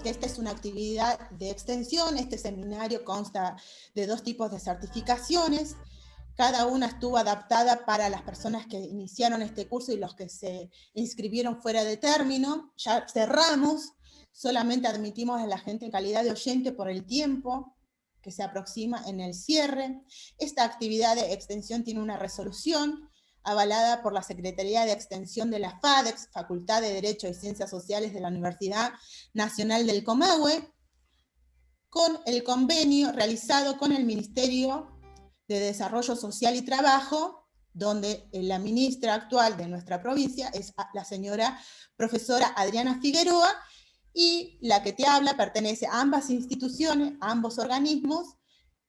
que esta es una actividad de extensión. Este seminario consta de 2 tipos de certificaciones. Cada una estuvo adaptada para las personas que iniciaron este curso y los que se inscribieron fuera de término. Ya cerramos, solamente admitimos a la gente en calidad de oyente por el tiempo que se aproxima en el cierre. Esta actividad de extensión tiene una resolución avalada por la Secretaría de Extensión de la FADEX, Facultad de Derecho y Ciencias Sociales de la Universidad Nacional del Comahue, con el convenio realizado con el Ministerio de Desarrollo Social y Trabajo, donde la ministra actual de nuestra provincia es la señora profesora Adriana Figueroa, y la que te habla pertenece a ambas instituciones, a ambos organismos,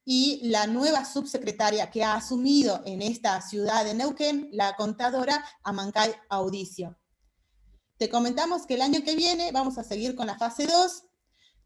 y la nueva subsecretaria que ha asumido en esta ciudad de Neuquén, la contadora Amancay Audicio. Te comentamos que el año que viene vamos a seguir con la fase 2,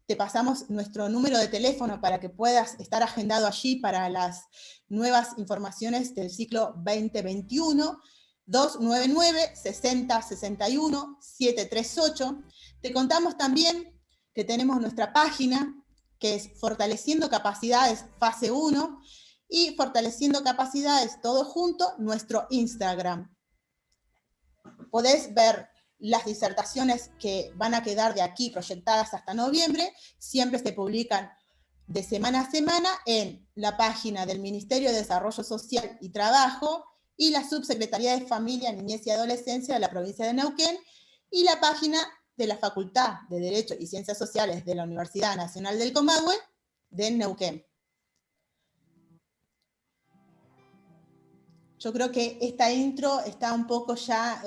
te pasamos nuestro número de teléfono para que puedas estar agendado allí para las nuevas informaciones del ciclo 2021, 299-6061-738. Te contamos también que tenemos nuestra página, que es Fortaleciendo Capacidades Fase 1, y Fortaleciendo Capacidades todo junto, nuestro Instagram. Podés ver las disertaciones que van a quedar de aquí proyectadas hasta noviembre, siempre se publican de semana a semana en la página del Ministerio de Desarrollo Social y Trabajo y la Subsecretaría de Familia, Niñez y Adolescencia de la provincia de Neuquén, y la página de la Facultad de Derecho y Ciencias Sociales de la Universidad Nacional del Comahue de Neuquén. Yo creo que esta intro está un poco ya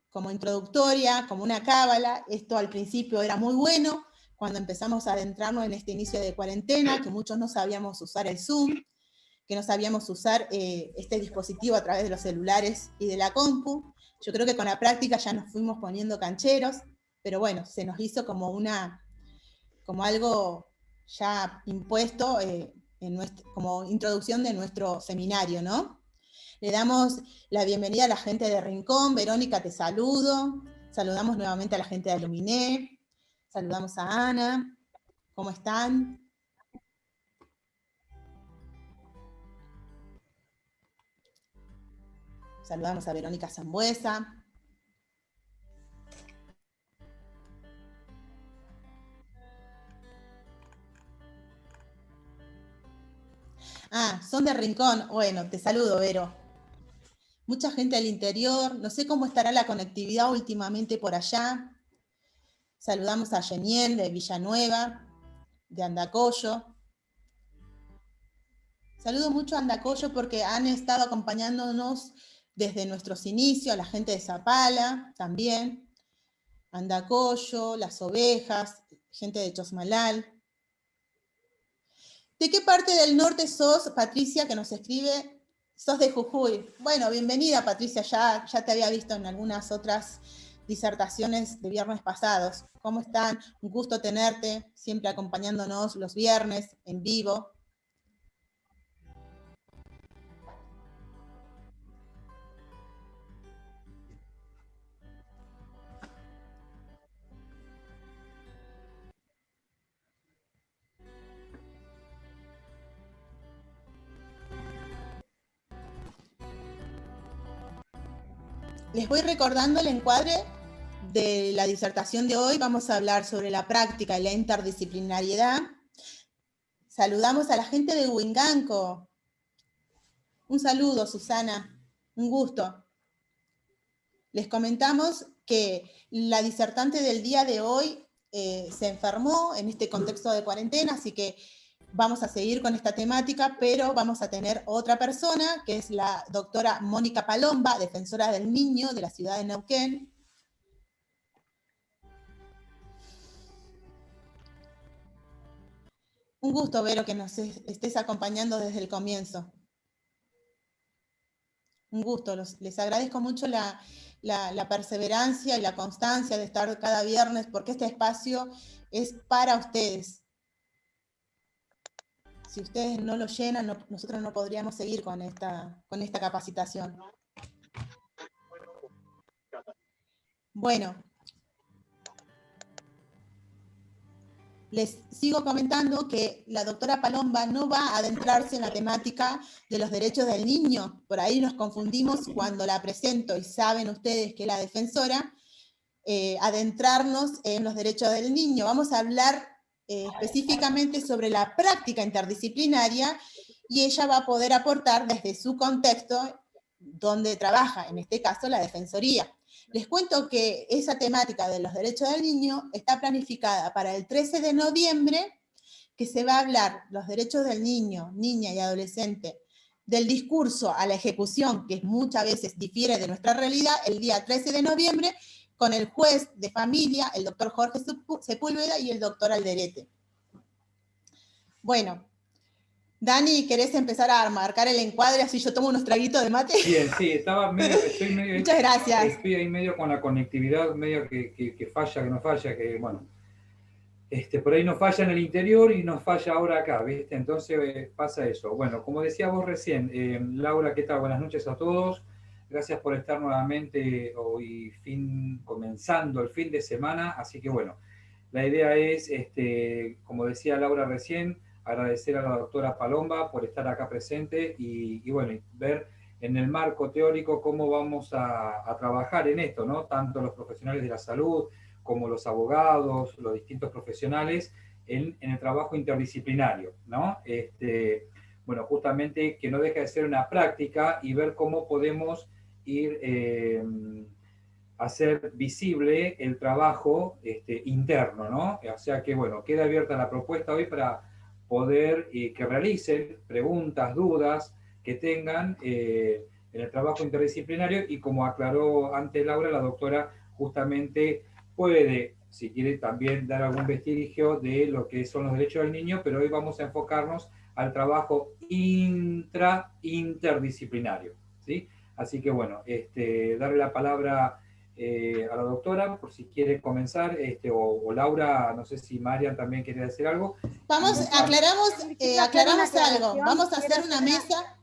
como introductoria, como una cábala. Esto al principio era muy bueno, cuando empezamos a adentrarnos en este inicio de cuarentena, que muchos no sabíamos usar el Zoom, que no sabíamos usar este dispositivo a través de los celulares y de la compu. Yo creo que con la práctica ya nos fuimos poniendo cancheros, pero bueno, se nos hizo como algo ya impuesto como introducción de nuestro seminario, ¿no? Le damos la bienvenida a la gente de Rincón. Verónica, te saludo. Saludamos nuevamente a la gente de Aluminé. Saludamos a Ana. ¿Cómo están? Saludamos a Verónica Zambuesa. Ah, son de Rincón. Bueno, te saludo, Vero. Mucha gente del interior. No sé cómo estará la conectividad últimamente por allá. Saludamos a Yeniel de Villanueva, de Andacollo. Saludo mucho a Andacollo porque han estado acompañándonos desde nuestros inicios, a la gente de Zapala también, Andacollo, Las Ovejas, gente de Chosmalal. ¿De qué parte del norte sos, Patricia, que nos escribe? Sos de Jujuy. Bueno, bienvenida, Patricia, ya te había visto en algunas otras disertaciones de viernes pasados. ¿Cómo están? Un gusto tenerte, siempre acompañándonos los viernes en vivo. Les voy recordando el encuadre de la disertación de hoy. Vamos a hablar sobre la práctica y la interdisciplinariedad. Saludamos a la gente de Huinganco. Un saludo, Susana. Un gusto. Les comentamos que la disertante del día de hoy se enfermó en este contexto de cuarentena, así que vamos a seguir con esta temática, pero vamos a tener otra persona, que es la doctora Mónica Palomba, defensora del niño de la ciudad de Neuquén. Un gusto, Vero, que nos estés acompañando desde el comienzo. Un gusto, les agradezco mucho la perseverancia y la constancia de estar cada viernes, porque este espacio es para ustedes. Si ustedes no lo llenan, nosotros no podríamos seguir con esta capacitación. Bueno. les sigo comentando que la doctora Palomba no va a adentrarse en la temática de los derechos del niño. Por ahí nos confundimos cuando la presento y saben ustedes que es la defensora, adentrarnos en los derechos del niño. Vamos a hablar específicamente sobre la práctica interdisciplinaria y ella va a poder aportar desde su contexto donde trabaja, en este caso la Defensoría. Les cuento que esa temática de los derechos del niño está planificada para el 13 de noviembre, que se va a hablar los derechos del niño, niña y adolescente, del discurso a la ejecución, que muchas veces difiere de nuestra realidad, el día 13 de noviembre, con el juez de familia, el doctor Jorge Sepúlveda y el doctor Alderete. Bueno, Dani, ¿querés empezar a marcar el encuadre así yo tomo unos traguitos de mate? Bien, sí, estoy medio... Muchas gracias. Estoy ahí medio con la conectividad, medio que falla, que no falla, que bueno. Por ahí nos falla en el interior y nos falla ahora acá, ¿viste? Entonces pasa eso. Bueno, como decía vos recién, Laura, ¿qué tal? Buenas noches a todos. Gracias por estar nuevamente hoy comenzando el fin de semana. Así que bueno, la idea es, como decía Laura recién, agradecer a la doctora Palomba por estar acá presente y bueno, ver en el marco teórico cómo vamos a trabajar en esto, ¿no? Tanto los profesionales de la salud como los abogados, los distintos profesionales, en el trabajo interdisciplinario, ¿no? Bueno, justamente que no deja de ser una práctica y ver cómo podemos ir hacer visible el trabajo interno, ¿no? O sea que, bueno, queda abierta la propuesta hoy para poder que realicen preguntas, dudas que tengan en el trabajo interdisciplinario y como aclaró antes Laura, la doctora justamente puede, si quiere, también dar algún vestigio de lo que son los derechos del niño, pero hoy vamos a enfocarnos al trabajo interdisciplinario, ¿sí? Así que bueno, darle la palabra a la doctora, por si quiere comenzar, o Laura, no sé si Marian también quería decir algo. Aclaramos algo, vamos a hacer una mesa.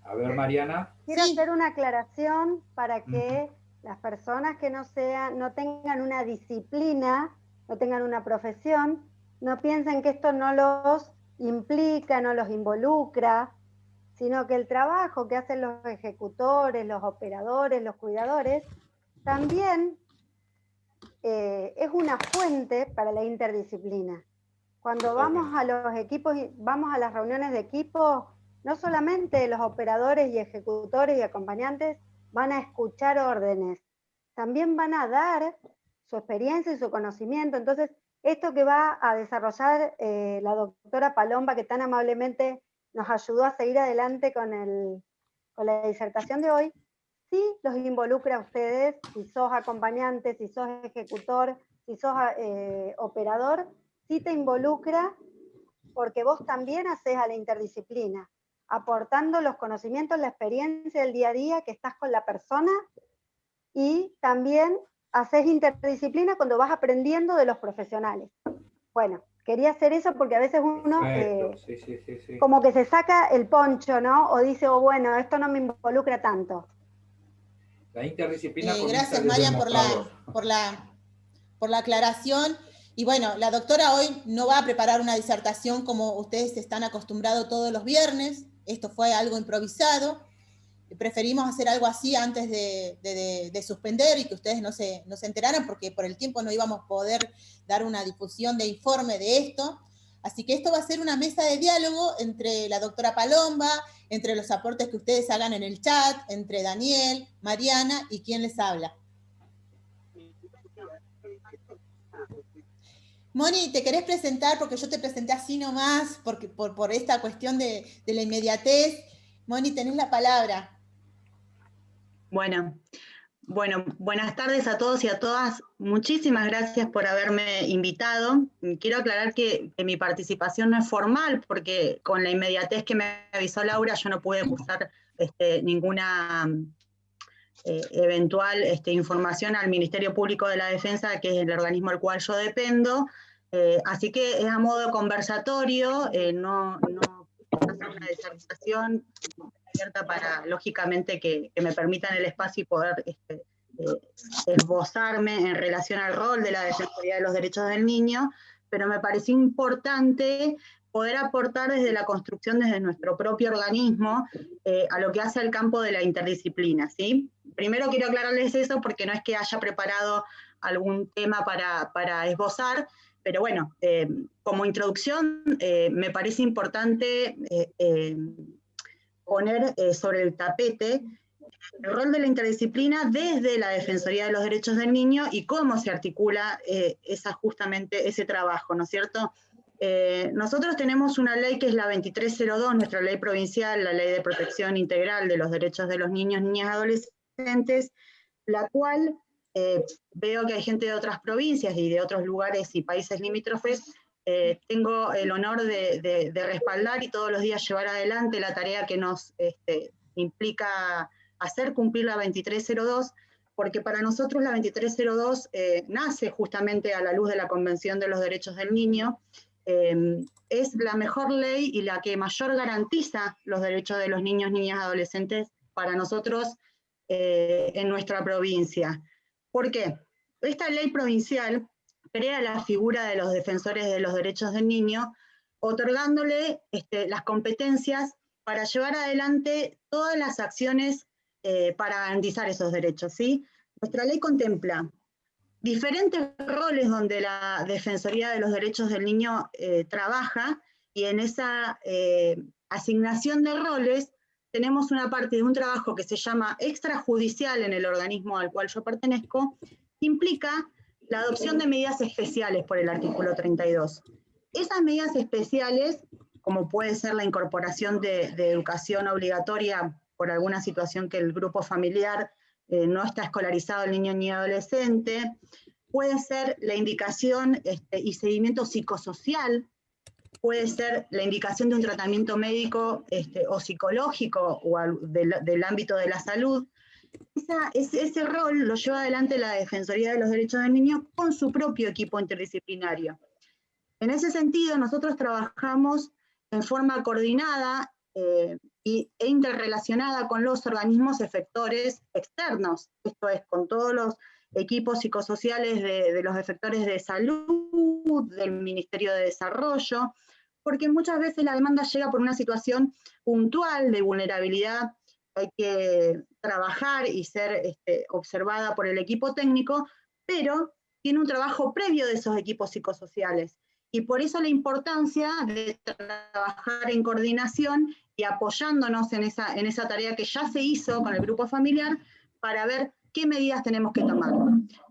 A ver, Mariana. Quiero hacer una aclaración para que las personas que no tengan una disciplina, no tengan una profesión, no piensen que esto no los implica, no los involucra, sino que el trabajo que hacen los ejecutores, los operadores, los cuidadores, también es una fuente para la interdisciplina. Cuando vamos a los equipos, vamos a las reuniones de equipo, no solamente los operadores y ejecutores y acompañantes van a escuchar órdenes, también van a dar su experiencia y su conocimiento. Entonces, esto que va a desarrollar la doctora Palomba, que tan amablemente nos ayudó a seguir adelante con la disertación de hoy, sí los involucra a ustedes, si sos acompañante, si sos ejecutor, si sos operador, sí te involucra porque vos también haces a la interdisciplina, aportando los conocimientos, la experiencia del día a día que estás con la persona y también haces interdisciplina cuando vas aprendiendo de los profesionales. Bueno, quería hacer eso porque a veces uno sí. Como que se saca el poncho, ¿no? O dice, bueno, esto no me involucra tanto. La interdisciplina gracias, Marian, por la aclaración. Y bueno, la doctora hoy no va a preparar una disertación como ustedes están acostumbrados todos los viernes. Esto fue algo improvisado. Preferimos hacer algo así antes de suspender y que ustedes no se enteraran, porque por el tiempo no íbamos a poder dar una difusión de informe de esto. Así que esto va a ser una mesa de diálogo entre la doctora Palomba, entre los aportes que ustedes hagan en el chat, entre Daniel, Mariana y quien les habla. Moni, ¿te querés presentar? Porque yo te presenté así nomás, por esta cuestión de la inmediatez. Moni, tenés la palabra. Bueno, buenas tardes a todos y a todas. Muchísimas gracias por haberme invitado. Quiero aclarar que mi participación no es formal, porque con la inmediatez que me avisó Laura, yo no pude cursar ninguna eventual información al Ministerio Público de la Defensa, que es el organismo al cual yo dependo. Así que es a modo de conversatorio, no hacer una disertación abierta para, lógicamente, que me permitan el espacio y poder esbozarme en relación al rol de la Defensoría de los Derechos del Niño, pero me pareció importante poder aportar desde la construcción, desde nuestro propio organismo, a lo que hace al campo de la interdisciplina, ¿sí? Primero quiero aclararles eso porque no es que haya preparado algún tema para esbozar, pero bueno, como introducción me parece importante poner sobre el tapete el rol de la interdisciplina desde la Defensoría de los Derechos del Niño y cómo se articula justamente ese trabajo, ¿no es cierto? Nosotros tenemos una ley que es la 2302, nuestra ley provincial, la Ley de Protección Integral de los Derechos de los Niños, Niñas y Adolescentes, la cual veo que hay gente de otras provincias y de otros lugares y países limítrofes. Tengo el honor de respaldar y todos los días llevar adelante la tarea que nos implica hacer cumplir la 2302, porque para nosotros la 2302 nace justamente a la luz de la Convención de los Derechos del Niño. Es la mejor ley y la que mayor garantiza los derechos de los niños, niñas y adolescentes para nosotros en nuestra provincia. ¿Por qué? Esta ley provincial crea la figura de los defensores de los derechos del niño, otorgándole las competencias para llevar adelante todas las acciones para garantizar esos derechos, ¿sí? Nuestra ley contempla diferentes roles donde la Defensoría de los Derechos del Niño trabaja, y en esa asignación de roles tenemos una parte de un trabajo que se llama extrajudicial en el organismo al cual yo pertenezco, que implica la adopción de medidas especiales por el artículo 32. Esas medidas especiales, como puede ser la incorporación de educación obligatoria por alguna situación que el grupo familiar no está escolarizado el niño ni adolescente, puede ser la indicación y seguimiento psicosocial, puede ser la indicación de un tratamiento médico o psicológico o del ámbito de la salud. Ese rol lo lleva adelante la Defensoría de los Derechos del Niño con su propio equipo interdisciplinario. En ese sentido, nosotros trabajamos en forma coordinada e interrelacionada con los organismos efectores externos, esto es, con todos los equipos psicosociales de los efectores de salud, del Ministerio de Desarrollo, porque muchas veces la demanda llega por una situación puntual de vulnerabilidad, hay que trabajar y ser observada por el equipo técnico, pero tiene un trabajo previo de esos equipos psicosociales. Y por eso la importancia de trabajar en coordinación y apoyándonos en esa tarea que ya se hizo con el grupo familiar para ver qué medidas tenemos que tomar.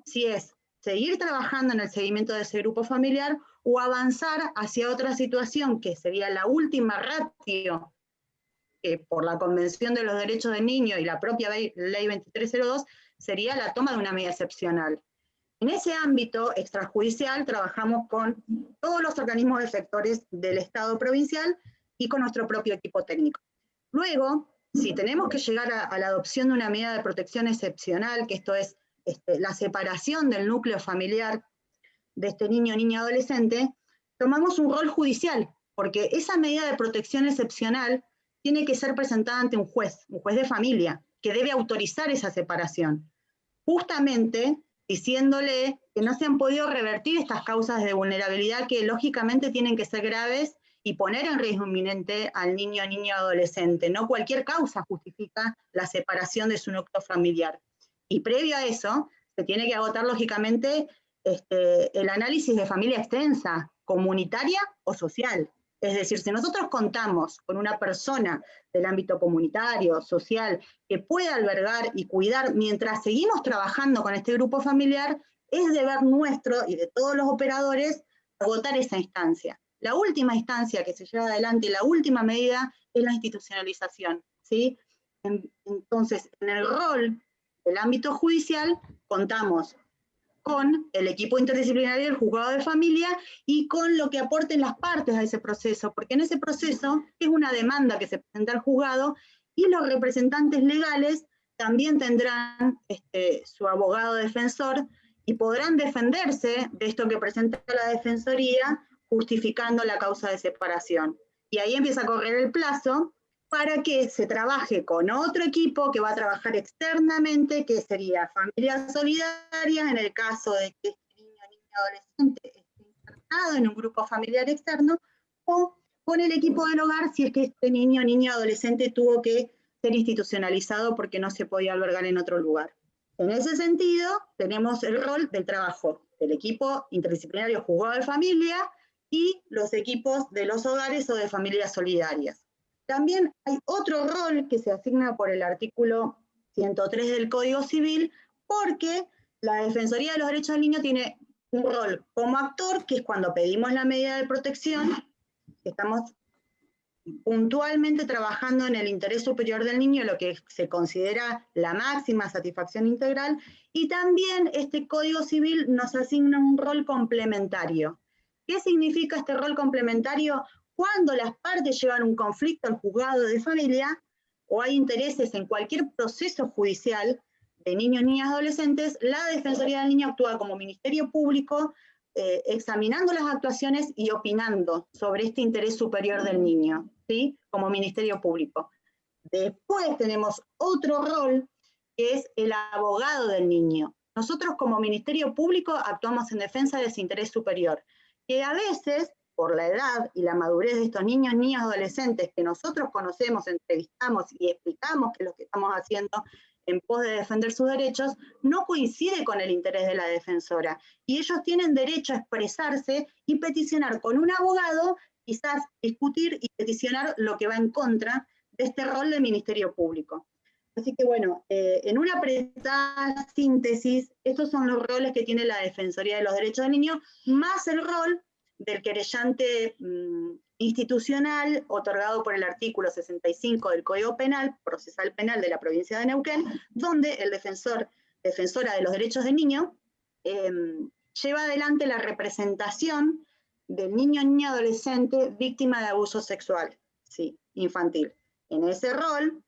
Si es seguir trabajando en el seguimiento de ese grupo familiar o avanzar hacia otra situación que sería la última ratio que por la Convención de los Derechos del Niño y la propia Ley 2302 sería la toma de una medida excepcional. En ese ámbito extrajudicial trabajamos con todos los organismos efectores del Estado provincial y con nuestro propio equipo técnico. Luego, si tenemos que llegar a la adopción de una medida de protección excepcional, que esto es la separación del núcleo familiar de este niño, niña, adolescente, tomamos un rol judicial, porque esa medida de protección excepcional tiene que ser presentada ante un juez de familia, que debe autorizar esa separación. Justamente diciéndole que no se han podido revertir estas causas de vulnerabilidad que lógicamente tienen que ser graves y poner en riesgo inminente al niño, niña, adolescente. No cualquier causa justifica la separación de su núcleo familiar. Y previo a eso, se tiene que agotar lógicamente el análisis de familia extensa, comunitaria o social. Es decir, si nosotros contamos con una persona del ámbito comunitario, social, que pueda albergar y cuidar mientras seguimos trabajando con este grupo familiar, es deber nuestro y de todos los operadores agotar esa instancia. La última instancia que se lleva adelante, la última medida, es la institucionalización, ¿sí? Entonces, en el rol del ámbito judicial, contamos con el equipo interdisciplinario del juzgado de familia y con lo que aporten las partes a ese proceso, porque en ese proceso es una demanda que se presenta al juzgado y los representantes legales también tendrán su abogado defensor y podrán defenderse de esto que presenta la defensoría justificando la causa de separación. Y ahí empieza a correr el plazo para que se trabaje con otro equipo que va a trabajar externamente, que sería Familias Solidarias, en el caso de que este niño, niña, adolescente esté representado en un grupo familiar externo, o con el equipo del hogar si es que este niño, niña, adolescente tuvo que ser institucionalizado porque no se podía albergar en otro lugar. En ese sentido, tenemos el rol del trabajo del equipo interdisciplinario juzgado de familia y los equipos de los hogares o de familias solidarias. También hay otro rol que se asigna por el artículo 103 del Código Civil, porque la Defensoría de los Derechos del Niño tiene un rol como actor, que es cuando pedimos la medida de protección, estamos puntualmente trabajando en el interés superior del niño, lo que se considera la máxima satisfacción integral, y también este Código Civil nos asigna un rol complementario. ¿Qué significa este rol complementario? Cuando las partes llevan un conflicto al juzgado de familia, o hay intereses en cualquier proceso judicial de niños, niñas, adolescentes, la Defensoría del Niño actúa como Ministerio Público, examinando las actuaciones y opinando sobre este interés superior del niño, ¿sí? Como Ministerio Público. Después tenemos otro rol, que es el abogado del niño. Nosotros como Ministerio Público actuamos en defensa de ese interés superior, que a veces, por la edad y la madurez de estos niños, niñas, adolescentes que nosotros conocemos, entrevistamos y explicamos que lo que estamos haciendo en pos de defender sus derechos, no coincide con el interés de la defensora. Y ellos tienen derecho a expresarse y peticionar con un abogado, quizás discutir y peticionar lo que va en contra de este rol del Ministerio Público. Así que bueno, en una apretada síntesis, estos son los roles que tiene la Defensoría de los Derechos del Niño, más el rol del querellante institucional otorgado por el artículo 65 del Código Penal, Procesal Penal de la provincia de Neuquén, donde el defensora de los derechos del niño lleva adelante la representación del niño, niña, adolescente víctima de abuso sexual, sí, infantil. En ese rol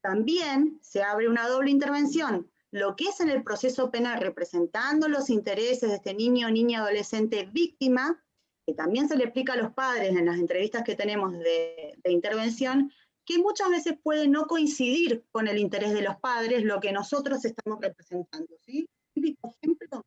también se abre una doble intervención, lo que es en el proceso penal representando los intereses de este niño, niña, adolescente víctima, que también se le explica a los padres en las entrevistas que tenemos de intervención, que muchas veces puede no coincidir con el interés de los padres lo que nosotros estamos representando, ¿sí? Típico ejemplo,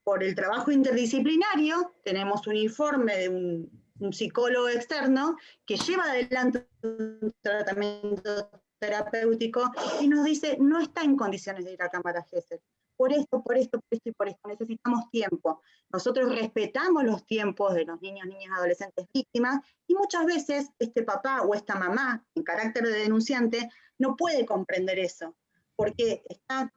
por el trabajo interdisciplinario, tenemos un informe de un psicólogo externo que lleva adelante un tratamiento terapéutico y nos dice, no está en condiciones de ir a cámara Gesell. Por esto y por esto, necesitamos tiempo. Nosotros respetamos los tiempos de los niños, niñas, adolescentes víctimas, y muchas veces este papá o esta mamá, en carácter de denunciante, no puede comprender eso, porque está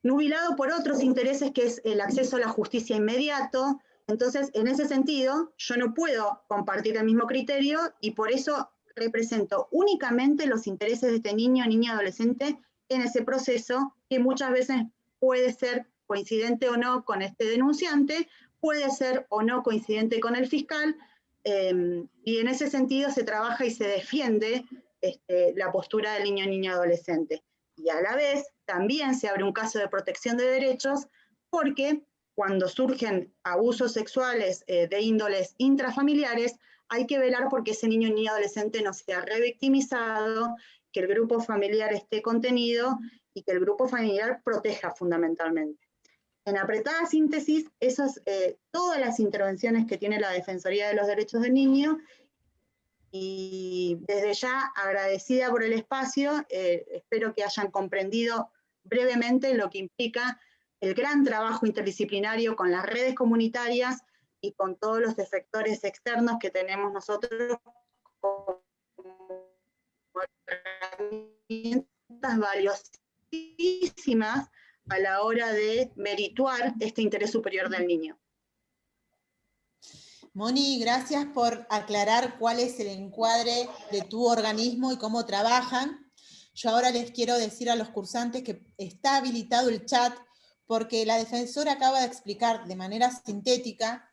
nubilado por otros intereses, que es el acceso a la justicia inmediato. Entonces, en ese sentido, yo no puedo compartir el mismo criterio, y por eso represento únicamente los intereses de este niño, niña, adolescente en ese proceso, que muchas veces puede ser coincidente o no con este denunciante, puede ser o no coincidente con el fiscal, y en ese sentido se trabaja y se defiende la postura del niño, niña, adolescente. Y a la vez también se abre un caso de protección de derechos, porque cuando surgen abusos sexuales de índoles intrafamiliares, hay que velar porque ese niño, niña, adolescente no sea revictimizado, que el grupo familiar esté contenido y que el grupo familiar proteja fundamentalmente. En apretada síntesis, esas todas las intervenciones que tiene la Defensoría de los Derechos del Niño, y desde ya agradecida por el espacio, espero que hayan comprendido brevemente lo que implica el gran trabajo interdisciplinario con las redes comunitarias y con todos los efectores externos que tenemos nosotros como herramientas valiosísimas a la hora de merituar este interés superior del niño. Moni, gracias por aclarar cuál es el encuadre de tu organismo y cómo trabajan. Yo ahora les quiero decir a los cursantes que está habilitado el chat, porque la defensora acaba de explicar de manera sintética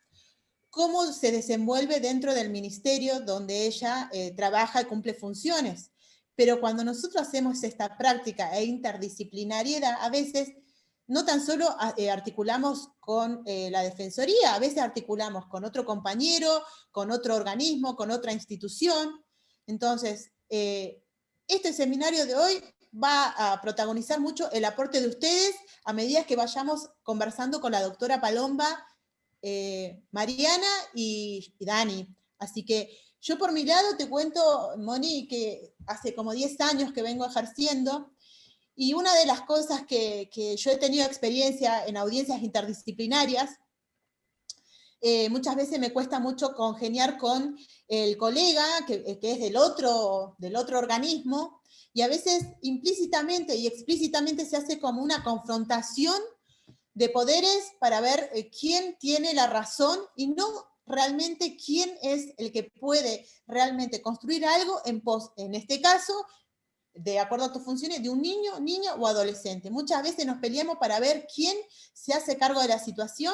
cómo se desenvuelve dentro del ministerio donde ella trabaja y cumple funciones. Pero cuando nosotros hacemos esta práctica e interdisciplinariedad, a veces no tan solo articulamos con la defensoría, a veces articulamos con otro compañero, con otro organismo, con otra institución. Entonces, este seminario de hoy va a protagonizar mucho el aporte de ustedes a medida que vayamos conversando con la doctora Palomba Mariana y Dani. Así que yo por mi lado te cuento, Moni, que hace como 10 años que vengo ejerciendo, y una de las cosas que yo he tenido experiencia en audiencias interdisciplinarias, muchas veces me cuesta mucho congeniar con el colega que es del otro organismo, y a veces implícitamente y explícitamente se hace como una confrontación de poderes para ver quién tiene la razón y no realmente quién es el que puede realmente construir algo en pos, en este caso, de acuerdo a tus funciones, de un niño, niña o adolescente. Muchas veces nos peleamos para ver quién se hace cargo de la situación,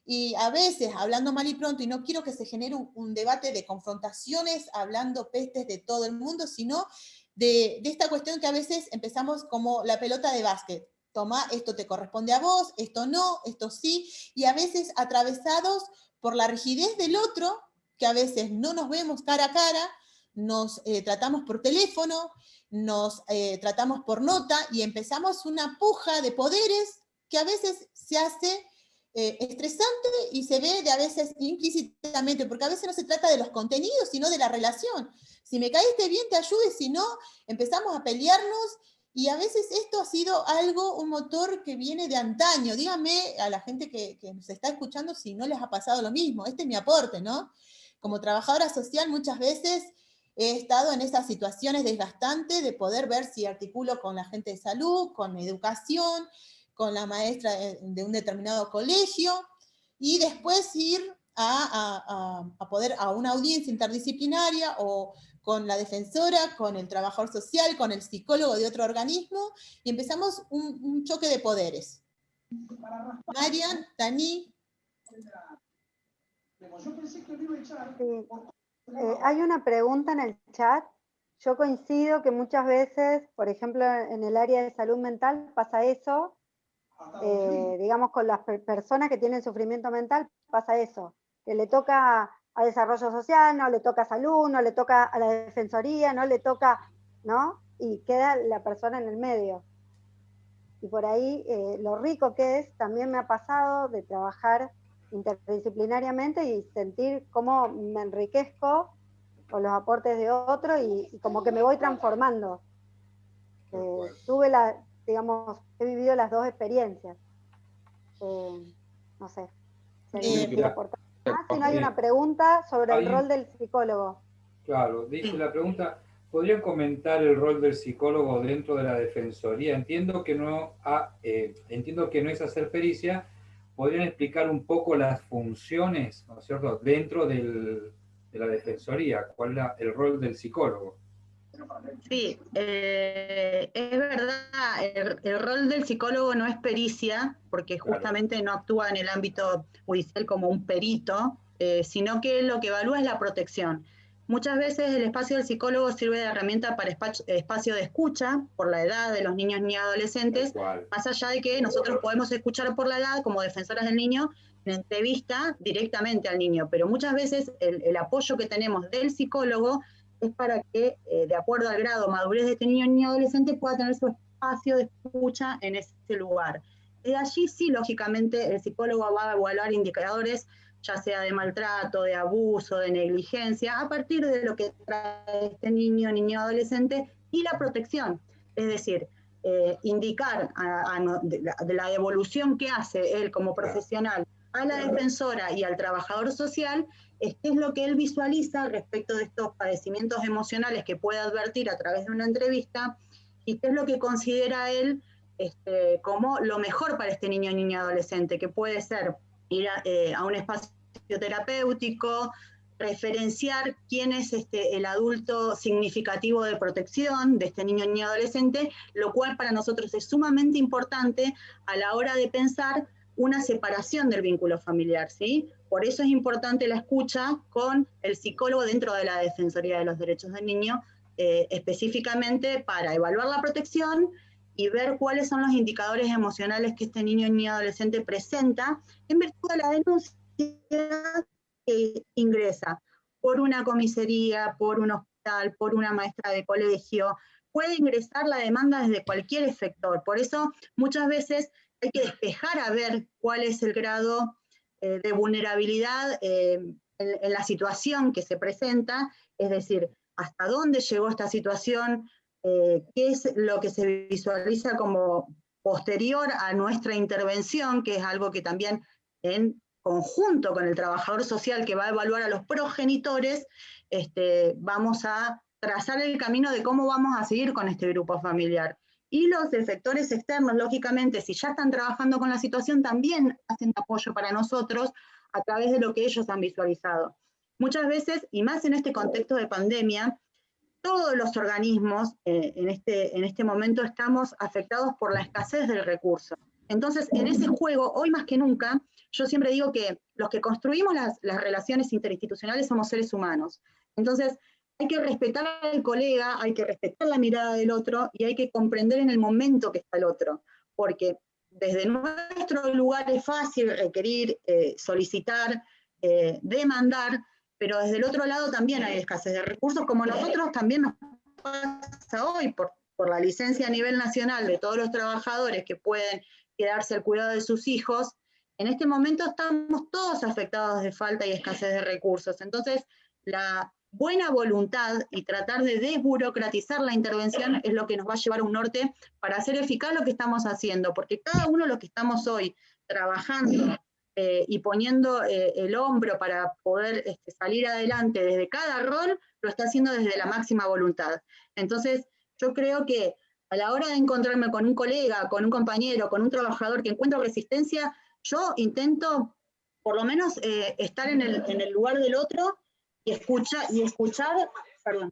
y a veces, hablando mal y pronto, y no quiero que se genere un debate de confrontaciones, hablando pestes de todo el mundo, sino de esta cuestión que a veces empezamos como la pelota de básquet. Toma, esto te corresponde a vos, esto no, esto sí, y a veces atravesados por la rigidez del otro, que a veces no nos vemos cara a cara, nos tratamos por teléfono, nos tratamos por nota, y empezamos una puja de poderes que a veces se hace estresante y se ve de a veces implícitamente, porque a veces no se trata de los contenidos, sino de la relación. Si me caíste bien, te ayudo, y si no, empezamos a pelearnos, y a veces esto ha sido algo, un motor que viene de antaño. Díganme a la gente que nos está escuchando si no les ha pasado lo mismo. Este es mi aporte, ¿no? Como trabajadora social muchas veces he estado en esas situaciones desgastantes de poder ver si articulo con la gente de salud, con educación, con la maestra de un determinado colegio, y después ir a poder a una audiencia interdisciplinaria, o con la defensora, con el trabajador social, con el psicólogo de otro organismo, y empezamos un choque de poderes. Marian, Dani. Sí. Hay una pregunta en el chat. Yo coincido que muchas veces, por ejemplo, en el área de salud mental pasa eso, digamos, con las personas que tienen sufrimiento mental pasa eso, que le toca a desarrollo social, no le toca a salud, no le toca a la defensoría, no le toca, ¿no? Y queda la persona en el medio. Y por ahí lo rico que es, también me ha pasado de trabajar interdisciplinariamente y sentir cómo me enriquezco con los aportes de otro, y como que me voy transformando. Digamos, he vivido las dos experiencias. No sé, si alguien quiere aportar más. Si no, hay una pregunta sobre el rol del psicólogo. Claro, dice la pregunta, ¿podrían comentar el rol del psicólogo dentro de la defensoría? Entiendo que no es hacer pericia. ¿Podrían explicar un poco las funciones, ¿no es cierto?, dentro de la defensoría? ¿Cuál es el rol del psicólogo? Sí, es verdad, el rol del psicólogo no es pericia, porque justamente no actúa en el ámbito judicial como un perito, sino que lo que evalúa es la protección. Muchas veces el espacio del psicólogo sirve de herramienta para espacio de escucha, por la edad de los niños y adolescentes, más allá de que nosotros podemos escuchar por la edad como defensoras del niño en entrevista directamente al niño, pero muchas veces el apoyo que tenemos del psicólogo es para que, de acuerdo al grado madurez de este niño y adolescente, pueda tener su espacio de escucha en ese lugar. De allí sí, lógicamente, el psicólogo va a evaluar indicadores, ya sea de maltrato, de abuso, de negligencia, a partir de lo que trae este niño, adolescente, y la protección. Es decir, indicar de la devolución que hace él como profesional a la defensora y al trabajador social, qué es lo que él visualiza respecto de estos padecimientos emocionales que puede advertir a través de una entrevista, y qué es lo que considera él como lo mejor para este niño, niña, adolescente, que puede ser ir a un espacio terapéutico, referenciar quién es el adulto significativo de protección de este niño, niña, adolescente, lo cual para nosotros es sumamente importante a la hora de pensar una separación del vínculo familiar, ¿sí? Por eso es importante la escucha con el psicólogo dentro de la Defensoría de los Derechos del Niño, específicamente para evaluar la protección y ver cuáles son los indicadores emocionales que este niño y adolescente presenta en virtud de la denuncia que ingresa por una comisaría, por un hospital, por una maestra de colegio. Puede ingresar la demanda desde cualquier efector. Por eso muchas veces hay que despejar a ver cuál es el grado de vulnerabilidad en la situación que se presenta, es decir, hasta dónde llegó esta situación, qué es lo que se visualiza como posterior a nuestra intervención, que es algo que también en conjunto con el trabajador social que va a evaluar a los progenitores, vamos a trazar el camino de cómo vamos a seguir con este grupo familiar. Y los efectores externos, lógicamente, si ya están trabajando con la situación, también hacen apoyo para nosotros a través de lo que ellos han visualizado. Muchas veces, y más en este contexto de pandemia, todos los organismos en este momento estamos afectados por la escasez del recurso. Entonces, en ese juego, hoy más que nunca, yo siempre digo que los que construimos las relaciones interinstitucionales somos seres humanos. Entonces, hay que respetar al colega, hay que respetar la mirada del otro y hay que comprender en el momento que está el otro. Porque desde nuestro lugar es fácil requerir, solicitar, demandar, pero desde el otro lado también hay escasez de recursos, como nosotros también nos pasa hoy por la licencia a nivel nacional de todos los trabajadores que pueden quedarse al cuidado de sus hijos. En este momento estamos todos afectados de falta y escasez de recursos. Entonces, la buena voluntad y tratar de desburocratizar la intervención es lo que nos va a llevar a un norte para hacer eficaz lo que estamos haciendo, porque cada uno de los que estamos hoy trabajando y poniendo el hombro para poder salir adelante desde cada rol, lo está haciendo desde la máxima voluntad. Entonces, yo creo que a la hora de encontrarme con un colega, con un compañero, con un trabajador que encuentra resistencia, yo intento por lo menos estar en el lugar del otro y escuchar, perdón.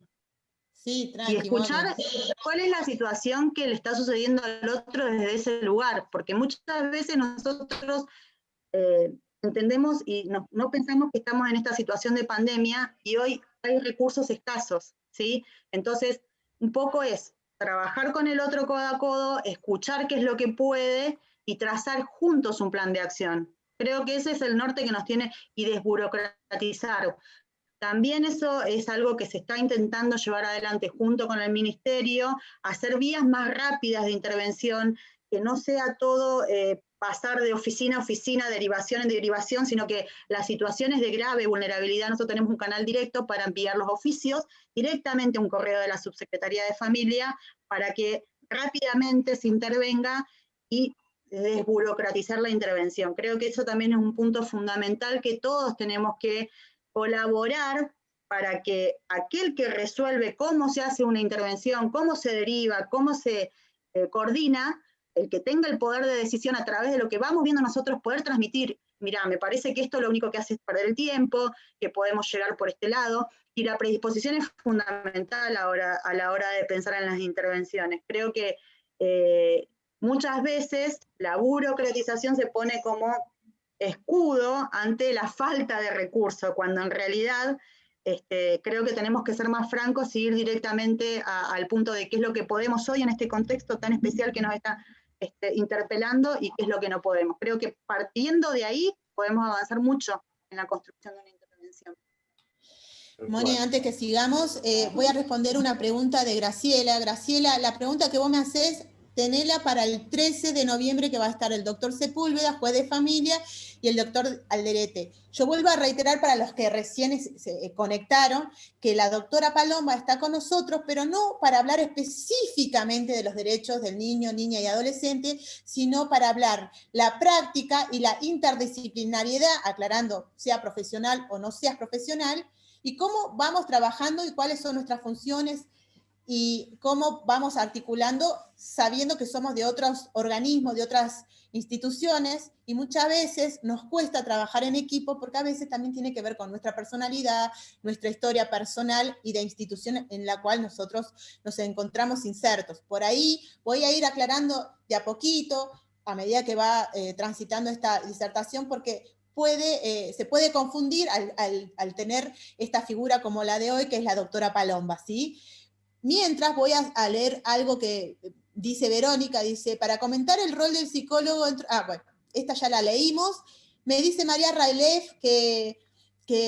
Sí, y escuchar cuál es la situación que le está sucediendo al otro desde ese lugar, porque muchas veces nosotros entendemos y no pensamos que estamos en esta situación de pandemia y hoy hay recursos escasos, ¿sí? Entonces, un poco es trabajar con el otro codo a codo, escuchar qué es lo que puede y trazar juntos un plan de acción. Creo que ese es el norte que nos tiene, y desburocratizar. También eso es algo que se está intentando llevar adelante junto con el Ministerio, hacer vías más rápidas de intervención, que no sea todo pasar de oficina a oficina, derivación en derivación, sino que las situaciones de grave vulnerabilidad, nosotros tenemos un canal directo para enviar los oficios directamente a un correo de la Subsecretaría de Familia para que rápidamente se intervenga y desburocratizar la intervención. Creo que eso también es un punto fundamental que todos tenemos que colaborar para que aquel que resuelve cómo se hace una intervención, cómo se deriva, cómo se coordina, el que tenga el poder de decisión a través de lo que vamos viendo nosotros, poder transmitir, mirá, me parece que esto lo único que hace es perder el tiempo, que podemos llegar por este lado, y la predisposición es fundamental ahora, a la hora de pensar en las intervenciones. Creo que muchas veces la burocratización se pone como escudo ante la falta de recursos, cuando en realidad creo que tenemos que ser más francos y ir directamente al punto de qué es lo que podemos hoy en este contexto tan especial que nos está interpelando y qué es lo que no podemos. Creo que partiendo de ahí podemos avanzar mucho en la construcción de una intervención. Moni, antes que sigamos, voy a responder una pregunta de Graciela. Graciela, la pregunta que vos me hacés, tenela para el 13 de noviembre que va a estar el doctor Sepúlveda, juez de familia, y el doctor Alderete. Yo vuelvo a reiterar para los que recién se conectaron que la doctora Palomba está con nosotros, pero no para hablar específicamente de los derechos del niño, niña y adolescente, sino para hablar la práctica y la interdisciplinariedad, aclarando sea profesional o no seas profesional, y cómo vamos trabajando y cuáles son nuestras funciones y cómo vamos articulando sabiendo que somos de otros organismos, de otras instituciones, y muchas veces nos cuesta trabajar en equipo porque a veces también tiene que ver con nuestra personalidad, nuestra historia personal y de institución en la cual nosotros nos encontramos insertos. Por ahí voy a ir aclarando de a poquito a medida que va transitando esta disertación, porque se puede confundir al tener esta figura como la de hoy, que es la doctora Palomba, ¿sí? Mientras voy a leer algo que dice Verónica, dice, para comentar el rol del psicólogo, bueno, esta ya la leímos. Me dice María Railef que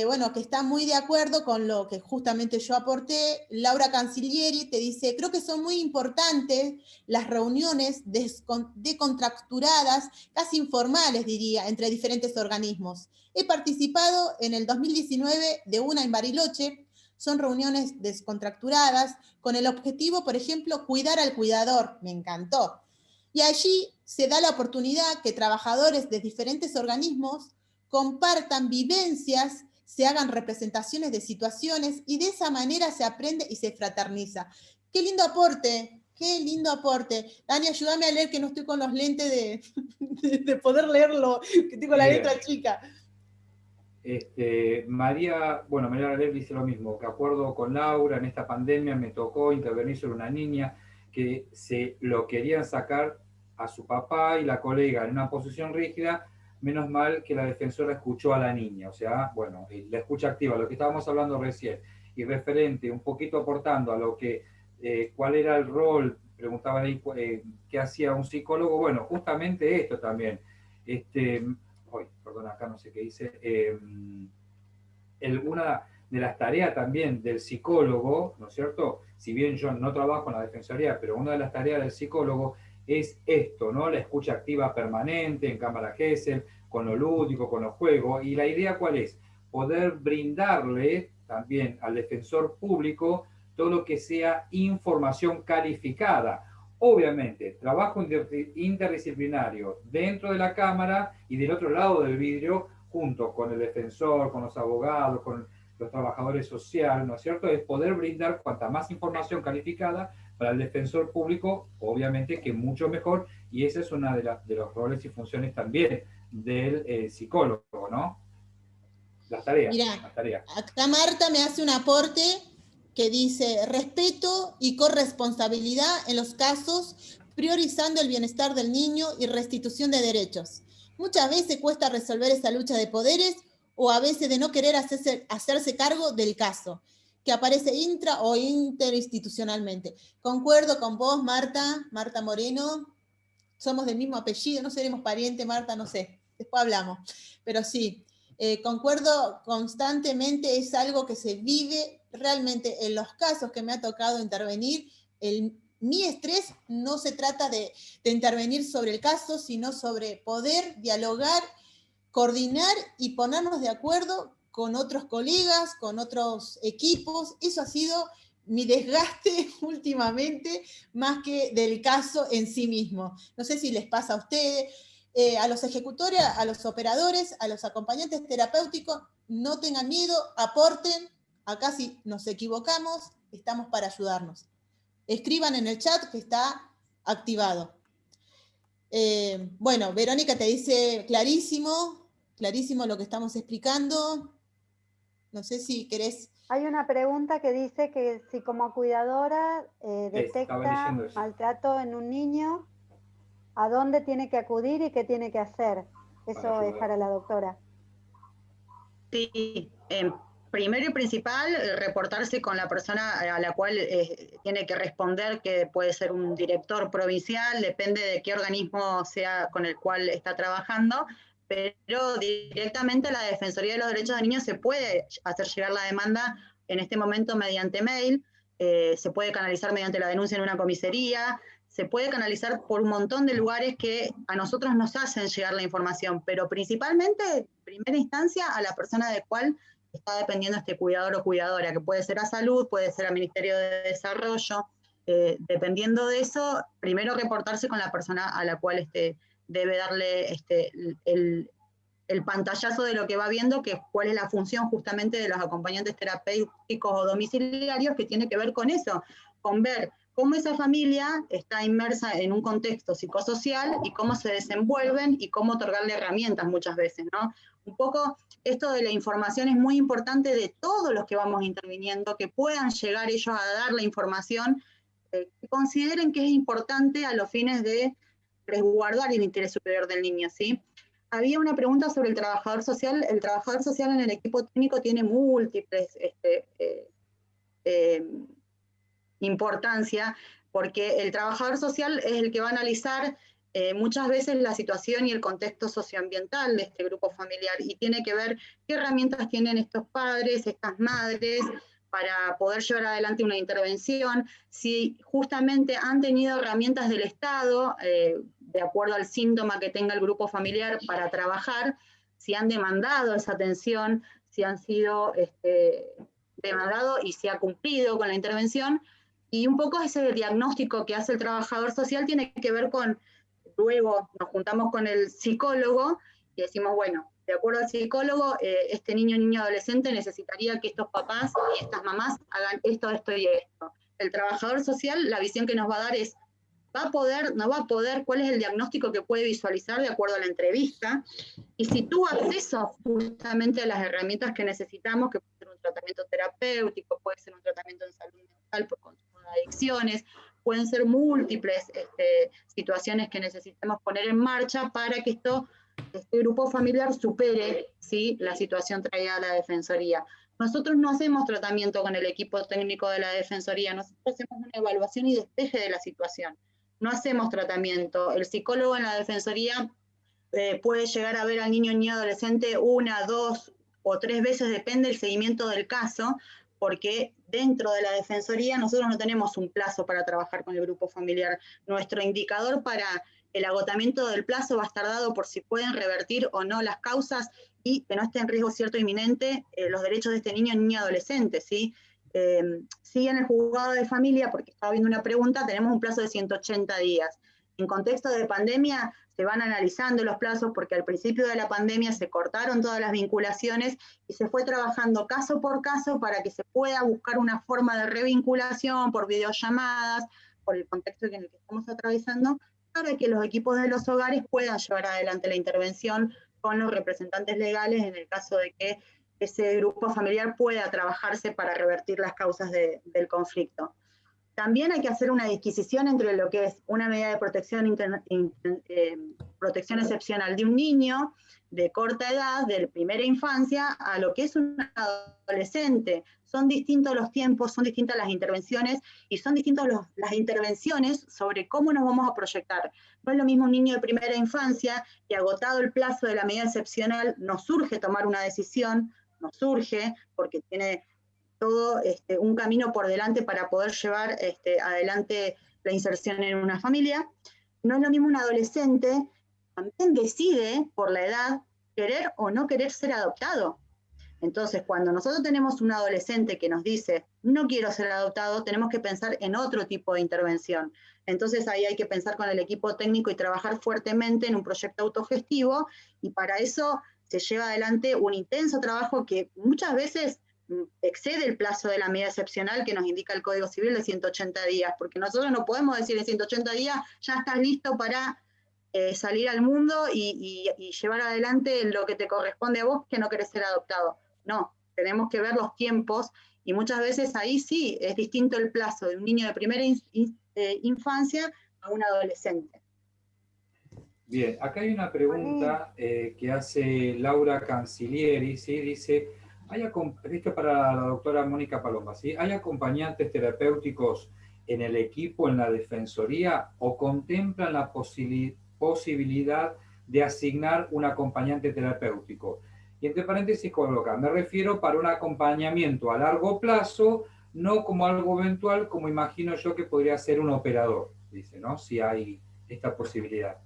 bueno, que está muy de acuerdo con lo que justamente yo aporté. Laura Cancilieri te dice, creo que son muy importantes las reuniones decontracturadas, casi informales diría, entre diferentes organismos. He participado en el 2019 de una en Bariloche. Son reuniones descontracturadas con el objetivo, por ejemplo, cuidar al cuidador. Me encantó. Y allí se da la oportunidad que trabajadores de diferentes organismos compartan vivencias, se hagan representaciones de situaciones y de esa manera se aprende y se fraterniza. ¡Qué lindo aporte! ¡Qué lindo aporte! Dani, ayúdame a leer que no estoy con los lentes de poder leerlo, que tengo la letra chica. María Galer dice lo mismo, que acuerdo con Laura, en esta pandemia me tocó intervenir sobre una niña que se lo querían sacar a su papá y la colega en una posición rígida. Menos mal que la defensora escuchó a la niña, o sea, bueno, la escucha activa, lo que estábamos hablando recién, y referente, un poquito aportando a lo que, cuál era el rol, preguntaba ahí, qué hacía un psicólogo, bueno, justamente esto también, perdón, acá no sé qué dice, una de las tareas también del psicólogo, ¿no es cierto? Si bien yo no trabajo en la defensoría, pero una de las tareas del psicólogo es esto, ¿no? La escucha activa permanente en cámara Gesell, con lo lúdico, con los juegos. Y la idea, ¿cuál es? Poder brindarle también al defensor público todo lo que sea información calificada. Obviamente, trabajo interdisciplinario dentro de la cámara y del otro lado del vidrio, junto con el defensor, con los abogados, con los trabajadores sociales, ¿no es cierto? Es poder brindar cuanta más información calificada para el defensor público, obviamente que mucho mejor, y esa es una de los roles y funciones también del psicólogo, ¿no? Las tareas. Mirá, las tareas. Acá Marta me hace un aporte que dice, respeto y corresponsabilidad en los casos, priorizando el bienestar del niño y restitución de derechos. Muchas veces cuesta resolver esa lucha de poderes o a veces de no querer hacerse cargo del caso, que aparece intra o interinstitucionalmente. Concuerdo con vos, Marta Moreno, somos del mismo apellido, no seremos parientes, Marta, no sé, después hablamos, pero sí. Concuerdo constantemente, es algo que se vive realmente en los casos que me ha tocado intervenir. Mi estrés no se trata de intervenir sobre el caso, sino sobre poder dialogar, coordinar y ponernos de acuerdo con otros colegas, con otros equipos. Eso ha sido mi desgaste últimamente, más que del caso en sí mismo. No sé si les pasa a ustedes. A los ejecutores, a los operadores, a los acompañantes terapéuticos, no tengan miedo, aporten. Acá si nos equivocamos, estamos para ayudarnos. Escriban en el chat que está activado. Bueno, Verónica te dice clarísimo lo que estamos explicando. No sé si querés... Hay una pregunta que dice que si como cuidadora detecta maltrato en un niño, ¿a dónde tiene que acudir y qué tiene que hacer? Eso es para la doctora. Sí, primero y principal, reportarse con la persona a la cual tiene que responder, que puede ser un director provincial, depende de qué organismo sea con el cual está trabajando, pero directamente a la Defensoría de los Derechos de Niños se puede hacer llegar la demanda en este momento mediante mail, se puede canalizar mediante la denuncia en una comisaría, se puede canalizar por un montón de lugares que a nosotros nos hacen llegar la información, pero principalmente, en primera instancia, a la persona de cual está dependiendo este cuidador o cuidadora, que puede ser a salud, puede ser al Ministerio de Desarrollo. Dependiendo de eso, primero reportarse con la persona a la cual debe darle el pantallazo de lo que va viendo, que cuál es la función justamente de los acompañantes terapéuticos o domiciliarios, que tiene que ver con eso, con ver cómo esa familia está inmersa en un contexto psicosocial y cómo se desenvuelven y cómo otorgarle herramientas muchas veces, ¿no? Un poco esto de la información es muy importante de todos los que vamos interviniendo, que puedan llegar ellos a dar la información, que consideren que es importante a los fines de resguardar el interés superior del niño, ¿sí? Había una pregunta sobre el trabajador social. El trabajador social en el equipo técnico tiene múltiples importancia, porque el trabajador social es el que va a analizar muchas veces la situación y el contexto socioambiental de este grupo familiar, y tiene que ver qué herramientas tienen estos padres, estas madres, para poder llevar adelante una intervención, si justamente han tenido herramientas del Estado, de acuerdo al síntoma que tenga el grupo familiar, para trabajar, si han demandado esa atención, si han sido demandado y si ha cumplido con la intervención, y un poco ese diagnóstico que hace el trabajador social tiene que ver con, luego nos juntamos con el psicólogo y decimos, bueno, de acuerdo al psicólogo, este niño, niña, adolescente necesitaría que estos papás y estas mamás hagan esto, esto y esto. El trabajador social, la visión que nos va a dar es, ¿va a poder, no va a poder? ¿Cuál es el diagnóstico que puede visualizar de acuerdo a la entrevista? Y si tuvo acceso justamente a las herramientas que necesitamos, que puede ser un tratamiento terapéutico, puede ser un tratamiento en salud mental por consumo de adicciones, pueden ser múltiples situaciones que necesitamos poner en marcha para que este grupo familiar supere, ¿sí?, la situación traída a la Defensoría. Nosotros no hacemos tratamiento con el equipo técnico de la Defensoría, nosotros hacemos una evaluación y despeje de la situación. No hacemos tratamiento. El psicólogo en la Defensoría puede llegar a ver al niño, niña, adolescente 1, 2 o 3 veces, depende del seguimiento del caso, porque dentro de la Defensoría nosotros no tenemos un plazo para trabajar con el grupo familiar. Nuestro indicador para el agotamiento del plazo va a estar dado por si pueden revertir o no las causas y que no esté en riesgo cierto inminente los derechos de este niño, niña, adolescente, ¿sí? Sí, en el juzgado de familia, porque estaba viendo una pregunta, tenemos un plazo de 180 días. En contexto de pandemia se van analizando los plazos porque al principio de la pandemia se cortaron todas las vinculaciones y se fue trabajando caso por caso para que se pueda buscar una forma de revinculación por videollamadas, por el contexto en el que estamos atravesando, para que los equipos de los hogares puedan llevar adelante la intervención con los representantes legales en el caso de que ese grupo familiar pueda trabajarse para revertir las causas del conflicto. También hay que hacer una disquisición entre lo que es una medida de protección, protección excepcional de un niño de corta edad, de primera infancia, a lo que es un adolescente. Son distintos los tiempos, son distintas las intervenciones y son distintas las intervenciones sobre cómo nos vamos a proyectar. No es lo mismo un niño de primera infancia que, agotado el plazo de la medida excepcional, nos surge tomar una decisión, nos surge porque tiene todo un camino por delante para poder llevar adelante la inserción en una familia. No es lo mismo un adolescente, también decide por la edad querer o no querer ser adoptado. Entonces, cuando nosotros tenemos un adolescente que nos dice, no quiero ser adoptado, tenemos que pensar en otro tipo de intervención. Entonces, ahí hay que pensar con el equipo técnico y trabajar fuertemente en un proyecto autogestivo, y para eso se lleva adelante un intenso trabajo que muchas veces excede el plazo de la medida excepcional que nos indica el Código Civil de 180 días, porque nosotros no podemos decir en 180 días ya estás listo para salir al mundo y llevar adelante lo que te corresponde a vos, que no querés ser adoptado. No, tenemos que ver los tiempos, y muchas veces ahí sí es distinto el plazo de un niño de primera infancia a un adolescente. Bien, acá hay una pregunta que hace Laura Cancilieri, ¿sí? Dice, esto es para la doctora Mónica Palomba, ¿sí? ¿Hay acompañantes terapéuticos en el equipo, en la Defensoría, o contemplan la posibilidad de asignar un acompañante terapéutico? Y entre paréntesis coloca, me refiero para un acompañamiento a largo plazo, no como algo eventual, como imagino yo que podría ser un operador, dice, ¿no? Si hay esta posibilidad.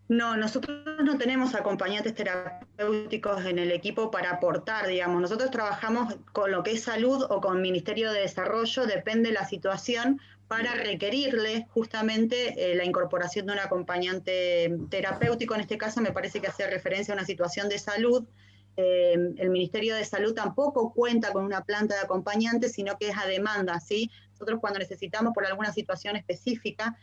No, nosotros no tenemos acompañantes terapéuticos en el equipo para aportar, digamos. Nosotros trabajamos con lo que es salud o con Ministerio de Desarrollo, depende de la situación, para requerirle justamente la incorporación de un acompañante terapéutico. En este caso me parece que hace referencia a una situación de salud. El Ministerio de Salud tampoco cuenta con una planta de acompañantes, sino que es a demanda, ¿sí? Nosotros cuando necesitamos por alguna situación específica,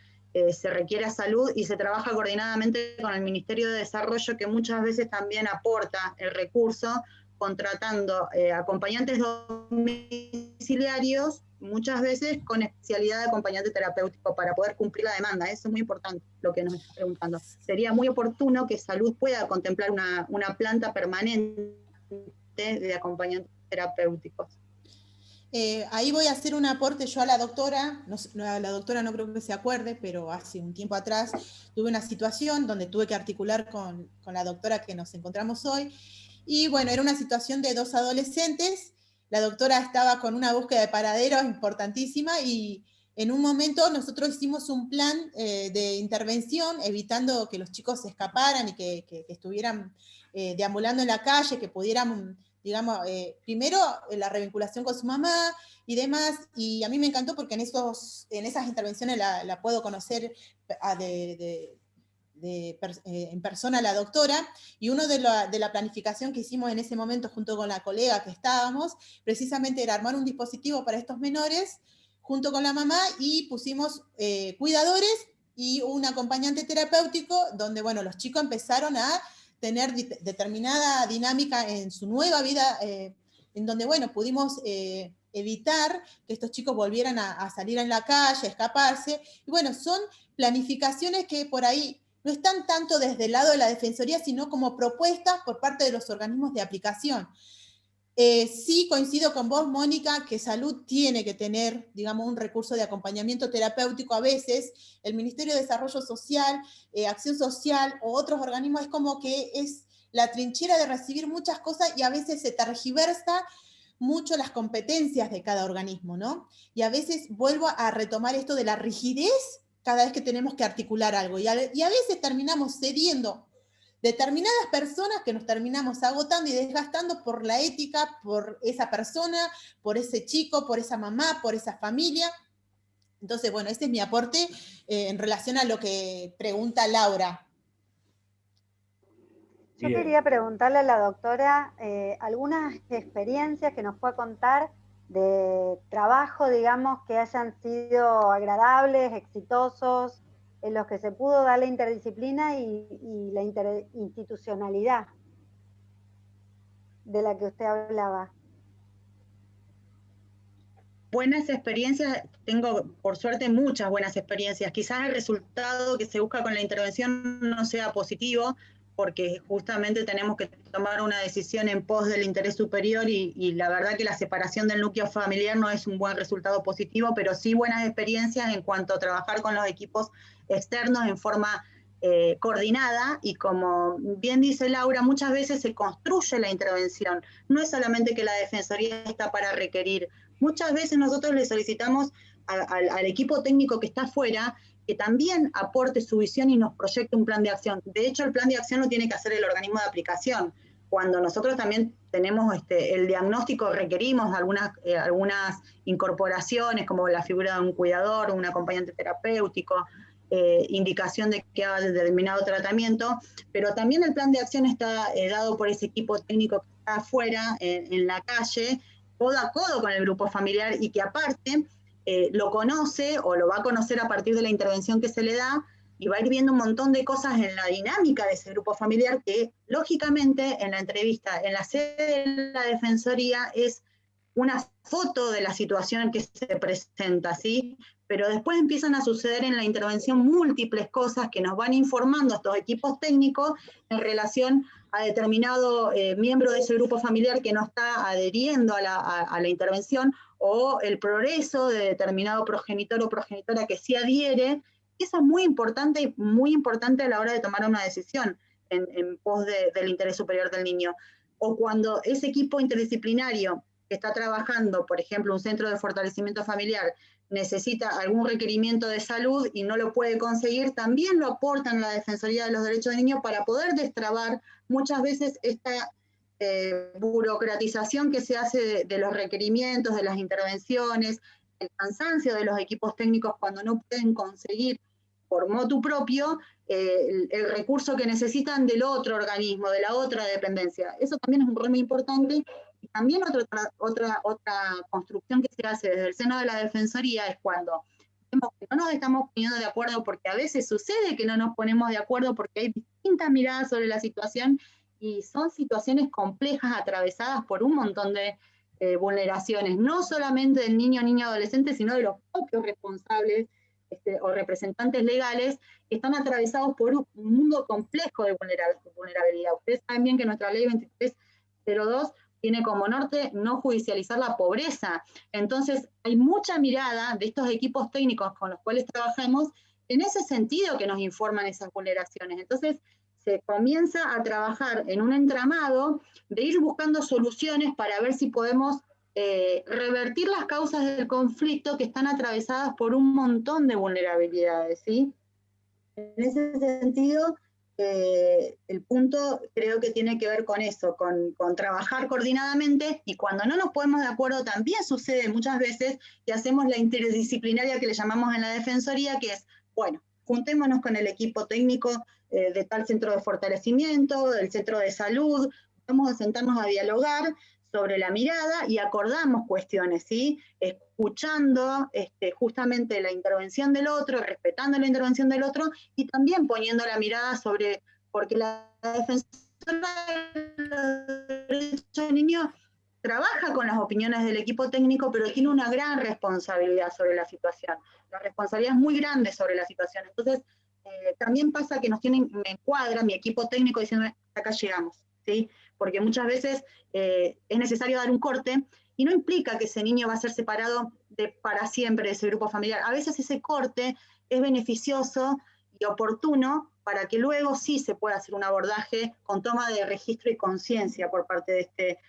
se requiere a salud y se trabaja coordinadamente con el Ministerio de Desarrollo, que muchas veces también aporta el recurso, contratando acompañantes domiciliarios, muchas veces con especialidad de acompañante terapéutico para poder cumplir la demanda. Eso es muy importante lo que nos está preguntando. Sería muy oportuno que Salud pueda contemplar una planta permanente de acompañantes terapéuticos. Ahí voy a hacer un aporte yo a la doctora, la doctora no creo que se acuerde, pero hace un tiempo atrás tuve una situación donde tuve que articular con la doctora que nos encontramos hoy, y bueno, era una situación de 2 adolescentes, la doctora estaba con una búsqueda de paraderos importantísima, y en un momento nosotros hicimos un plan de intervención, evitando que los chicos se escaparan y que estuvieran deambulando en la calle, que pudieran, digamos, primero la revinculación con su mamá y demás, y a mí me encantó porque en esas intervenciones la puedo conocer en persona a la doctora, y uno de la planificación que hicimos en ese momento junto con la colega que estábamos, precisamente era armar un dispositivo para estos menores, junto con la mamá, y pusimos cuidadores y un acompañante terapéutico, donde, bueno, los chicos empezaron a tener determinada dinámica en su nueva vida, en donde, bueno, pudimos evitar que estos chicos volvieran a salir en la calle, a escaparse, y bueno, son planificaciones que por ahí no están tanto desde el lado de la Defensoría, sino como propuestas por parte de los organismos de aplicación. Sí coincido con vos, Mónica, que salud tiene que tener, digamos, un recurso de acompañamiento terapéutico. A veces el Ministerio de Desarrollo Social, Acción Social o otros organismos es como que es la trinchera de recibir muchas cosas, y a veces se tergiversa mucho las competencias de cada organismo, ¿no? Y a veces vuelvo a retomar esto de la rigidez cada vez que tenemos que articular algo, y a veces terminamos cediendo determinadas personas que nos terminamos agotando y desgastando por la ética, por esa persona, por ese chico, por esa mamá, por esa familia. Entonces, bueno, ese es mi aporte en relación a lo que pregunta Laura. Yo quería preguntarle a la doctora algunas experiencias que nos pueda contar de trabajo, digamos, que hayan sido agradables, exitosos, en los que se pudo dar la interdisciplina y la interinstitucionalidad de la que usted hablaba. Buenas experiencias, tengo por suerte muchas buenas experiencias. Quizás el resultado que se busca con la intervención no sea positivo, porque justamente tenemos que tomar una decisión en pos del interés superior, y la verdad que la separación del núcleo familiar no es un buen resultado positivo, pero sí buenas experiencias en cuanto a trabajar con los equipos externos en forma coordinada, y como bien dice Laura, muchas veces se construye la intervención. No es solamente que la Defensoría está para requerir. Muchas veces nosotros le solicitamos al equipo técnico que está afuera que también aporte su visión y nos proyecte un plan de acción. De hecho, el plan de acción lo tiene que hacer el organismo de aplicación. Cuando nosotros también tenemos el diagnóstico, requerimos algunas incorporaciones, como la figura de un cuidador, un acompañante terapéutico, indicación de que haga determinado tratamiento, pero también el plan de acción está dado por ese equipo técnico que está afuera, en la calle, codo a codo con el grupo familiar, y que aparte lo conoce o lo va a conocer a partir de la intervención que se le da, y va a ir viendo un montón de cosas en la dinámica de ese grupo familiar que, lógicamente, en la entrevista, en la sede de la Defensoría, es una foto de la situación que se presenta, ¿sí? Pero después empiezan a suceder en la intervención múltiples cosas que nos van informando a estos equipos técnicos en relación a determinado miembro de ese grupo familiar que no está adheriendo a la intervención, o el progreso de determinado progenitor o progenitora que sí adhiere. Y eso es muy importante a la hora de tomar una decisión en pos del interés superior del niño. O cuando ese equipo interdisciplinario que está trabajando, por ejemplo, un centro de fortalecimiento familiar, necesita algún requerimiento de salud y no lo puede conseguir, también lo aportan la Defensoría de los Derechos del Niño para poder destrabar muchas veces esta burocratización que se hace de los requerimientos, de las intervenciones, el cansancio de los equipos técnicos cuando no pueden conseguir por motu propio el recurso que necesitan del otro organismo, de la otra dependencia. Eso también es un rol muy importante. Y también otra construcción que se hace desde el seno de la Defensoría es cuando vemos que no nos estamos poniendo de acuerdo, porque a veces sucede que no nos ponemos de acuerdo porque hay distintas miradas sobre la situación, y son situaciones complejas atravesadas por un montón de vulneraciones, no solamente del niño, niña, adolescente, sino de los propios responsables o representantes legales, que están atravesados por un mundo complejo de vulnerabilidad. Ustedes saben bien que nuestra ley 2302 tiene como norte no judicializar la pobreza. Entonces, hay mucha mirada de estos equipos técnicos con los cuales trabajamos en ese sentido que nos informan esas vulneraciones. Entonces, se comienza a trabajar en un entramado de ir buscando soluciones para ver si podemos revertir las causas del conflicto que están atravesadas por un montón de vulnerabilidades, ¿sí? En ese sentido, el punto creo que tiene que ver con eso, con trabajar coordinadamente, y cuando no nos ponemos de acuerdo también sucede muchas veces que hacemos la interdisciplinaria que le llamamos en la Defensoría, que es, bueno, juntémonos con el equipo técnico de tal centro de fortalecimiento, del centro de salud, vamos a sentarnos a dialogar sobre la mirada y acordamos cuestiones, ¿sí? Escuchando justamente la intervención del otro, respetando la intervención del otro y también poniendo la mirada sobre, porque la defensora de los derechos del niño trabaja con las opiniones del equipo técnico, pero tiene una gran responsabilidad sobre la situación. La responsabilidad es muy grande sobre la situación. Entonces, también pasa que me encuadra mi equipo técnico diciendo, acá llegamos, ¿sí? Porque muchas veces es necesario dar un corte y no implica que ese niño va a ser separado para siempre de ese grupo familiar. A veces ese corte es beneficioso y oportuno para que luego sí se pueda hacer un abordaje con toma de registro y conciencia por parte de este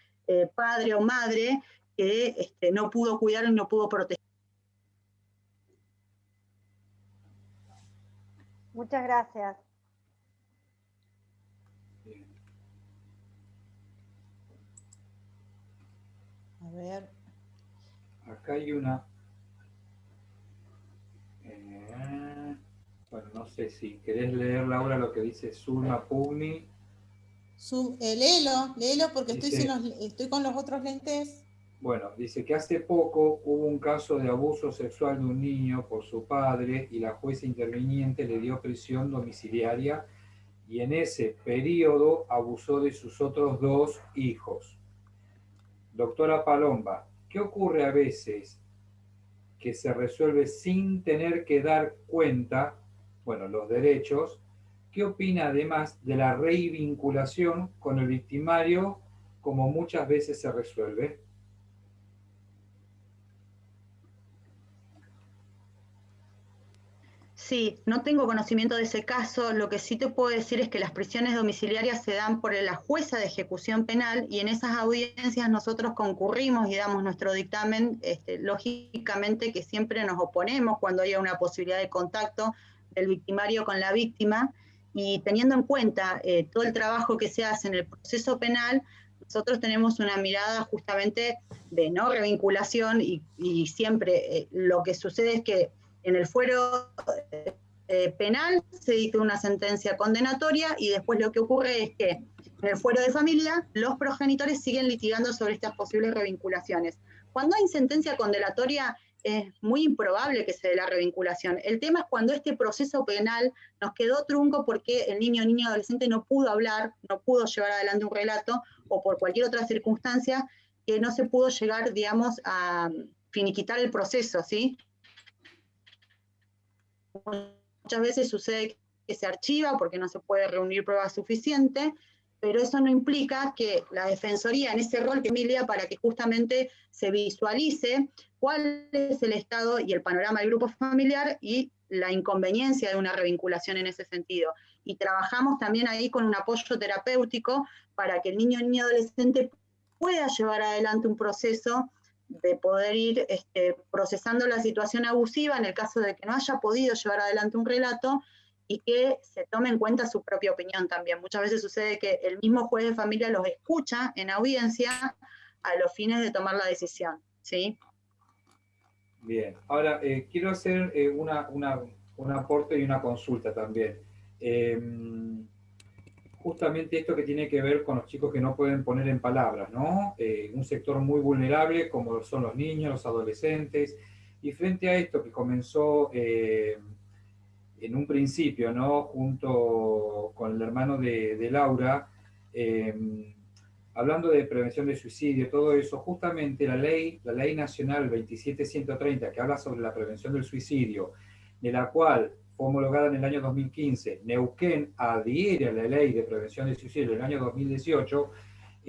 padre o madre que no pudo cuidar y no pudo proteger. Muchas gracias. A ver. Acá hay una... bueno, no sé si querés leer, Laura, lo que dice Zulma Pugni. Léelo porque dice, estoy con los otros lentes. Bueno, dice que hace poco hubo un caso de abuso sexual de un niño por su padre y la jueza interviniente le dio prisión domiciliaria y en ese periodo abusó de sus otros 2 hijos. Doctora Palomba, ¿qué ocurre a veces que se resuelve sin tener que dar cuenta, bueno, los derechos? ¿Qué opina además de la revinculación con el victimario, como muchas veces se resuelve? Sí, no tengo conocimiento de ese caso. Lo que sí te puedo decir es que las prisiones domiciliarias se dan por la jueza de ejecución penal y en esas audiencias nosotros concurrimos y damos nuestro dictamen. Lógicamente que siempre nos oponemos cuando haya una posibilidad de contacto del victimario con la víctima y teniendo en cuenta todo el trabajo que se hace en el proceso penal, nosotros tenemos una mirada justamente de no revinculación y siempre lo que sucede es que en el fuero penal se dicta una sentencia condenatoria y después lo que ocurre es que en el fuero de familia los progenitores siguen litigando sobre estas posibles revinculaciones. Cuando hay sentencia condenatoria es muy improbable que se dé la revinculación. El tema es cuando este proceso penal nos quedó trunco porque el niño o niña adolescente no pudo hablar, no pudo llevar adelante un relato o por cualquier otra circunstancia que no se pudo llegar, digamos, a finiquitar el proceso, ¿sí? Muchas veces sucede que se archiva porque no se puede reunir prueba suficiente, pero eso no implica que la Defensoría en ese rol que familia para que justamente se visualice cuál es el estado y el panorama del grupo familiar y la inconveniencia de una revinculación en ese sentido. Y trabajamos también ahí con un apoyo terapéutico para que el niño o niña adolescente pueda llevar adelante un proceso de poder ir procesando la situación abusiva en el caso de que no haya podido llevar adelante un relato y que se tome en cuenta su propia opinión también. Muchas veces sucede que el mismo juez de familia los escucha en audiencia a los fines de tomar la decisión, ¿sí? Bien, ahora quiero hacer un aporte y una consulta también. Justamente esto que tiene que ver con los chicos que no pueden poner en palabras, ¿no? Un sector muy vulnerable como son los niños, los adolescentes, y frente a esto que comenzó en un principio, ¿no? Junto con el hermano de Laura, hablando de prevención de suicidio, todo eso, justamente la ley nacional 27130, que habla sobre la prevención del suicidio, de la cual fue homologada en el año 2015, Neuquén adhiere a la ley de prevención del suicidio en el año 2018,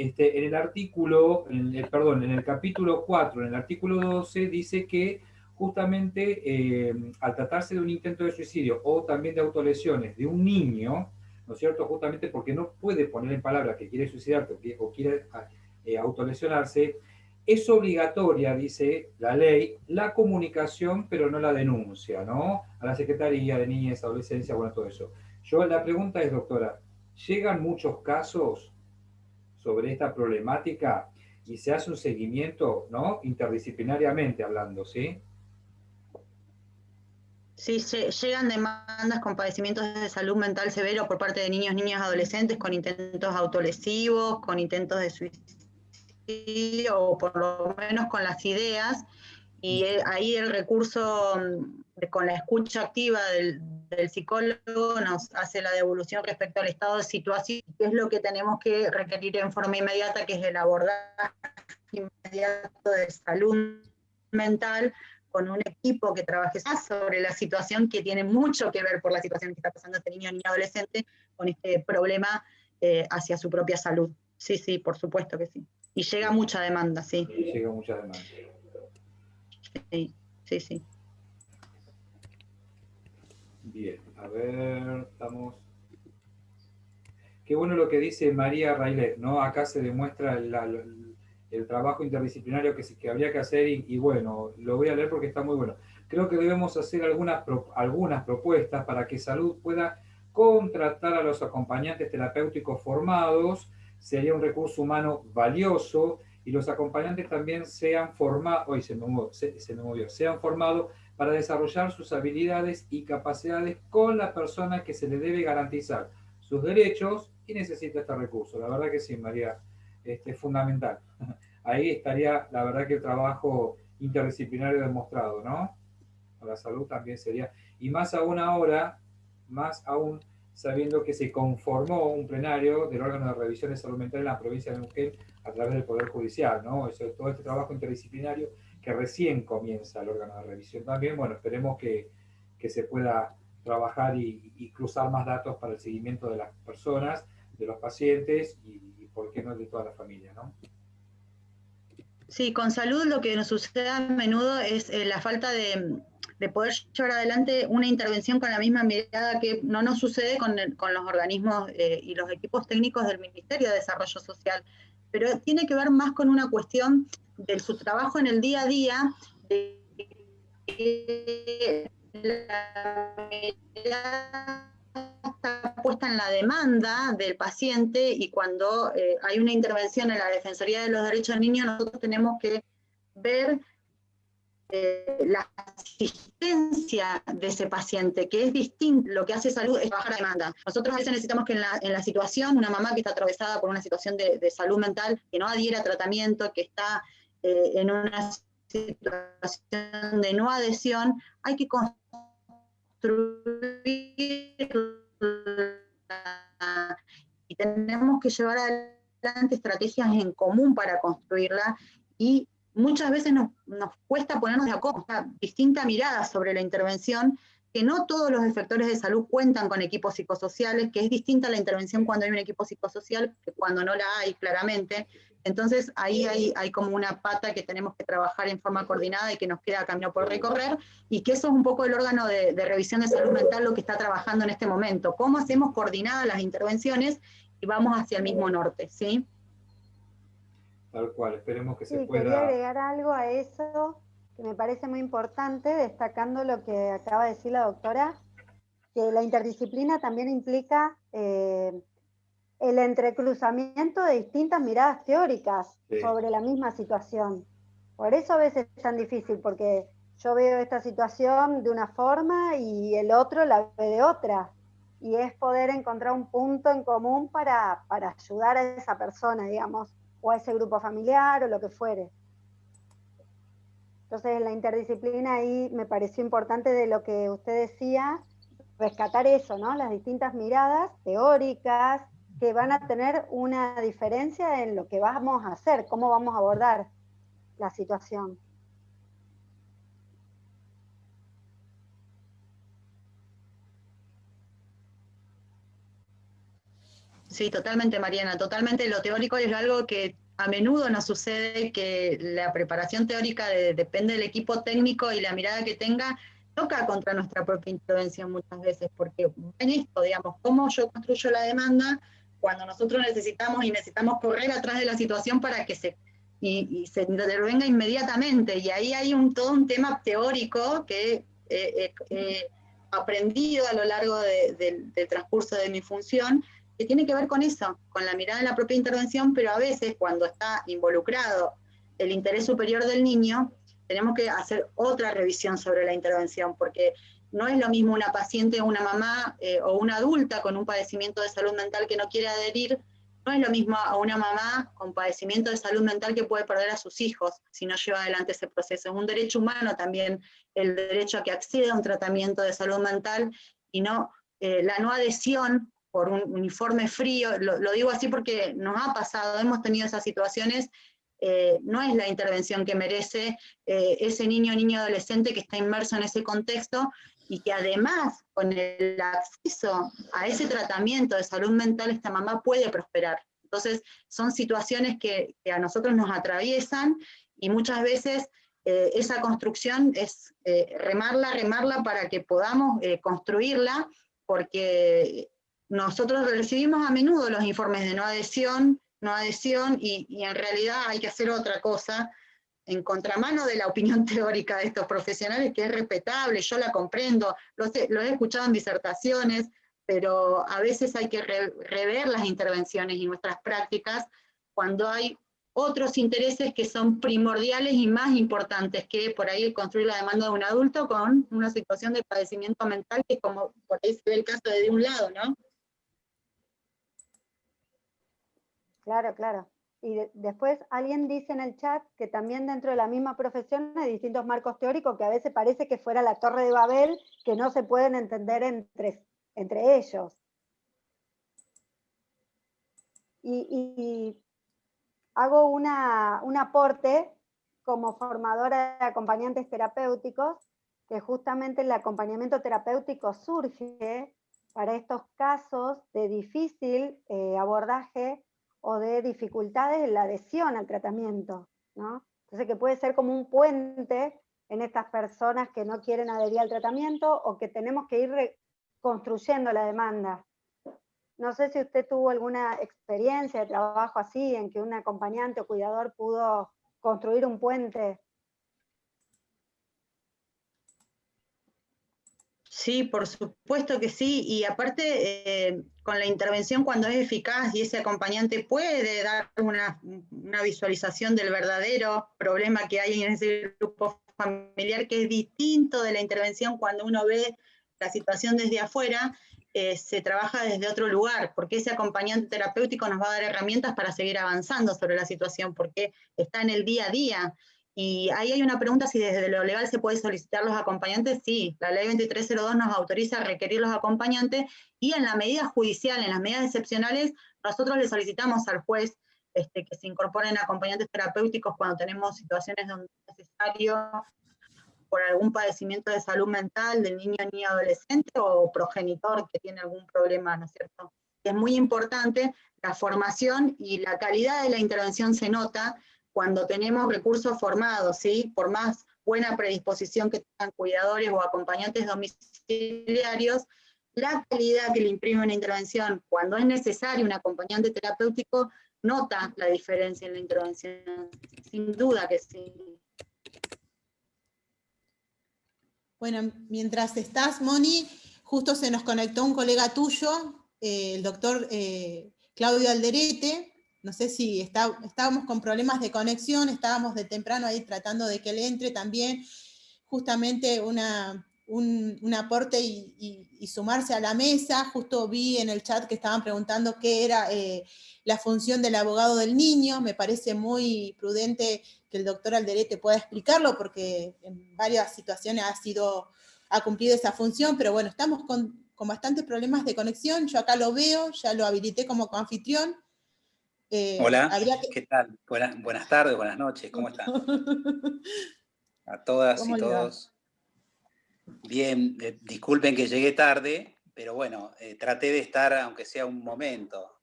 En el artículo, perdón, en el capítulo 4, en el artículo 12, dice que justamente al tratarse de un intento de suicidio o también de autolesiones de un niño, ¿no es cierto? Justamente porque no puede poner en palabras que quiere suicidarse o quiere autolesionarse, es obligatoria, dice la ley, la comunicación, pero no la denuncia, ¿no? A la Secretaría de Niñez, Adolescencia, bueno, todo eso. La pregunta es, doctora, ¿llegan muchos casos sobre esta problemática y se hace un seguimiento, ¿no? Interdisciplinariamente hablando, ¿sí? Sí, llegan demandas con padecimientos de salud mental severo por parte de niños, niñas, adolescentes con intentos autolesivos, con intentos de suicidio o por lo menos con las ideas. Y ahí el recurso con la escucha activa del psicólogo nos hace la devolución respecto al estado de situación, que es lo que tenemos que requerir en forma inmediata, que es el abordaje inmediato de salud mental con un equipo que trabaje sobre la situación, que tiene mucho que ver por la situación que está pasando este niño o niña adolescente con este problema hacia su propia salud. Sí, sí, por supuesto que sí. Y llega mucha demanda, sí. Llega mucha demanda. Sí, sí, sí. Bien, a ver, estamos... Qué bueno lo que dice María Railet, ¿no? Acá se demuestra el trabajo interdisciplinario que habría que hacer y bueno, lo voy a leer porque está muy bueno. Creo que debemos hacer algunas propuestas para que Salud pueda contratar a los acompañantes terapéuticos formados, sería un recurso humano valioso y los acompañantes también sean formados, sean formados para desarrollar sus habilidades y capacidades con la persona que se le debe garantizar sus derechos y necesita este recurso. La verdad que sí, María, es fundamental. Ahí estaría, la verdad que el trabajo interdisciplinario demostrado, ¿no? La salud también sería, y más aún ahora, más aún sabiendo que se conformó un plenario del órgano de revisión de salud mental en la provincia de Neuquén a través del Poder Judicial, ¿no? Todo este trabajo interdisciplinario que recién comienza el órgano de revisión también, bueno, esperemos que se pueda trabajar y cruzar más datos para el seguimiento de las personas, de los pacientes y por qué no de toda la familia, ¿no? Sí, con salud lo que nos sucede a menudo es la falta de poder llevar adelante una intervención con la misma mirada que no nos sucede con los organismos y los equipos técnicos del Ministerio de Desarrollo Social, pero tiene que ver más con una cuestión de su trabajo en el día a día, de la mirada está puesta en la demanda del paciente y cuando hay una intervención en la Defensoría de los Derechos del Niño, nosotros tenemos que ver la asistencia de ese paciente, que es distinto. Lo que hace salud es bajar la demanda. Nosotros a veces necesitamos que en la situación, una mamá que está atravesada por una situación de salud mental, que no adhiere a tratamiento, que está en una situación de no adhesión, hay que construir y tenemos que llevar adelante estrategias en común para construirla y muchas veces nos cuesta ponernos de acuerdo, una distinta mirada sobre la intervención, que no todos los efectores de salud cuentan con equipos psicosociales, que es distinta la intervención cuando hay un equipo psicosocial que cuando no la hay claramente. Entonces ahí hay como una pata que tenemos que trabajar en forma coordinada y que nos queda camino por recorrer, y que eso es un poco el órgano de revisión de salud mental lo que está trabajando en este momento. ¿Cómo hacemos coordinadas las intervenciones y vamos hacia el mismo norte? ¿Sí? Tal cual, esperemos que se Sí, pueda... quería agregar algo a eso que me parece muy importante, destacando lo que acaba de decir la doctora, que la interdisciplina también implica el entrecruzamiento de distintas miradas teóricas sobre la misma situación. Por eso a veces es tan difícil, porque yo veo esta situación de una forma y el otro la ve de otra. Y es poder encontrar un punto en común para ayudar a esa persona, digamos, o a ese grupo familiar o lo que fuere. Entonces, la interdisciplina ahí me pareció importante de lo que usted decía, rescatar eso, ¿no? Las distintas miradas teóricas que van a tener una diferencia en lo que vamos a hacer, cómo vamos a abordar la situación. sí, totalmente, Mariana, totalmente. Lo teórico es algo que a menudo nos sucede, que la preparación teórica depende del equipo técnico y la mirada que tenga, toca contra nuestra propia intervención muchas veces, porque en esto, digamos, cómo yo construyo la demanda cuando nosotros necesitamos correr atrás de la situación para que se intervenga inmediatamente. Y ahí hay todo un tema teórico que aprendido a lo largo del transcurso de mi función, que tiene que ver con eso, con la mirada en la propia intervención, pero a veces cuando está involucrado el interés superior del niño, tenemos que hacer otra revisión sobre la intervención, porque no es lo mismo una paciente, una mamá o una adulta con un padecimiento de salud mental que no quiere adherir, no es lo mismo a una mamá con padecimiento de salud mental que puede perder a sus hijos si no lleva adelante ese proceso. Es un derecho humano también el derecho a que acceda a un tratamiento de salud mental y no la no adhesión por un uniforme frío. Lo digo así porque nos ha pasado, hemos tenido esas situaciones. No es la intervención que merece ese niño o adolescente que está inmerso en ese contexto y que además con el acceso a ese tratamiento de salud mental esta mamá puede prosperar. Entonces son situaciones que a nosotros nos atraviesan y muchas veces esa construcción es remarla para que podamos construirla, porque nosotros recibimos a menudo los informes de no adhesión, y en realidad hay que hacer otra cosa en contramano de la opinión teórica de estos profesionales, que es respetable, yo la comprendo, lo he escuchado en disertaciones, pero a veces hay que rever las intervenciones y nuestras prácticas cuando hay otros intereses que son primordiales y más importantes que por ahí construir la demanda de un adulto con una situación de padecimiento mental, que como por ahí se ve el caso de un lado, ¿no? Claro, claro. Y después alguien dice en el chat que también dentro de la misma profesión hay distintos marcos teóricos que a veces parece que fuera la Torre de Babel, que no se pueden entender entre ellos. Y hago un aporte como formadora de acompañantes terapéuticos, que justamente el acompañamiento terapéutico surge para estos casos de difícil abordaje o de dificultades en la adhesión al tratamiento, ¿no? Entonces que puede ser como un puente en estas personas que no quieren adherir al tratamiento o que tenemos que ir construyendo la demanda. No sé si usted tuvo alguna experiencia de trabajo así, en que un acompañante o cuidador pudo construir un puente. Sí, por supuesto que sí, y aparte con la intervención cuando es eficaz y ese acompañante puede dar una visualización del verdadero problema que hay en ese grupo familiar, que es distinto de la intervención cuando uno ve la situación desde afuera, se trabaja desde otro lugar, porque ese acompañante terapéutico nos va a dar herramientas para seguir avanzando sobre la situación, porque está en el día a día. Y ahí hay una pregunta, si desde lo legal se puede solicitar los acompañantes. Sí, la ley 2302 nos autoriza a requerir los acompañantes y en la medida judicial, en las medidas excepcionales, nosotros le solicitamos al juez que se incorporen acompañantes terapéuticos cuando tenemos situaciones donde es necesario por algún padecimiento de salud mental del niño o adolescente o progenitor que tiene algún problema, ¿no es cierto? Es muy importante la formación y la calidad de la intervención se nota cuando tenemos recursos formados, ¿sí? Por más buena predisposición que tengan cuidadores o acompañantes domiciliarios, la calidad que le imprime una intervención cuando es necesario un acompañante terapéutico nota la diferencia en la intervención, sin duda que sí. Bueno, mientras estás, Moni, justo se nos conectó un colega tuyo, el doctor Claudio Alderete. No sé si estábamos con problemas de conexión, estábamos de temprano ahí tratando de que él entre también, justamente un aporte y sumarse a la mesa. Justo vi en el chat que estaban preguntando qué era la función del abogado del niño. Me parece muy prudente que el doctor Alderete pueda explicarlo, porque en varias situaciones ha cumplido esa función, pero bueno, estamos con bastantes problemas de conexión. Yo acá lo veo, ya lo habilité como coanfitrión. Hola, ¿qué tal? Buenas tardes, buenas noches, ¿cómo están? A todas y todos. Bien, disculpen que llegué tarde, pero bueno, traté de estar, aunque sea un momento.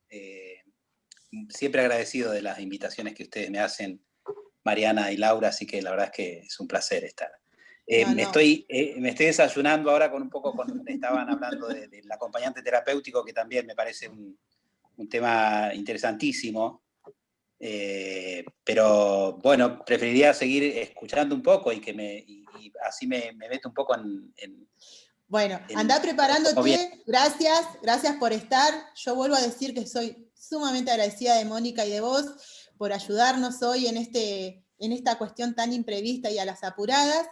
siempre agradecido de las invitaciones que ustedes me hacen, Mariana y Laura, así que la verdad es que es un placer estar. Me estoy desayunando ahora estaban hablando del acompañante terapéutico, que también me parece un tema interesantísimo, pero bueno, preferiría seguir escuchando un poco y así me meto un poco en bueno, andá preparándote, gracias por estar. Yo vuelvo a decir que soy sumamente agradecida de Mónica y de vos por ayudarnos hoy en esta cuestión tan imprevista y a las apuradas.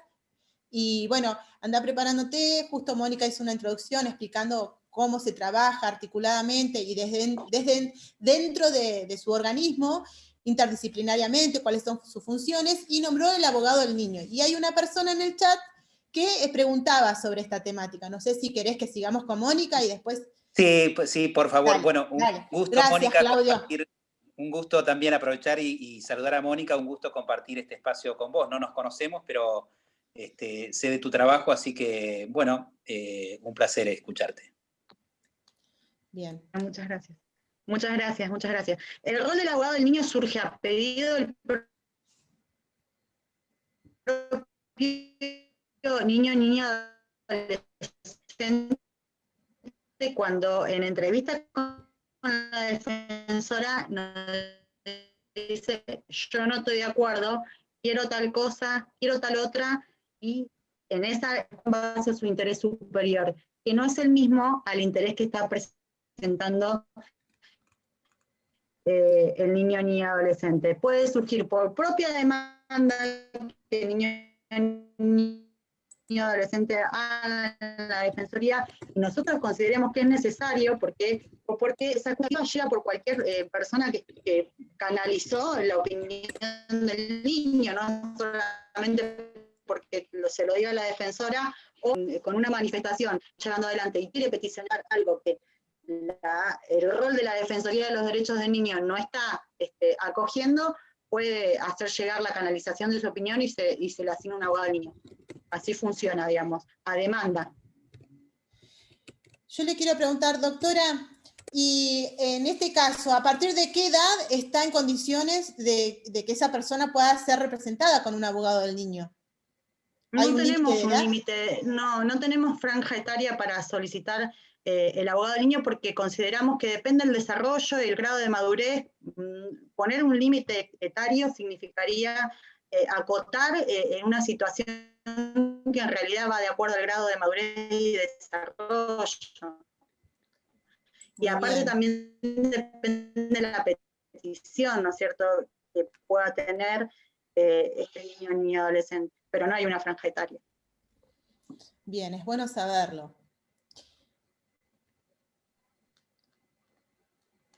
Y bueno, anda preparándote, justo Mónica hizo una introducción explicando cómo se trabaja articuladamente y desde dentro de su organismo, interdisciplinariamente, cuáles son sus funciones, y nombró el abogado del niño. Y hay una persona en el chat que preguntaba sobre esta temática. No sé si querés que sigamos con Mónica y después... Sí, por favor. Dale, bueno, un gusto, gracias, Mónica, Claudio. Un gusto también aprovechar y saludar a Mónica, un gusto compartir este espacio con vos. No nos conocemos, pero sé de tu trabajo, así que, bueno, un placer escucharte. Bien. Muchas gracias. Muchas gracias. El rol del abogado del niño surge a pedido del propio niña adolescente, cuando en entrevista con la defensora nos dice: yo no estoy de acuerdo, quiero tal cosa, quiero tal otra, y en esa base su interés superior, que no es el mismo al interés que está presentando el niño o niña adolescente. Puede surgir por propia demanda que el niño adolescente a la defensoría, y nosotros consideremos que es necesario porque esa cuestión llega por cualquier persona que canalizó la opinión del niño, no solamente porque se lo diga la defensora o con una manifestación llevando adelante y quiere peticionar algo que el rol de la Defensoría de los Derechos del Niño no está acogiendo, puede hacer llegar la canalización de su opinión y se le asigna un abogado al niño. Así funciona, digamos, a demanda. Yo le quiero preguntar, doctora, y en este caso, ¿a partir de qué edad está en condiciones de que esa persona pueda ser representada con un abogado del niño? No tenemos un límite, no tenemos franja etaria para solicitar el abogado del niño, porque consideramos que depende del desarrollo y el grado de madurez. Poner un límite etario significaría acotar en una situación que en realidad va de acuerdo al grado de madurez y desarrollo. Y aparte también depende de la petición, ¿no es cierto?, que pueda tener este niño o niña adolescente, pero no hay una franja etaria. Bien, es bueno saberlo.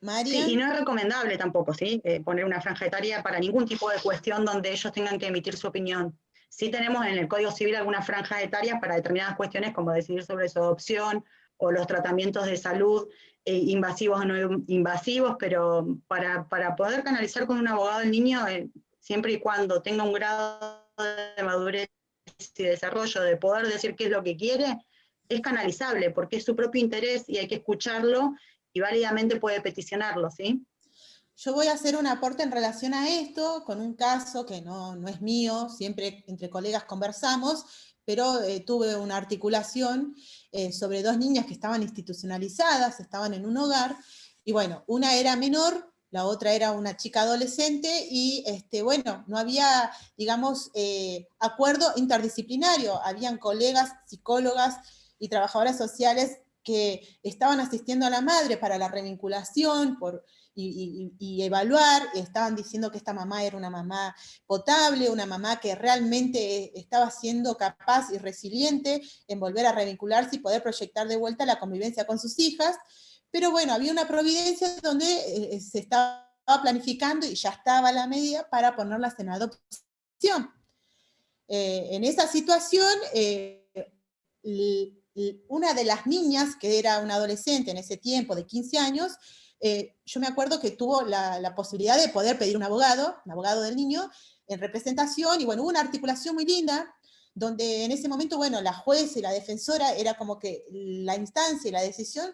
María. Sí, y no es recomendable tampoco, ¿sí? Poner una franja etaria para ningún tipo de cuestión donde ellos tengan que emitir su opinión. Sí tenemos en el Código Civil algunas franjas etarias para determinadas cuestiones, como decidir sobre su adopción o los tratamientos de salud, invasivos o no invasivos, pero para poder canalizar con un abogado del niño, siempre y cuando tenga un grado de madurez y desarrollo de poder decir qué es lo que quiere, es canalizable, porque es su propio interés y hay que escucharlo, y válidamente puede peticionarlo, ¿sí? Yo voy a hacer un aporte en relación a esto, con un caso que no es mío, siempre entre colegas conversamos, pero tuve una articulación sobre dos niñas que estaban institucionalizadas, estaban en un hogar, y bueno, una era menor, la otra era una chica adolescente, y bueno, no había, digamos, acuerdo interdisciplinario, habían colegas, psicólogas y trabajadoras sociales que estaban asistiendo a la madre para la revinculación y evaluar, y estaban diciendo que esta mamá era una mamá potable, una mamá que realmente estaba siendo capaz y resiliente en volver a revincularse y poder proyectar de vuelta la convivencia con sus hijas, pero bueno, había una providencia donde se estaba planificando y ya estaba la medida para ponerlas en adopción. En esa situación, una de las niñas, que era una adolescente en ese tiempo de 15 años, yo me acuerdo que tuvo la posibilidad de poder pedir un abogado del niño, en representación, y bueno, hubo una articulación muy linda, donde en ese momento, bueno, la jueza y la defensora era como que la instancia y la decisión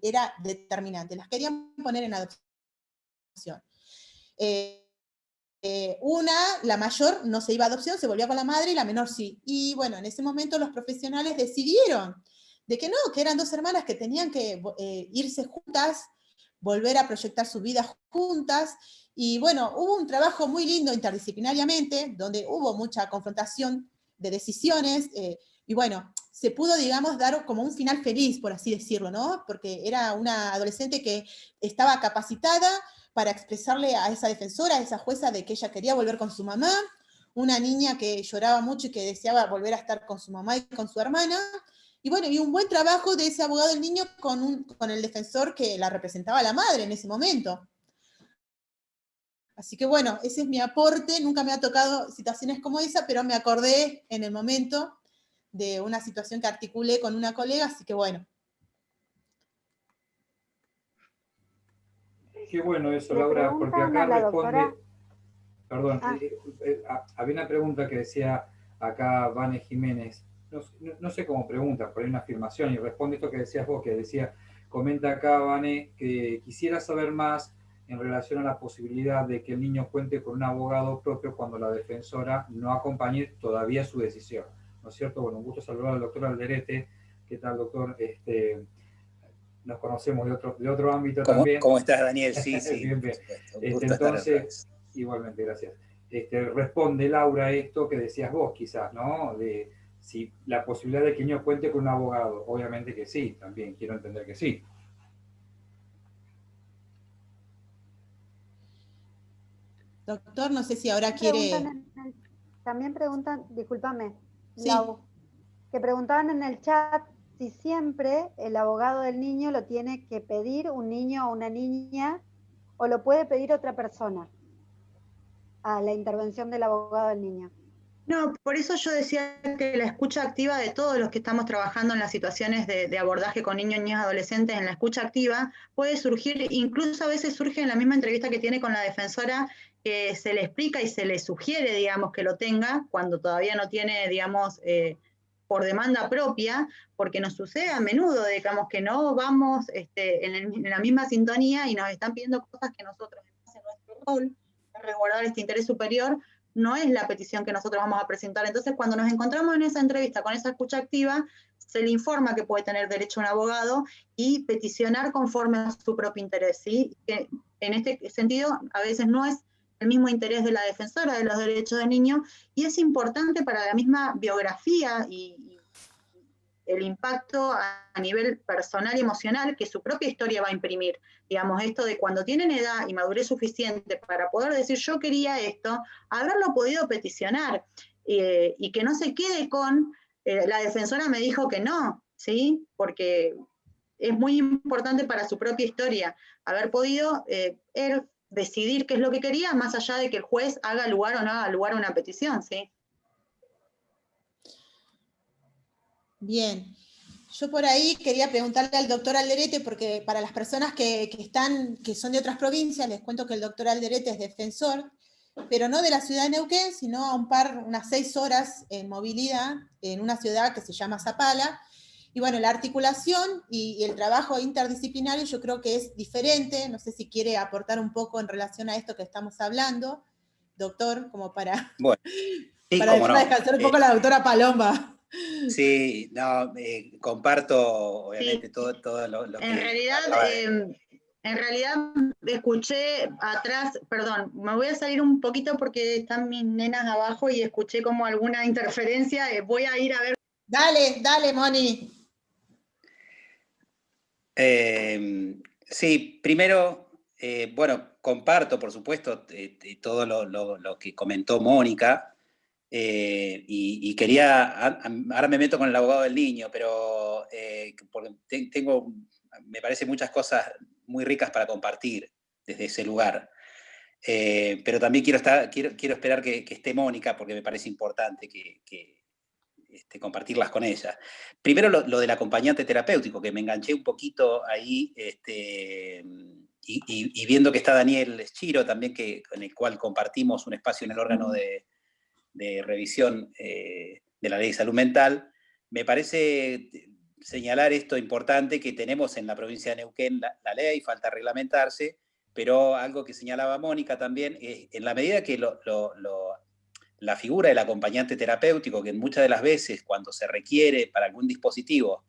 era determinante, las querían poner en adopción. La mayor no se iba a adopción, se volvía con la madre, y la menor sí. Y bueno, en ese momento los profesionales decidieron de que no, que eran dos hermanas que tenían que irse juntas, volver a proyectar su vida juntas, y bueno, hubo un trabajo muy lindo interdisciplinariamente, donde hubo mucha confrontación de decisiones, y bueno, se pudo, digamos, dar como un final feliz, por así decirlo, ¿no? Porque era una adolescente que estaba capacitada para expresarle a esa defensora, a esa jueza, de que ella quería volver con su mamá, una niña que lloraba mucho y que deseaba volver a estar con su mamá y con su hermana, y bueno, y un buen trabajo de ese abogado del niño con el defensor que la representaba a la madre en ese momento. Así que bueno, ese es mi aporte. Nunca me ha tocado situaciones como esa, pero me acordé en el momento de una situación que articulé con una colega, así que bueno. Qué bueno eso, Laura, porque acá responde... Perdón, había una pregunta que decía acá Vane Jiménez, no sé cómo pregunta, pero hay una afirmación, y responde esto que decías vos, que decía, comenta acá Vane, que quisiera saber más en relación a la posibilidad de que el niño cuente con un abogado propio cuando la defensora no acompañe todavía su decisión, ¿no es cierto? Bueno, un gusto saludar al doctor Alderete. ¿Qué tal, doctor? Nos conocemos de otro ámbito también. ¿Cómo estás, Daniel? Sí, Bien, bien. Entonces, igualmente, gracias. Responde Laura esto que decías vos, quizás, ¿no? De si la posibilidad de que el niño cuente con un abogado. Obviamente que sí, también quiero entender que sí. Doctor, no sé si ahora quiere... También preguntan, discúlpame, sí. Lau, que preguntaban en el chat si siempre el abogado del niño lo tiene que pedir un niño o una niña, o lo puede pedir otra persona a la intervención del abogado del niño. No, por eso yo decía que la escucha activa de todos los que estamos trabajando en las situaciones de abordaje con niños, niñas, adolescentes, en la escucha activa, puede surgir, incluso a veces surge en la misma entrevista que tiene con la defensora, que se le explica y se le sugiere, digamos, que lo tenga, cuando todavía no tiene, digamos, por demanda propia, porque nos sucede a menudo, digamos, que no vamos en la misma sintonía y nos están pidiendo cosas que nosotros, en nuestro rol, resguardar este interés superior, no es la petición que nosotros vamos a presentar. Entonces, cuando nos encontramos en esa entrevista con esa escucha activa, se le informa que puede tener derecho a un abogado y peticionar conforme a su propio interés, ¿sí? Que en este sentido, a veces no es el mismo interés de la defensora de los derechos del niño, y es importante para la misma biografía y el impacto a nivel personal y emocional que su propia historia va a imprimir. Digamos, esto de cuando tienen edad y madurez suficiente para poder decir yo quería esto, haberlo podido peticionar, y que no se quede con la defensora me dijo que no, ¿sí? Porque es muy importante para su propia historia haber podido decidir qué es lo que quería, más allá de que el juez haga lugar o no haga lugar a una petición, ¿sí? Bien, yo por ahí quería preguntarle al doctor Alderete, porque para las personas que son de otras provincias, les cuento que el doctor Alderete es defensor, pero no de la ciudad de Neuquén, sino a unas 6 horas en movilidad en una ciudad que se llama Zapala. Y bueno, la articulación y el trabajo interdisciplinario yo creo que es diferente. No sé si quiere aportar un poco en relación a esto que estamos hablando, doctor, como para, bueno, sí, para dejar descansar un poco a la doctora Paloma. Sí, no, comparto obviamente sí. todo lo que... En realidad escuché atrás, perdón, me voy a salir un poquito porque están mis nenas abajo y escuché como alguna interferencia, voy a ir a ver. Dale, Moni. Sí, primero, bueno, comparto, por supuesto, todo lo que comentó Mónica, y quería, ahora me meto con el abogado del niño, pero porque me parece muchas cosas muy ricas para compartir desde ese lugar. Pero también quiero esperar que esté Mónica, porque me parece importante compartirlas con ella. Primero lo del acompañante terapéutico, que me enganché un poquito ahí, y viendo que está Daniel Schiro también, con el cual compartimos un espacio en el órgano de revisión de la Ley de Salud Mental, me parece señalar esto importante que tenemos en la provincia de Neuquén, la ley, falta reglamentarse, pero algo que señalaba Mónica también, en la medida que la figura del acompañante terapéutico, que muchas de las veces cuando se requiere para algún dispositivo,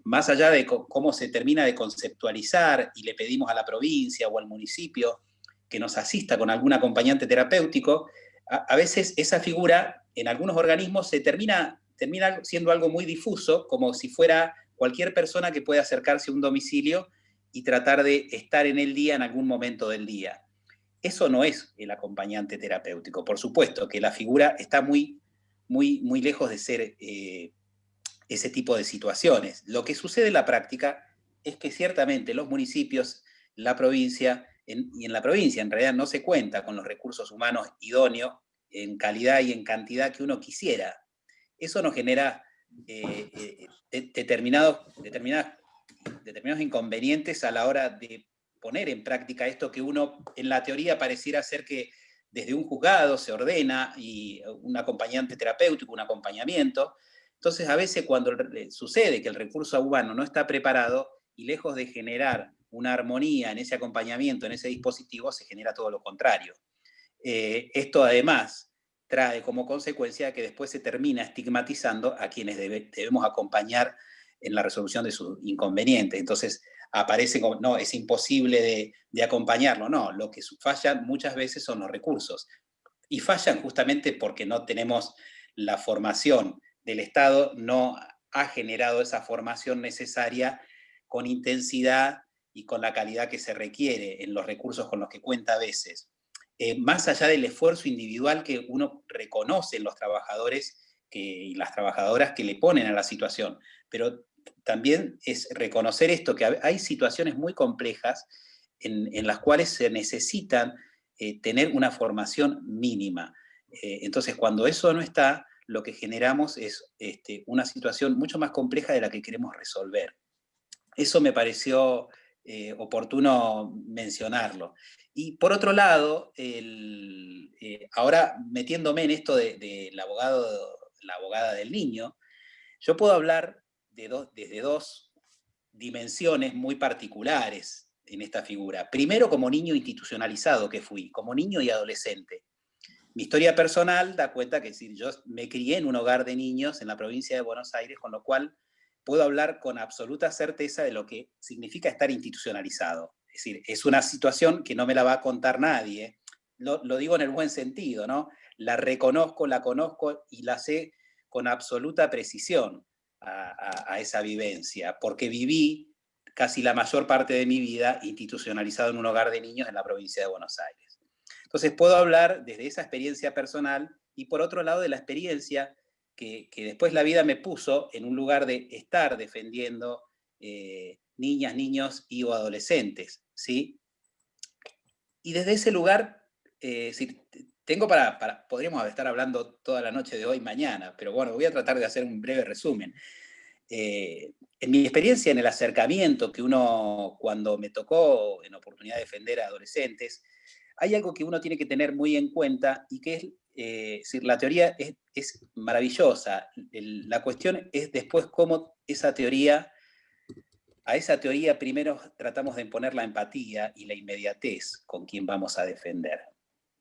más allá de cómo se termina de conceptualizar y le pedimos a la provincia o al municipio que nos asista con algún acompañante terapéutico, a veces esa figura en algunos organismos se termina siendo algo muy difuso, como si fuera cualquier persona que puede acercarse a un domicilio y tratar de estar en el día en algún momento del día. Eso no es el acompañante terapéutico. Por supuesto que la figura está muy, muy, muy lejos de ser ese tipo de situaciones. Lo que sucede en la práctica es que ciertamente los municipios, la provincia, y en la provincia en realidad no se cuenta con los recursos humanos idóneos en calidad y en cantidad que uno quisiera. Eso nos genera determinados inconvenientes a la hora de poner en práctica esto que uno en la teoría pareciera ser que desde un juzgado se ordena y un acompañante terapéutico, un acompañamiento. Entonces a veces cuando sucede que el recurso humano no está preparado y lejos de generar una armonía en ese acompañamiento, en ese dispositivo, se genera todo lo contrario. Esto además trae como consecuencia que después se termina estigmatizando a quienes debemos acompañar en la resolución de sus inconvenientes. Entonces aparece como, no, es imposible de acompañarlo. No, lo que falla muchas veces son los recursos. Y fallan justamente porque no tenemos la formación del Estado, no ha generado esa formación necesaria con intensidad y con la calidad que se requiere en los recursos con los que cuenta a veces. Más allá del esfuerzo individual que uno reconoce en los trabajadores y las trabajadoras que le ponen a la situación, pero también es reconocer esto, que hay situaciones muy complejas en las cuales se necesitan tener una formación mínima. Entonces, cuando eso no está, lo que generamos es una situación mucho más compleja de la que queremos resolver. Eso me pareció oportuno mencionarlo. Y por otro lado, ahora metiéndome en esto de la abogada del niño, yo puedo hablar desde dos dimensiones muy particulares en esta figura. Primero, como niño institucionalizado que fui, como niño y adolescente. Mi historia personal da cuenta que yo me crié en un hogar de niños en la provincia de Buenos Aires, con lo cual puedo hablar con absoluta certeza de lo que significa estar institucionalizado. Es decir, es una situación que no me la va a contar nadie. Lo digo en el buen sentido, ¿no? La reconozco, la conozco y la sé con absoluta precisión a esa vivencia, porque viví casi la mayor parte de mi vida institucionalizado en un hogar de niños en la provincia de Buenos Aires. Entonces puedo hablar desde esa experiencia personal y por otro lado de la experiencia que después la vida me puso en un lugar de estar defendiendo niñas, niños y o adolescentes, ¿sí? Y desde ese lugar, podríamos estar hablando toda la noche de hoy, mañana, pero bueno, voy a tratar de hacer un breve resumen. En mi experiencia en el acercamiento que uno, cuando me tocó en oportunidad de defender a adolescentes, hay algo que uno tiene que tener muy en cuenta y que es la teoría es maravillosa. La cuestión es después cómo a esa teoría primero tratamos de imponer la empatía y la inmediatez con quien vamos a defender,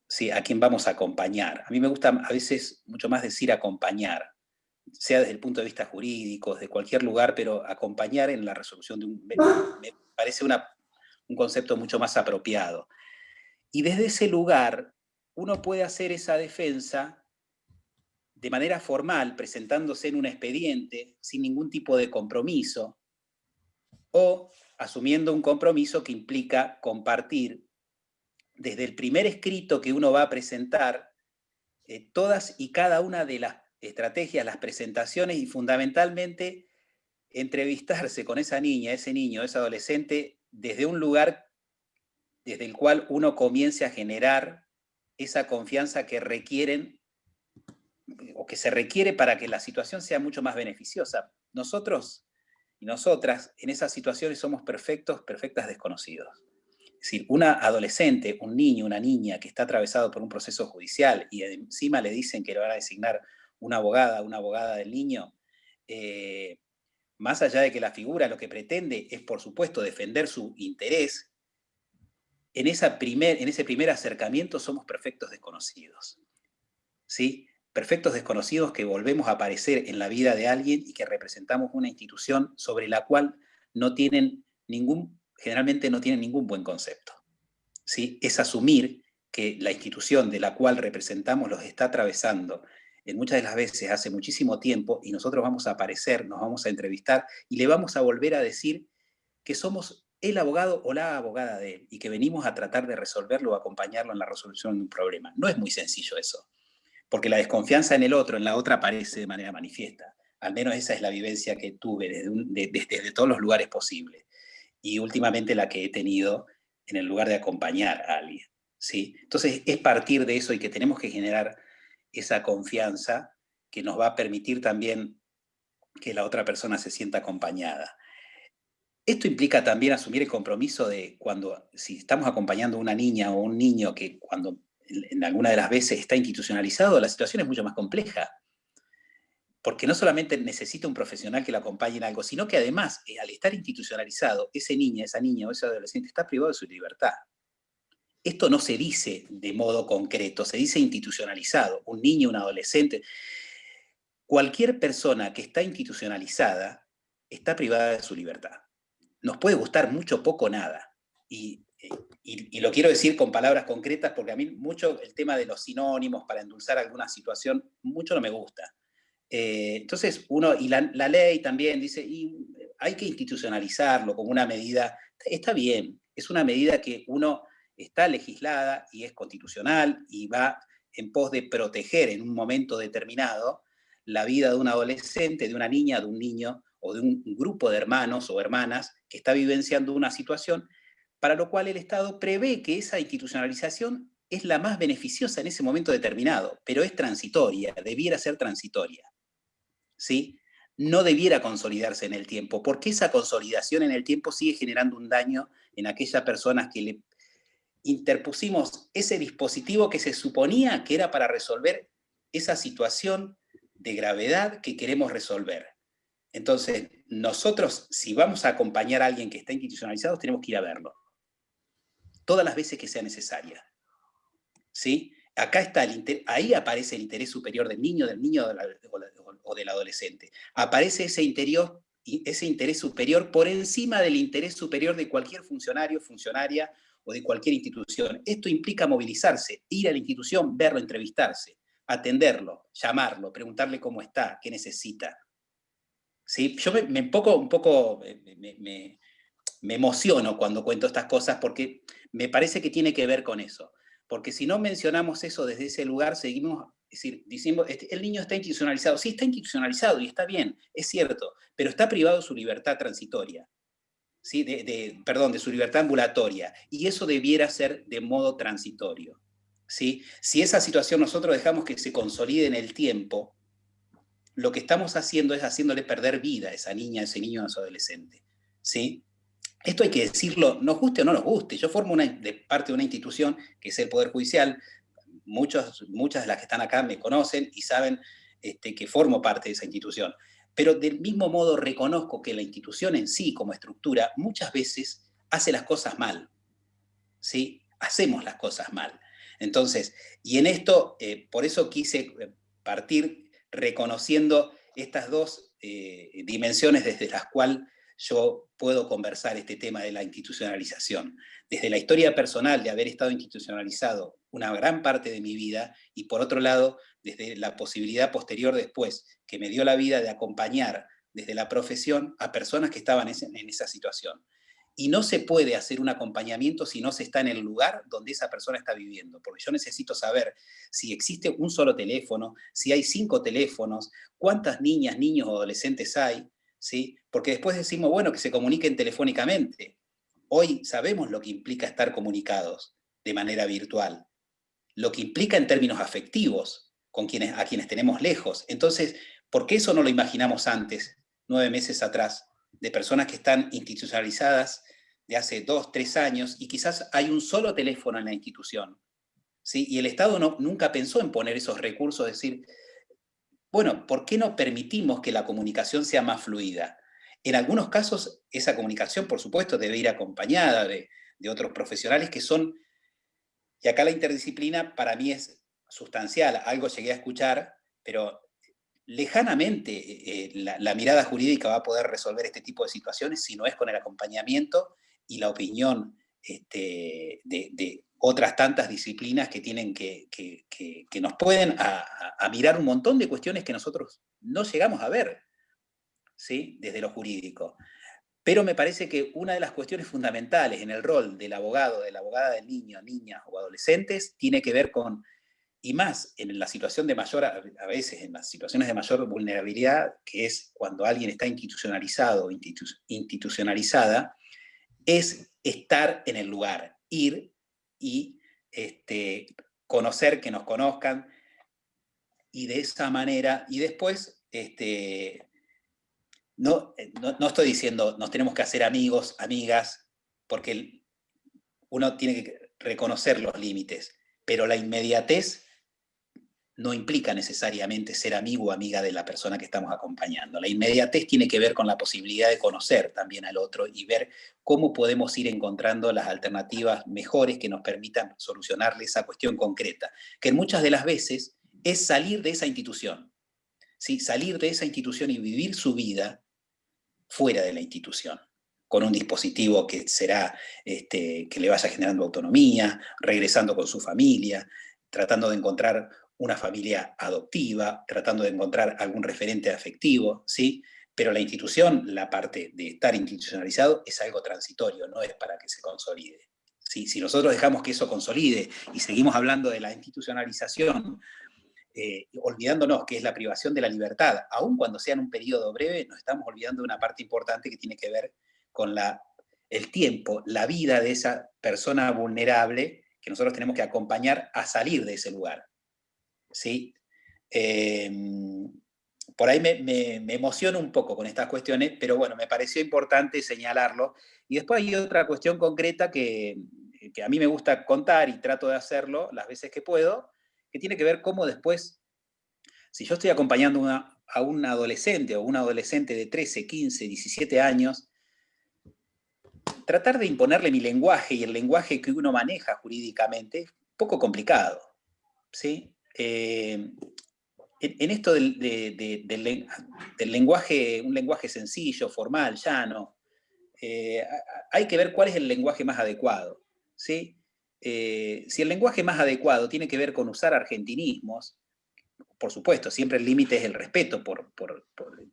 ¿sí? A quien vamos a acompañar. A mí me gusta a veces mucho más decir acompañar, sea desde el punto de vista jurídico, de cualquier lugar, pero acompañar en la resolución de me parece un concepto mucho más apropiado. Y desde ese lugar uno puede hacer esa defensa de manera formal, presentándose en un expediente sin ningún tipo de compromiso, o asumiendo un compromiso que implica compartir desde el primer escrito que uno va a presentar todas y cada una de las estrategias, las presentaciones y fundamentalmente entrevistarse con esa niña, ese niño, ese adolescente desde un lugar desde el cual uno comience a generar esa confianza que requieren o que se requiere para que la situación sea mucho más beneficiosa. Nosotros y nosotras en esas situaciones somos perfectas desconocidos. Es decir, una adolescente, un niño, una niña que está atravesado por un proceso judicial y encima le dicen que le van a designar una abogada del niño, más allá de que la figura lo que pretende es, por supuesto, defender su interés, en ese primer acercamiento somos perfectos desconocidos, ¿sí? Perfectos desconocidos que volvemos a aparecer en la vida de alguien y que representamos una institución sobre la cual generalmente no tienen ningún buen concepto, ¿sí? Es asumir que la institución de la cual representamos los está atravesando en muchas de las veces hace muchísimo tiempo, y nosotros vamos a aparecer, nos vamos a entrevistar y le vamos a volver a decir que somos el abogado o la abogada de él y que venimos a tratar de resolverlo o acompañarlo en la resolución de un problema. No es muy sencillo eso, porque la desconfianza en el otro, en la otra, aparece de manera manifiesta. Al menos esa es la vivencia que tuve desde todos los lugares posibles, y últimamente la que he tenido en el lugar de acompañar a alguien, ¿sí? Entonces es partir de eso, y que tenemos que generar esa confianza que nos va a permitir también que la otra persona se sienta acompañada. Esto implica también asumir el compromiso de si estamos acompañando a una niña o un niño que cuando en alguna de las veces está institucionalizado, la situación es mucho más compleja, porque no solamente necesita un profesional que lo acompañe en algo, sino que además, al estar institucionalizado, ese niño, esa niña o ese adolescente está privado de su libertad. Esto no se dice de modo concreto, se dice institucionalizado, un niño, un adolescente. Cualquier persona que está institucionalizada está privada de su libertad. Nos puede gustar mucho, poco, nada. Y lo quiero decir con palabras concretas, porque a mí mucho el tema de los sinónimos para endulzar alguna situación, mucho no me gusta. Entonces y la ley también dice, y hay que institucionalizarlo como una medida. Está bien, es una medida que está legislada y es constitucional y va en pos de proteger en un momento determinado la vida de un adolescente, de una niña, de un niño o de un grupo de hermanos o hermanas que está vivenciando una situación, para lo cual el Estado prevé que esa institucionalización es la más beneficiosa en ese momento determinado, pero es transitoria, debiera ser transitoria, ¿sí? No debiera consolidarse en el tiempo, porque esa consolidación en el tiempo sigue generando un daño en aquellas personas que le interpusimos ese dispositivo que se suponía que era para resolver esa situación de gravedad que queremos resolver. Entonces, nosotros, si vamos a acompañar a alguien que está institucionalizado, tenemos que ir a verlo todas las veces que sea necesaria, ¿sí? Acá ahí aparece el interés superior del niño o del adolescente. Aparece ese interés superior por encima del interés superior de cualquier funcionario, funcionaria o de cualquier institución. Esto implica movilizarse, ir a la institución, verlo, entrevistarse, atenderlo, llamarlo, preguntarle cómo está, qué necesita. ¿Sí? Yo me emociono cuando cuento estas cosas, porque me parece que tiene que ver con eso. Porque si no mencionamos eso desde ese lugar, seguimos diciendo, el niño está institucionalizado. Sí, está institucionalizado y está bien, es cierto, pero está privado de su libertad transitoria, ¿sí? de su libertad ambulatoria, y eso debiera ser de modo transitorio, ¿sí? Si esa situación nosotros dejamos que se consolide en el tiempo, lo que estamos haciendo es haciéndole perder vida a esa niña, a ese niño, a ese adolescente, ¿sí? Esto hay que decirlo, nos guste o no nos guste. Yo formo parte de una institución que es el Poder Judicial. Muchas de las que están acá me conocen y saben que formo parte de esa institución. Pero del mismo modo reconozco que la institución en sí, como estructura, muchas veces hace las cosas mal, ¿sí? Hacemos las cosas mal. Entonces, y en esto, por eso quise partir reconociendo estas dos dimensiones desde las cuales yo puedo conversar este tema de la institucionalización. Desde la historia personal de haber estado institucionalizado una gran parte de mi vida, y por otro lado, desde la posibilidad posterior después que me dio la vida de acompañar desde la profesión a personas que estaban en esa situación. Y no se puede hacer un acompañamiento si no se está en el lugar donde esa persona está viviendo, porque yo necesito saber si existe un solo teléfono, si hay 5 teléfonos, cuántas niñas, niños o adolescentes hay, ¿sí? Porque después decimos, bueno, que se comuniquen telefónicamente. Hoy sabemos lo que implica estar comunicados de manera virtual, lo que implica en términos afectivos a quienes tenemos lejos. Entonces, ¿por qué eso no lo imaginamos antes, 9 meses atrás, de personas que están institucionalizadas de hace 2, 3 años y quizás hay un solo teléfono en la institución, ¿sí? Y el Estado nunca pensó en poner esos recursos, es decir, bueno, ¿por qué no permitimos que la comunicación sea más fluida? En algunos casos, esa comunicación, por supuesto, debe ir acompañada de otros profesionales que son, y acá la interdisciplina para mí es sustancial, algo llegué a escuchar, pero lejanamente la mirada jurídica va a poder resolver este tipo de situaciones si no es con el acompañamiento y la opinión de otras tantas disciplinas que tienen que nos pueden a mirar un montón de cuestiones que nosotros no llegamos a ver, ¿sí? Desde lo jurídico. Pero me parece que una de las cuestiones fundamentales en el rol del abogado, de la abogada del niño, niñas o adolescentes, tiene que ver con, y más en la situación de mayor, a veces en las situaciones de mayor vulnerabilidad, que es cuando alguien está institucionalizado o institucionalizada, es estar en el lugar, ir y conocer, que nos conozcan, y de esa manera, y después, no estoy diciendo nos tenemos que hacer amigos, amigas, porque uno tiene que reconocer los límites, pero la inmediatez no implica necesariamente ser amigo o amiga de la persona que estamos acompañando. La inmediatez tiene que ver con la posibilidad de conocer también al otro y ver cómo podemos ir encontrando las alternativas mejores que nos permitan solucionarle esa cuestión concreta, que muchas de las veces es salir de esa institución, ¿sí? Salir de esa institución y vivir su vida fuera de la institución, con un dispositivo que será, que le vaya generando autonomía, regresando con su familia, tratando de encontrar una familia adoptiva, tratando de encontrar algún referente afectivo, ¿sí? Pero la institución, la parte de estar institucionalizado, es algo transitorio, no es para que se consolide. ¿Sí? Si nosotros dejamos que eso consolide y seguimos hablando de la institucionalización, olvidándonos que es la privación de la libertad, aun cuando sea en un periodo breve, nos estamos olvidando de una parte importante que tiene que ver con el tiempo, la vida de esa persona vulnerable que nosotros tenemos que acompañar a salir de ese lugar. ¿Sí? Por ahí me emociono un poco con estas cuestiones, pero bueno, me pareció importante señalarlo. Y después hay otra cuestión concreta que a mí me gusta contar y trato de hacerlo las veces que puedo, que tiene que ver cómo después, si yo estoy acompañando a un adolescente o una adolescente de 13, 15, 17 años, tratar de imponerle mi lenguaje y el lenguaje que uno maneja jurídicamente es un poco complicado, ¿sí? En esto del lenguaje, un lenguaje sencillo, formal, llano, hay que ver cuál es el lenguaje más adecuado, ¿sí? Si el lenguaje más adecuado tiene que ver con usar argentinismos, por supuesto, siempre el límite es el respeto por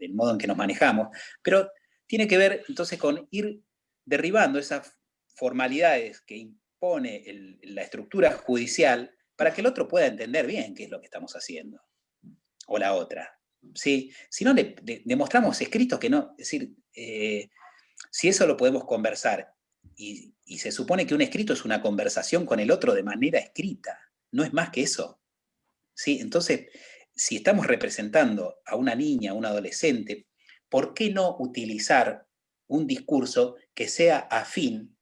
el modo en que nos manejamos, pero tiene que ver entonces con ir derribando esas formalidades que impone la estructura judicial para que el otro pueda entender bien qué es lo que estamos haciendo, o la otra. ¿Sí? Si no, le demostramos escritos que no, es decir, si eso lo podemos conversar, y se supone que un escrito es una conversación con el otro de manera escrita, no es más que eso. ¿Sí? Entonces, si estamos representando a una niña, a un adolescente, ¿por qué no utilizar un discurso que sea afín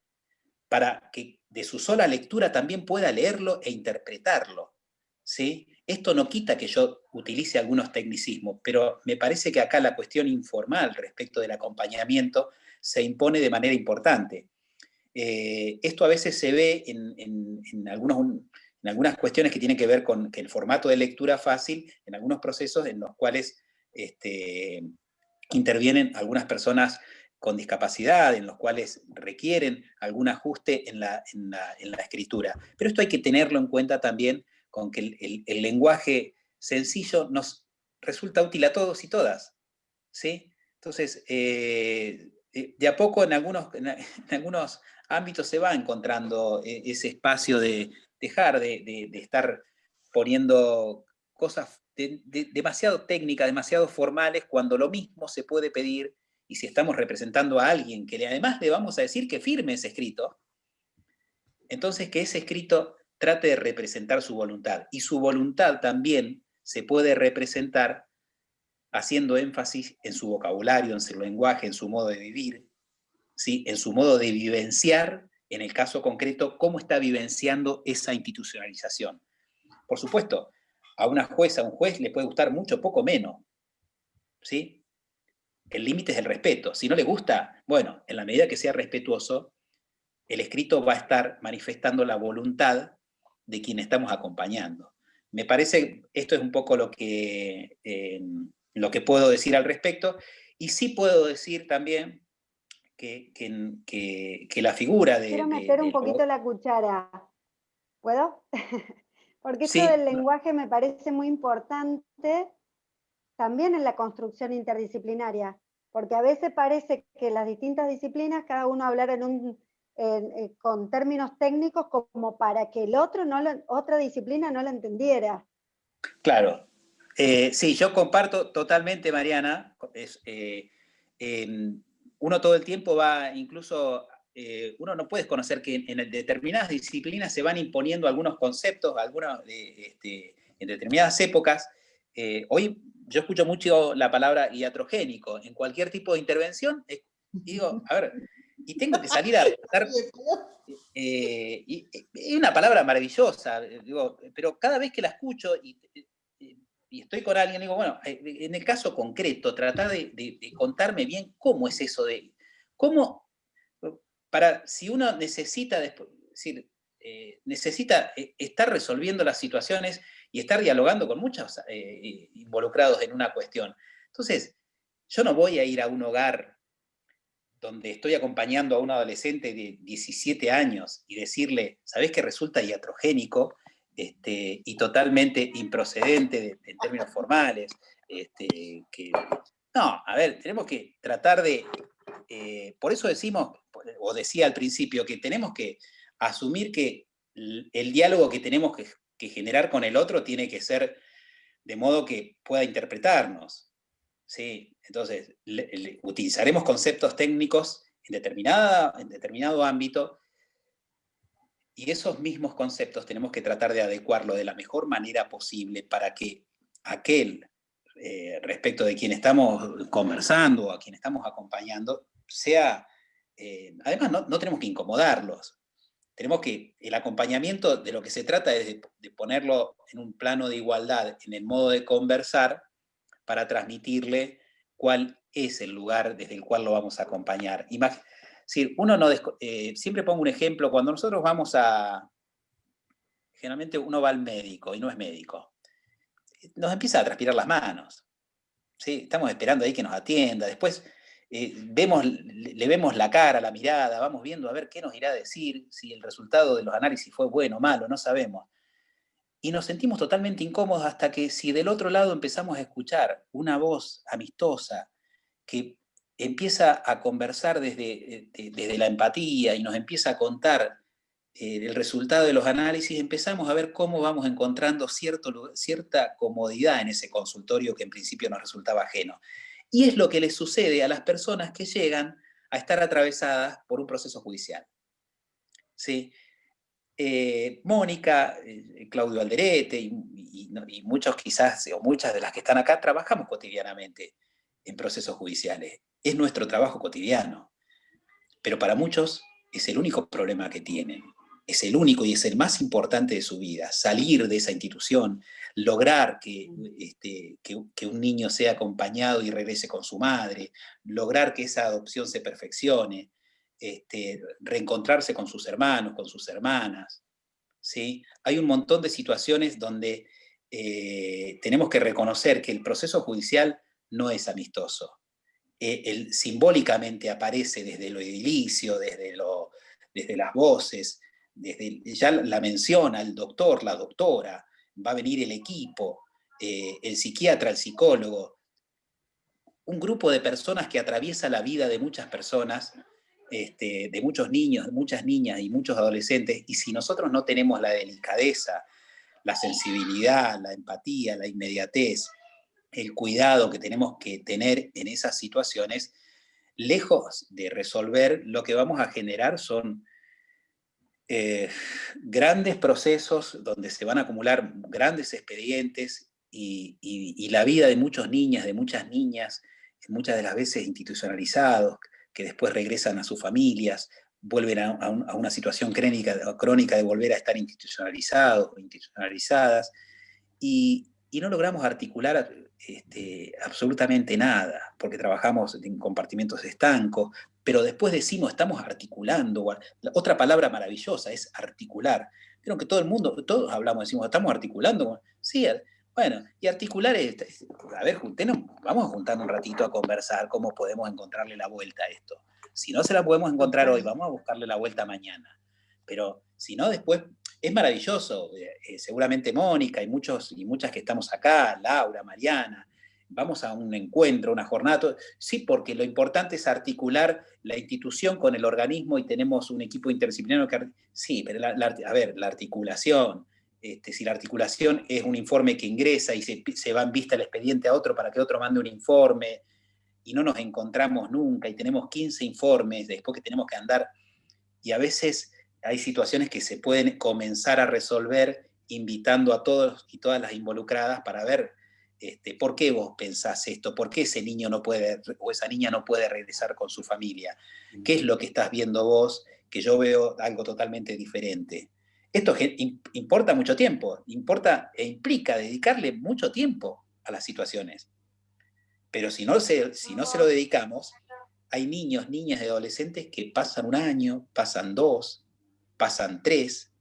para que de su sola lectura también pueda leerlo e interpretarlo? ¿Sí? Esto no quita que yo utilice algunos tecnicismos, pero me parece que acá la cuestión informal respecto del acompañamiento se impone de manera importante. Esto a veces se ve en algunas cuestiones que tienen que ver con que el formato de lectura fácil, en algunos procesos en los cuales intervienen algunas personas con discapacidad, en los cuales requieren algún ajuste en la escritura. Pero esto hay que tenerlo en cuenta también con que el lenguaje sencillo nos resulta útil a todos y todas, ¿sí? Entonces, de a poco en algunos ámbitos se va encontrando ese espacio de dejar de estar poniendo cosas demasiado técnicas, demasiado formales, cuando lo mismo se puede pedir, y si estamos representando a alguien que además le vamos a decir que firme ese escrito, entonces que ese escrito trate de representar su voluntad, y su voluntad también se puede representar haciendo énfasis en su vocabulario, en su lenguaje, en su modo de vivir, ¿sí? En su modo de vivenciar, en el caso concreto, cómo está vivenciando esa institucionalización. Por supuesto, a una jueza, a un juez le puede gustar mucho, poco, menos, ¿sí? El límite es el respeto. Si no le gusta, bueno, en la medida que sea respetuoso, el escrito va a estar manifestando la voluntad de quien estamos acompañando. Me parece, esto es un poco lo que puedo decir al respecto, y sí puedo decir también que la figura de... Quiero meter un poquito la cuchara. ¿Puedo? Porque esto sí, del lenguaje me parece muy importante también en la construcción interdisciplinaria, porque a veces parece que las distintas disciplinas, cada uno hablar con términos técnicos como para que el otro otra disciplina no lo entendiera. Claro. Sí, yo comparto totalmente, Mariana. Uno todo el tiempo va, incluso, uno no puede conocer que en determinadas disciplinas se van imponiendo algunos conceptos, en determinadas épocas. Hoy yo escucho mucho la palabra iatrogénico. En cualquier tipo de intervención, digo, a ver, y tengo que salir a dar... y es una palabra maravillosa, digo, pero cada vez que la escucho y estoy con alguien, digo, bueno, en el caso concreto, tratar de contarme bien cómo es eso de, cómo, si uno necesita, decir, necesita estar resolviendo las situaciones y estar dialogando con muchos involucrados en una cuestión. Entonces, yo no voy a ir a un hogar donde estoy acompañando a un adolescente de 17 años y decirle, ¿sabés que resulta iatrogénico y totalmente improcedente en términos formales? No, a ver, tenemos que tratar de... por eso decimos, o decía al principio, que tenemos que asumir que el diálogo que tenemos que generar con el otro tiene que ser de modo que pueda interpretarnos. Sí, entonces utilizaremos conceptos técnicos en determinado ámbito, y esos mismos conceptos tenemos que tratar de adecuarlo de la mejor manera posible para que aquel respecto de quien estamos conversando o a quien estamos acompañando sea, además no tenemos que incomodarlos, tenemos que, el acompañamiento de lo que se trata es de ponerlo en un plano de igualdad en el modo de conversar para transmitirle cuál es el lugar desde el cual lo vamos a acompañar. Sí, siempre pongo un ejemplo, cuando nosotros vamos generalmente uno va al médico y no es médico, nos empieza a transpirar las manos, ¿sí? Estamos esperando ahí que nos atienda, después le vemos la cara, la mirada, vamos viendo a ver qué nos irá a decir, si el resultado de los análisis fue bueno o malo, no sabemos. Y nos sentimos totalmente incómodos hasta que si del otro lado empezamos a escuchar una voz amistosa que empieza a conversar desde la empatía y nos empieza a contar el resultado de los análisis, empezamos a ver cómo vamos encontrando cierta comodidad en ese consultorio que en principio nos resultaba ajeno. Y es lo que les sucede a las personas que llegan a estar atravesadas por un proceso judicial. ¿Sí? Mónica, Claudio Alderete y muchos quizás, o muchas de las que están acá, trabajamos cotidianamente en procesos judiciales. Es nuestro trabajo cotidiano, pero para muchos es el único problema que tienen. Es el único y es el más importante de su vida. Salir de esa institución, lograr que un niño sea acompañado y regrese con su madre, lograr que esa adopción se perfeccione, reencontrarse con sus hermanos, con sus hermanas, ¿sí? Hay un montón de situaciones donde tenemos que reconocer que el proceso judicial no es amistoso. Simbólicamente aparece desde lo edilicio, desde las voces, ya la menciona el doctor, la doctora, va a venir el equipo, el psiquiatra, el psicólogo, un grupo de personas que atraviesa la vida de muchas personas, de muchos niños, de muchas niñas y muchos adolescentes, y si nosotros no tenemos la delicadeza, la sensibilidad, la empatía, la inmediatez, el cuidado que tenemos que tener en esas situaciones, lejos de resolver, lo que vamos a generar son grandes procesos donde se van a acumular grandes expedientes y la vida de muchos niñas, de muchas niñas, muchas de las veces institucionalizados, que después regresan a sus familias, vuelven a una situación crónica de volver a estar institucionalizados o institucionalizadas, y no logramos articular absolutamente nada, porque trabajamos en compartimentos estancos, pero después decimos, estamos articulando. Otra palabra maravillosa es articular. Creo que todo el mundo, todos hablamos, decimos, estamos articulando. Sí, bueno, y articular es, a ver, vamos a juntarnos un ratito a conversar cómo podemos encontrarle la vuelta a esto. Si no se la podemos encontrar hoy, vamos a buscarle la vuelta mañana. Pero si no, después es maravilloso. Seguramente Mónica y muchos y muchas que estamos acá, Laura, Mariana, vamos a un encuentro, una jornada. Sí, porque lo importante es articular la institución con el organismo y tenemos un equipo interdisciplinario que... Sí, pero a ver, la articulación... si la articulación es un informe que ingresa y se va en vista el expediente a otro para que otro mande un informe y no nos encontramos nunca y tenemos 15 informes después que tenemos que andar, y a veces hay situaciones que se pueden comenzar a resolver invitando a todos y todas las involucradas para ver por qué vos pensás esto, por qué ese niño no puede o esa niña no puede regresar con su familia, qué es lo que estás viendo vos que yo veo algo totalmente diferente. Esto importa mucho tiempo, importa e implica dedicarle mucho tiempo a las situaciones. Pero si no se lo dedicamos, hay niños, niñas y adolescentes que pasan 1 año, pasan 2, pasan 3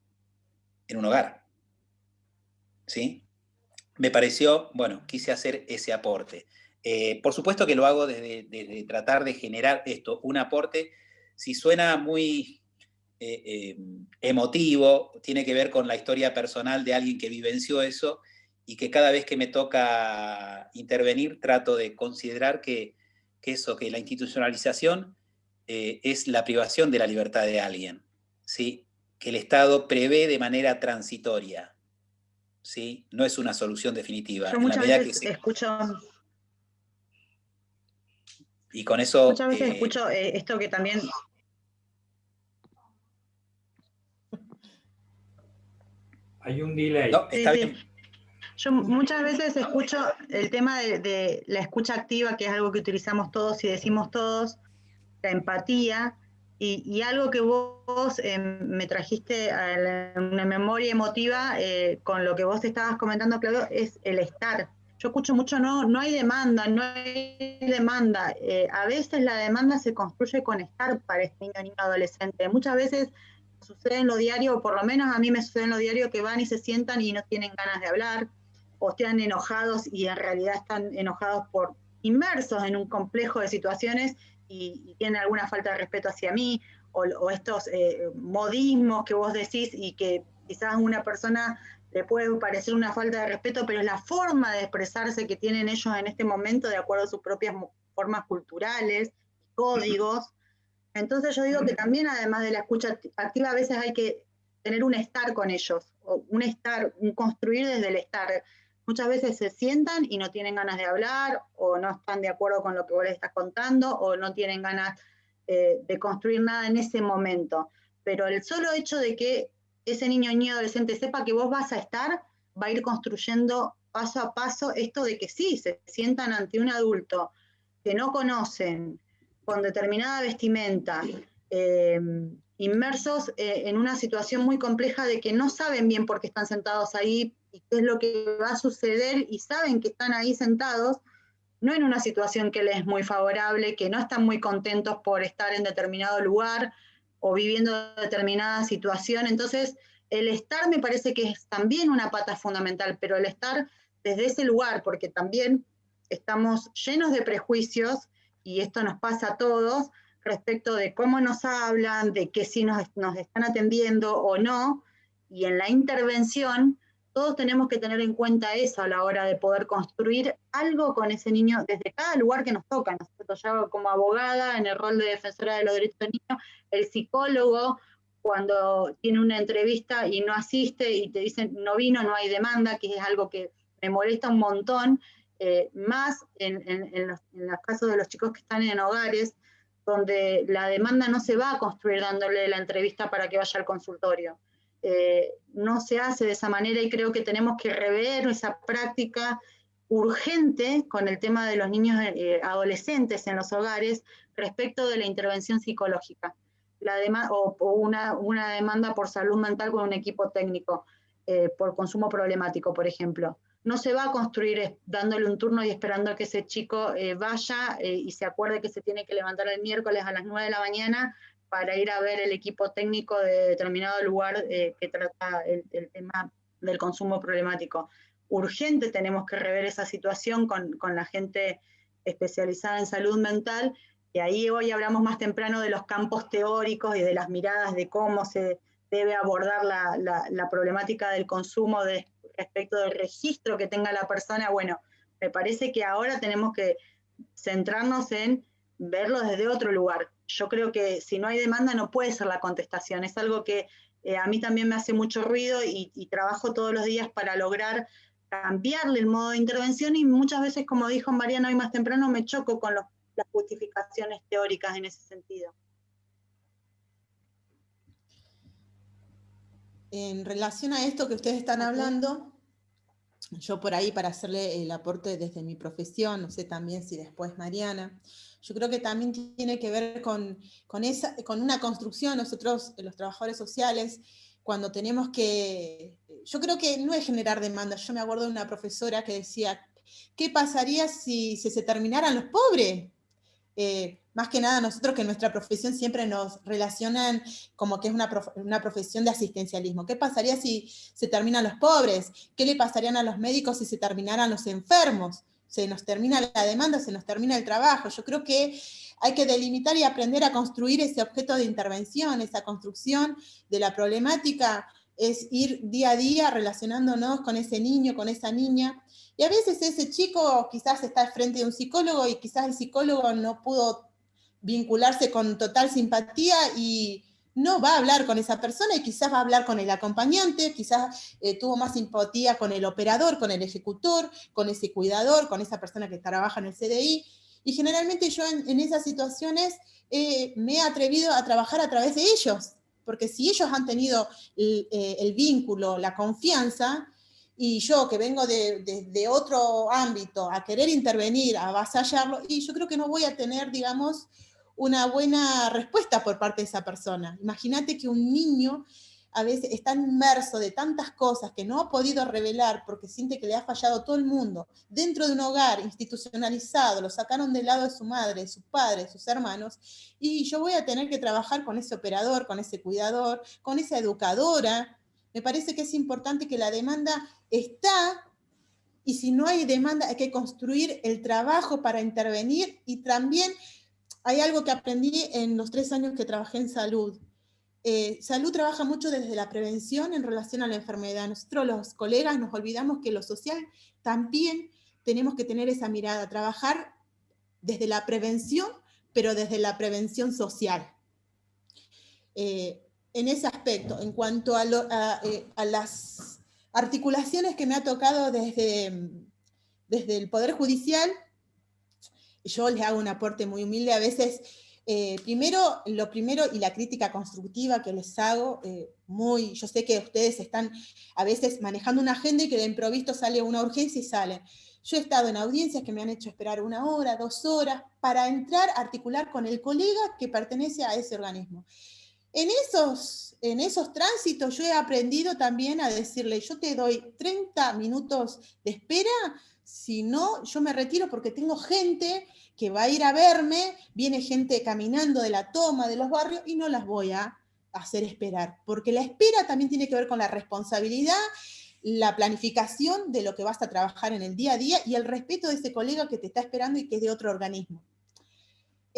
en un hogar. ¿Sí? Me pareció, bueno, quise hacer ese aporte. Por supuesto que lo hago desde tratar de generar esto, un aporte, si suena muy... emotivo, tiene que ver con la historia personal de alguien que vivenció eso y que cada vez que me toca intervenir trato de considerar que la institucionalización es la privación de la libertad de alguien, ¿sí? Que el Estado prevé de manera transitoria, ¿sí? No es una solución definitiva. Yo muchas veces escucho... Y con eso... Muchas veces escucho esto que también... Hay un delay. No, está bien. Yo muchas veces escucho el tema de la escucha activa, que es algo que utilizamos todos y decimos todos, la empatía, y algo que vos me trajiste a una memoria emotiva con lo que vos estabas comentando, Claudio, es el estar. Yo escucho mucho, no hay demanda, no hay demanda. A veces la demanda se construye con estar para este niño, niño, adolescente. Muchas veces sucede en lo diario, o por lo menos a mí me sucede en lo diario, que van y se sientan y no tienen ganas de hablar, o están enojados y en realidad están enojados por inmersos en un complejo de situaciones y tienen alguna falta de respeto hacia mí, o estos modismos que vos decís y que quizás a una persona le puede parecer una falta de respeto, pero es la forma de expresarse que tienen ellos en este momento de acuerdo a sus propias formas culturales, códigos. Entonces yo digo que también, además de la escucha activa, a veces hay que tener un estar con ellos, o un construir desde el estar. Muchas veces se sientan y no tienen ganas de hablar, o no están de acuerdo con lo que vos les estás contando, o no tienen ganas de construir nada en ese momento. Pero el solo hecho de que ese niño o adolescente sepa que vos vas a estar, va a ir construyendo paso a paso esto de que sí, se sientan ante un adulto que no conocen, con determinada vestimenta, inmersos en una situación muy compleja de que no saben bien por qué están sentados ahí y qué es lo que va a suceder, y saben que están ahí sentados, no en una situación que les es muy favorable, que no están muy contentos por estar en determinado lugar o viviendo determinada situación. Entonces, el estar me parece que es también una pata fundamental, pero el estar desde ese lugar, porque también estamos llenos de prejuicios, y esto nos pasa a todos, respecto de cómo nos hablan, de que si nos están atendiendo o no, y en la intervención todos tenemos que tener en cuenta eso a la hora de poder construir algo con ese niño desde cada lugar que nos toca, ¿no es cierto? Yo como abogada, en el rol de defensora de los derechos del niño, el psicólogo, cuando tiene una entrevista y no asiste y te dicen no vino, no hay demanda, que es algo que me molesta un montón, más en los casos de los chicos que están en hogares, donde la demanda no se va a construir dándole la entrevista para que vaya al consultorio. No se hace de esa manera, y creo que tenemos que rever esa práctica urgente con el tema de los niños adolescentes en los hogares respecto de la intervención psicológica, o una demanda por salud mental con un equipo técnico, por consumo problemático, por ejemplo. no se va a construir dándole un turno y esperando a que ese chico vaya y se acuerde que se tiene que levantar el miércoles a las 9 de la mañana para ir a ver el equipo técnico de determinado lugar que trata el tema del consumo problemático. Urgente tenemos que rever esa situación con la gente especializada en salud mental, y ahí hoy hablamos más temprano de los campos teóricos y de las miradas de cómo se debe abordar la problemática del consumo respecto del registro que tenga la persona. Bueno, me parece que ahora tenemos que centrarnos en verlo desde otro lugar. Yo creo que si no hay demanda no puede ser la contestación, es algo que a mí también me hace mucho ruido y trabajo todos los días para lograr cambiarle el modo de intervención, y muchas veces, como dijo Mariana hoy más temprano, me choco con las justificaciones teóricas en ese sentido. En relación a esto que ustedes están hablando, yo por ahí, para hacerle el aporte desde mi profesión, no sé también si después Mariana, yo creo que también tiene que ver con una construcción. Nosotros, los trabajadores sociales, cuando tenemos que, yo creo que no es generar demanda. Yo me acuerdo de una profesora que decía, ¿qué pasaría si se terminaran los pobres? Más que nada nosotros, que en nuestra profesión siempre nos relacionan como que es una profesión de asistencialismo. ¿Qué pasaría si se terminan los pobres? ¿Qué le pasarían a los médicos si se terminaran los enfermos? Se nos termina la demanda, se nos termina el trabajo. Yo creo que hay que delimitar y aprender a construir ese objeto de intervención, esa construcción de la problemática, es ir día a día relacionándonos con ese niño, con esa niña. Y a veces ese chico quizás está frente de un psicólogo y quizás el psicólogo no pudo vincularse con total simpatía y no va a hablar con esa persona, y quizás va a hablar con el acompañante, quizás tuvo más simpatía con el operador, con el ejecutor, con ese cuidador, con esa persona que trabaja en el CDI. Y generalmente yo en esas situaciones me he atrevido a trabajar a través de ellos, porque si ellos han tenido el vínculo, la confianza, y yo que vengo de otro ámbito a querer intervenir, a avasallarlo, y yo creo que no voy a tener, digamos, una buena respuesta por parte de esa persona. Imagínate que un niño a veces está inmerso de tantas cosas que no ha podido revelar porque siente que le ha fallado todo el mundo, dentro de un hogar institucionalizado, lo sacaron del lado de su madre, de sus padres, de sus hermanos, y yo voy a tener que trabajar con ese operador, con ese cuidador, con esa educadora. Me parece que es importante que la demanda está, y si no hay demanda hay que construir el trabajo para intervenir. Y también hay algo que aprendí en los 3 años que trabajé en salud. Salud trabaja mucho desde la prevención en relación a la enfermedad. Nosotros los colegas nos olvidamos que lo social también tenemos que tener esa mirada, trabajar desde la prevención, pero desde la prevención social. En ese aspecto, en cuanto a las articulaciones que me ha tocado desde el Poder Judicial, yo les hago un aporte muy humilde. A veces, lo primero y la crítica constructiva que les hago, yo sé que ustedes están a veces manejando una agenda y que de improviso sale una urgencia y salen. Yo he estado en audiencias que me han hecho esperar 1 hora, 2 horas, para entrar a articular con el colega que pertenece a ese organismo. En esos tránsitos yo he aprendido también a decirle, yo te doy 30 minutos de espera, si no, yo me retiro porque tengo gente que va a ir a verme, viene gente caminando de la toma de los barrios y no las voy a hacer esperar, porque la espera también tiene que ver con la responsabilidad, la planificación de lo que vas a trabajar en el día a día y el respeto de ese colega que te está esperando y que es de otro organismo.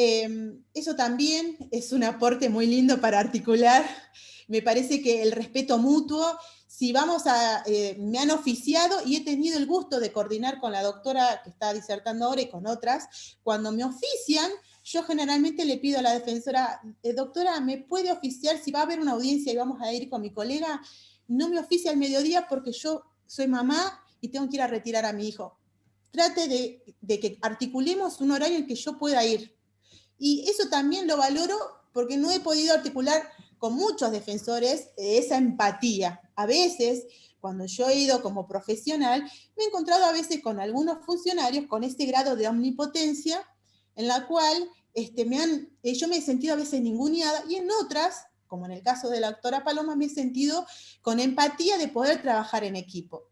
Eso también es un aporte muy lindo para articular. Me parece que el respeto mutuo, si vamos me han oficiado y he tenido el gusto de coordinar con la doctora que está disertando ahora y con otras. Cuando me ofician, yo generalmente le pido a la defensora, doctora, ¿me puede oficiar si va a haber una audiencia y vamos a ir con mi colega? No me oficia al mediodía porque yo soy mamá y tengo que ir a retirar a mi hijo. Trate de que articulemos un horario en que yo pueda ir. Y eso también lo valoro porque no he podido articular con muchos defensores esa empatía. A veces, cuando yo he ido como profesional, me he encontrado a veces con algunos funcionarios con este grado de omnipotencia, en la cual yo me he sentido a veces ninguneada, y en otras, como en el caso de la doctora Paloma, me he sentido con empatía de poder trabajar en equipo.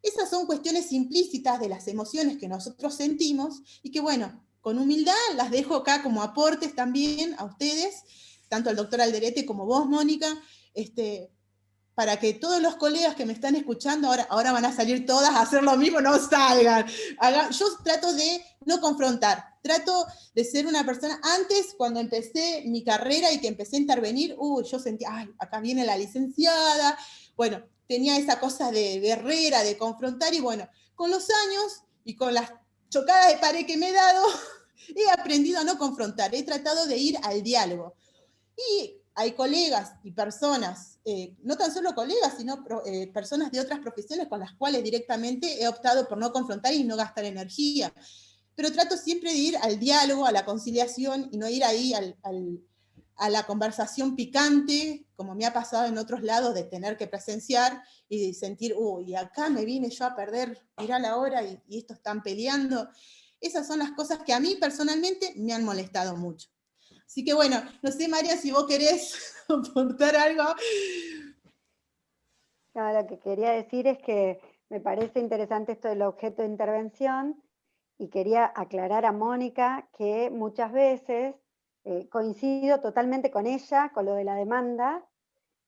Esas son cuestiones implícitas de las emociones que nosotros sentimos y que, bueno, con humildad las dejo acá como aportes también a ustedes, tanto al doctor Alderete como vos, Mónica, para que todos los colegas que me están escuchando, ahora van a salir todas a hacer lo mismo, no salgan. Yo trato de no confrontar, trato de ser una persona, antes cuando empecé mi carrera y que empecé a intervenir, yo sentía, ay, acá viene la licenciada, bueno, tenía esa cosa de guerrera, de confrontar, y bueno, con los años y con las chocadas de pared que me he dado, he aprendido a no confrontar, he tratado de ir al diálogo. Y hay colegas y personas, no tan solo colegas, sino personas de otras profesiones con las cuales directamente he optado por no confrontar y no gastar energía. Pero trato siempre de ir al diálogo, a la conciliación, y no ir ahí a la conversación picante, como me ha pasado en otros lados, de tener que presenciar y de sentir, y acá me vine yo a perder, mirá la hora, y estos están peleando. Esas son las cosas que a mí personalmente me han molestado mucho. Así que bueno, no sé, María, si vos querés aportar algo. No, lo que quería decir es que me parece interesante esto del objeto de intervención, y quería aclarar a Mónica que muchas veces coincido totalmente con ella, con lo de la demanda,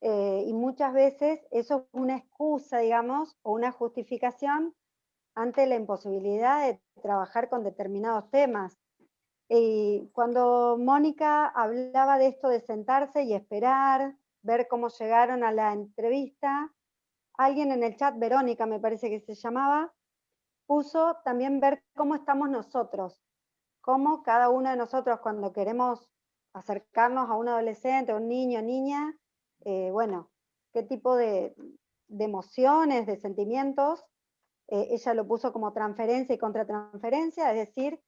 y muchas veces eso es una excusa, digamos, o una justificación ante la imposibilidad de trabajar con determinados temas. Y cuando Mónica hablaba de esto de sentarse y esperar, ver cómo llegaron a la entrevista, alguien en el chat, Verónica me parece que se llamaba, puso también ver cómo estamos nosotros, cómo cada uno de nosotros cuando queremos acercarnos a un adolescente, a un niño, niña, bueno, qué tipo de emociones, de sentimientos, ella lo puso como transferencia y contratransferencia, es decir,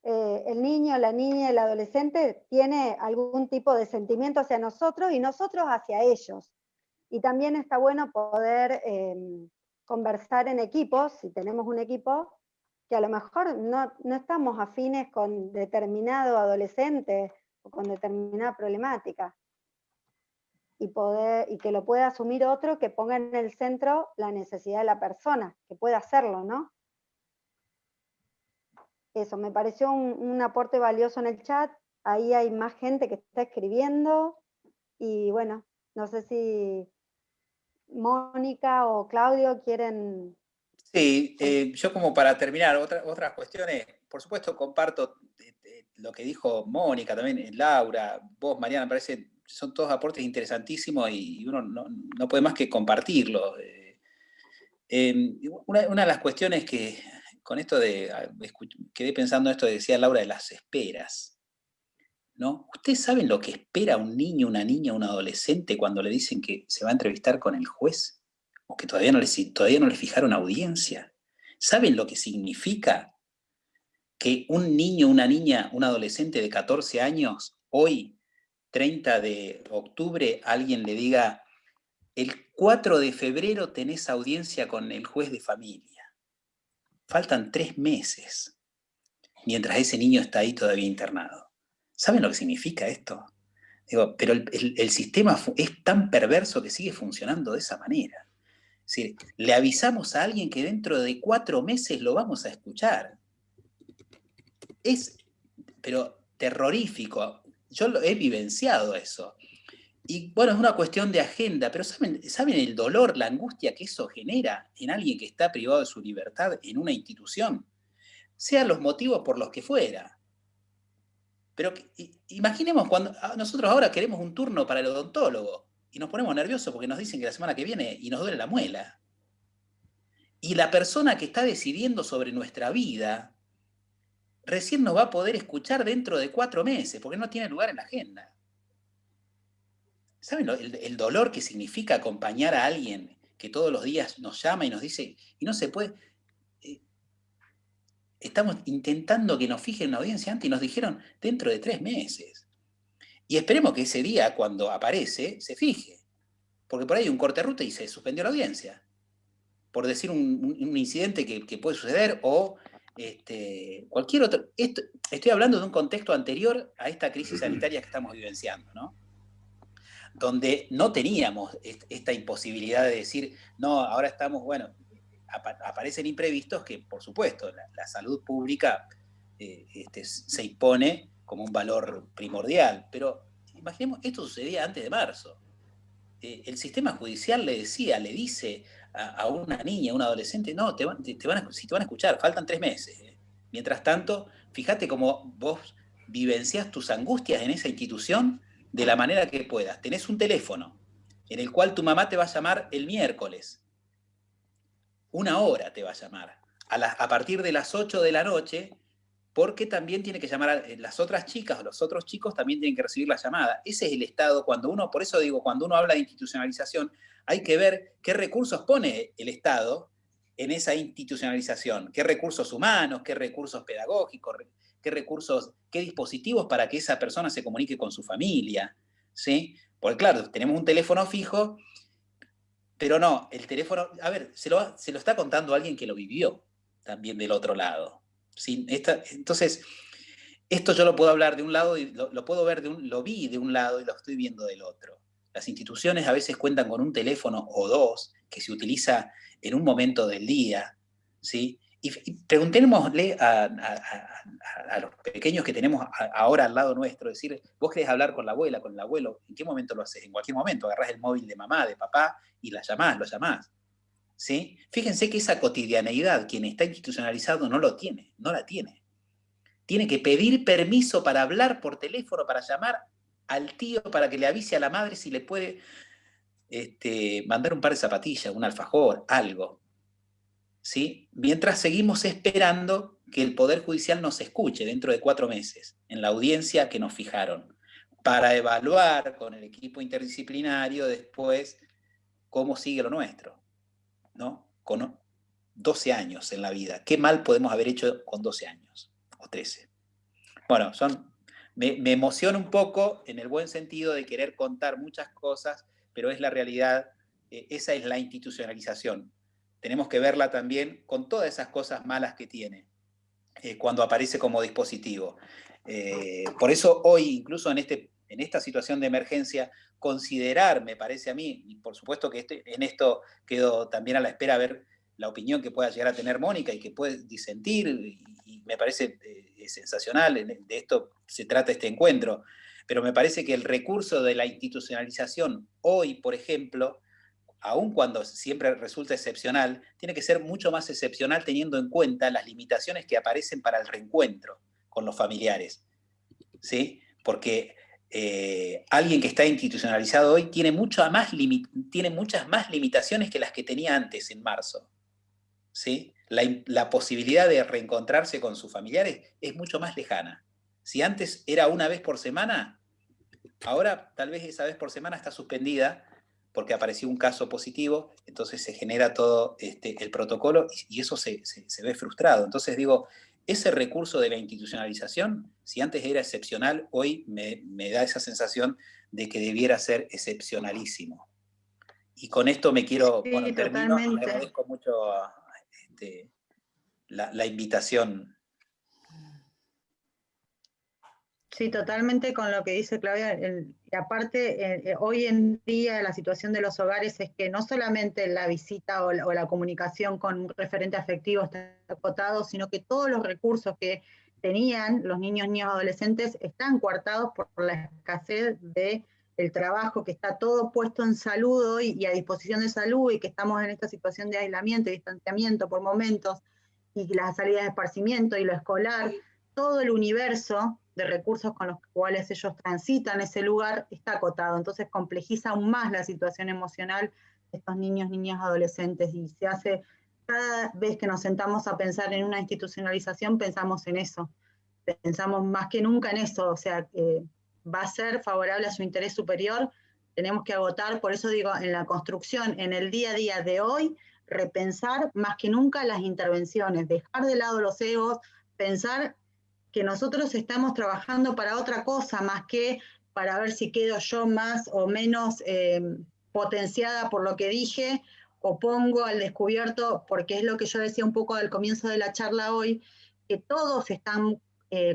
el niño, la niña, el adolescente tiene algún tipo de sentimiento hacia nosotros y nosotros hacia ellos. Y también está bueno poder conversar en equipos, si tenemos un equipo, que a lo mejor no estamos afines con determinado adolescente o con determinada problemática. Y que lo pueda asumir otro que ponga en el centro la necesidad de la persona, que pueda hacerlo, ¿no? Eso, me pareció un aporte valioso en el chat. Ahí hay más gente que está escribiendo. Y bueno, no sé si Mónica o Claudio quieren... Sí, yo como para terminar, otras cuestiones, por supuesto comparto lo que dijo Mónica, también Laura, vos, Mariana, me parece, son todos aportes interesantísimos y uno no puede más que compartirlos. Una de las cuestiones que, con esto quedé pensando esto que decía Laura de las esperas, ¿no? ¿Ustedes saben lo que espera un niño, una niña, un adolescente cuando le dicen que se va a entrevistar con el juez? O que todavía no le fijaron audiencia. ¿Saben lo que significa que un niño, una niña, un adolescente de 14 años, hoy, 30 de octubre, alguien le diga, el 4 de febrero tenés audiencia con el juez de familia? Faltan 3 meses, mientras ese niño está ahí todavía internado. ¿Saben lo que significa esto? Digo, pero el sistema es tan perverso que sigue funcionando de esa manera. Es decir, le avisamos a alguien que dentro de 4 meses lo vamos a escuchar. Pero terrorífico. Yo he vivenciado eso. Y bueno, es una cuestión de agenda, pero ¿saben el dolor, la angustia que eso genera en alguien que está privado de su libertad en una institución? Sean los motivos por los que fuera. Pero imaginemos cuando nosotros ahora queremos un turno para el odontólogo y nos ponemos nerviosos porque nos dicen que la semana que viene y nos duele la muela. Y la persona que está decidiendo sobre nuestra vida recién nos va a poder escuchar dentro de 4 meses, porque no tiene lugar en la agenda. ¿Saben el dolor que significa acompañar a alguien que todos los días nos llama y nos dice, y no se puede? Estamos intentando que nos fijen una audiencia antes y nos dijeron dentro de 3 meses. Y esperemos que ese día, cuando aparece, se fije. Porque por ahí hay un corte de ruta y se suspendió la audiencia. Por decir un incidente que puede suceder o cualquier otro. Estoy hablando de un contexto anterior a esta crisis sanitaria que estamos vivenciando, ¿no? Donde no teníamos esta imposibilidad de decir, no, ahora estamos, bueno, aparecen imprevistos que, por supuesto, la salud pública se impone como un valor primordial. Pero imaginemos, esto sucedía antes de marzo. El sistema judicial le dice a una niña, a un adolescente, no, si te van a escuchar, faltan 3 meses. Mientras tanto, fíjate cómo vos vivencias tus angustias en esa institución de la manera que puedas. Tenés un teléfono en el cual tu mamá te va a llamar el miércoles. 1 hora te va a llamar. A partir de las 8 de la noche, porque también tiene que llamar a las otras chicas o los otros chicos también tienen que recibir la llamada. Ese es el Estado. Por eso digo, cuando uno habla de institucionalización, hay que ver qué recursos pone el Estado en esa institucionalización, qué recursos humanos, qué recursos pedagógicos, qué dispositivos para que esa persona se comunique con su familia, ¿sí? Porque claro, tenemos un teléfono fijo, pero no, el teléfono, a ver, se lo está contando alguien que lo vivió también del otro lado. ¿Sí? Entonces, esto yo lo puedo hablar de un lado y lo puedo ver lo vi de un lado y lo estoy viendo del otro. Las instituciones a veces cuentan con un teléfono o 2 que se utiliza en un momento del día, ¿sí? Y preguntémosle a los pequeños que tenemos ahora al lado nuestro, decir, vos querés hablar con la abuela, con el abuelo, ¿en qué momento lo haces? En cualquier momento, agarrás el móvil de mamá, de papá y lo llamás. ¿Sí? Fíjense que esa cotidianeidad, quien está institucionalizado no la tiene. Tiene que pedir permiso para hablar por teléfono, para llamar al tío, para que le avise a la madre si le puede mandar un par de zapatillas, un alfajor, algo. ¿Sí? Mientras seguimos esperando que el Poder Judicial nos escuche dentro de 4 meses, en la audiencia que nos fijaron, para evaluar con el equipo interdisciplinario después cómo sigue lo nuestro, ¿no? Con 12 años en la vida. ¿Qué mal podemos haber hecho con 12 años? O 13. Bueno, me emociona un poco en el buen sentido de querer contar muchas cosas, pero es la realidad, esa es la institucionalización. Tenemos que verla también con todas esas cosas malas que tiene cuando aparece como dispositivo. Por eso hoy, incluso en esta situación de emergencia, considerar, me parece a mí, y por supuesto que en esto quedo también a la espera a ver la opinión que pueda llegar a tener Mónica y que puede disentir, y me parece sensacional, de esto se trata este encuentro, pero me parece que el recurso de la institucionalización hoy, por ejemplo, aun cuando siempre resulta excepcional, tiene que ser mucho más excepcional teniendo en cuenta las limitaciones que aparecen para el reencuentro con los familiares, ¿sí? Porque alguien que está institucionalizado hoy tiene muchas más limitaciones que las que tenía antes, en marzo, ¿sí? La posibilidad de reencontrarse con sus familiares es mucho más lejana. Si antes era 1 vez por semana, ahora tal vez esa vez por semana está suspendida porque apareció un caso positivo, entonces se genera todo el protocolo y eso se ve frustrado. Entonces digo, ese recurso de la institucionalización, si antes era excepcional, hoy me da esa sensación de que debiera ser excepcionalísimo. Y con esto me quiero, sí, bueno, termino, totalmente. y agradezco mucho la invitación. Sí, totalmente con lo que dice Claudia. Y aparte, hoy en día la situación de los hogares es que no solamente la visita o la comunicación con un referente afectivo está acotado, sino que todos los recursos que tenían los niños, niñas, adolescentes están coartados por la escasez del trabajo, que está todo puesto en salud hoy y a disposición de salud, y que estamos en esta situación de aislamiento y distanciamiento por momentos, y las salidas de esparcimiento y lo escolar, todo el universo de recursos con los cuales ellos transitan ese lugar está acotado. Entonces complejiza aún más la situación emocional de estos niños, niñas, adolescentes, y se hace, cada vez que nos sentamos a pensar en una institucionalización, pensamos en eso, pensamos más que nunca en eso, o sea, va a ser favorable a su interés superior, tenemos que agotar, por eso digo, en la construcción, en el día a día de hoy, repensar más que nunca las intervenciones, dejar de lado los egos, pensar que nosotros estamos trabajando para otra cosa más que para ver si quedo yo más o menos potenciada por lo que dije, o pongo al descubierto, porque es lo que yo decía un poco al comienzo de la charla hoy, que todos están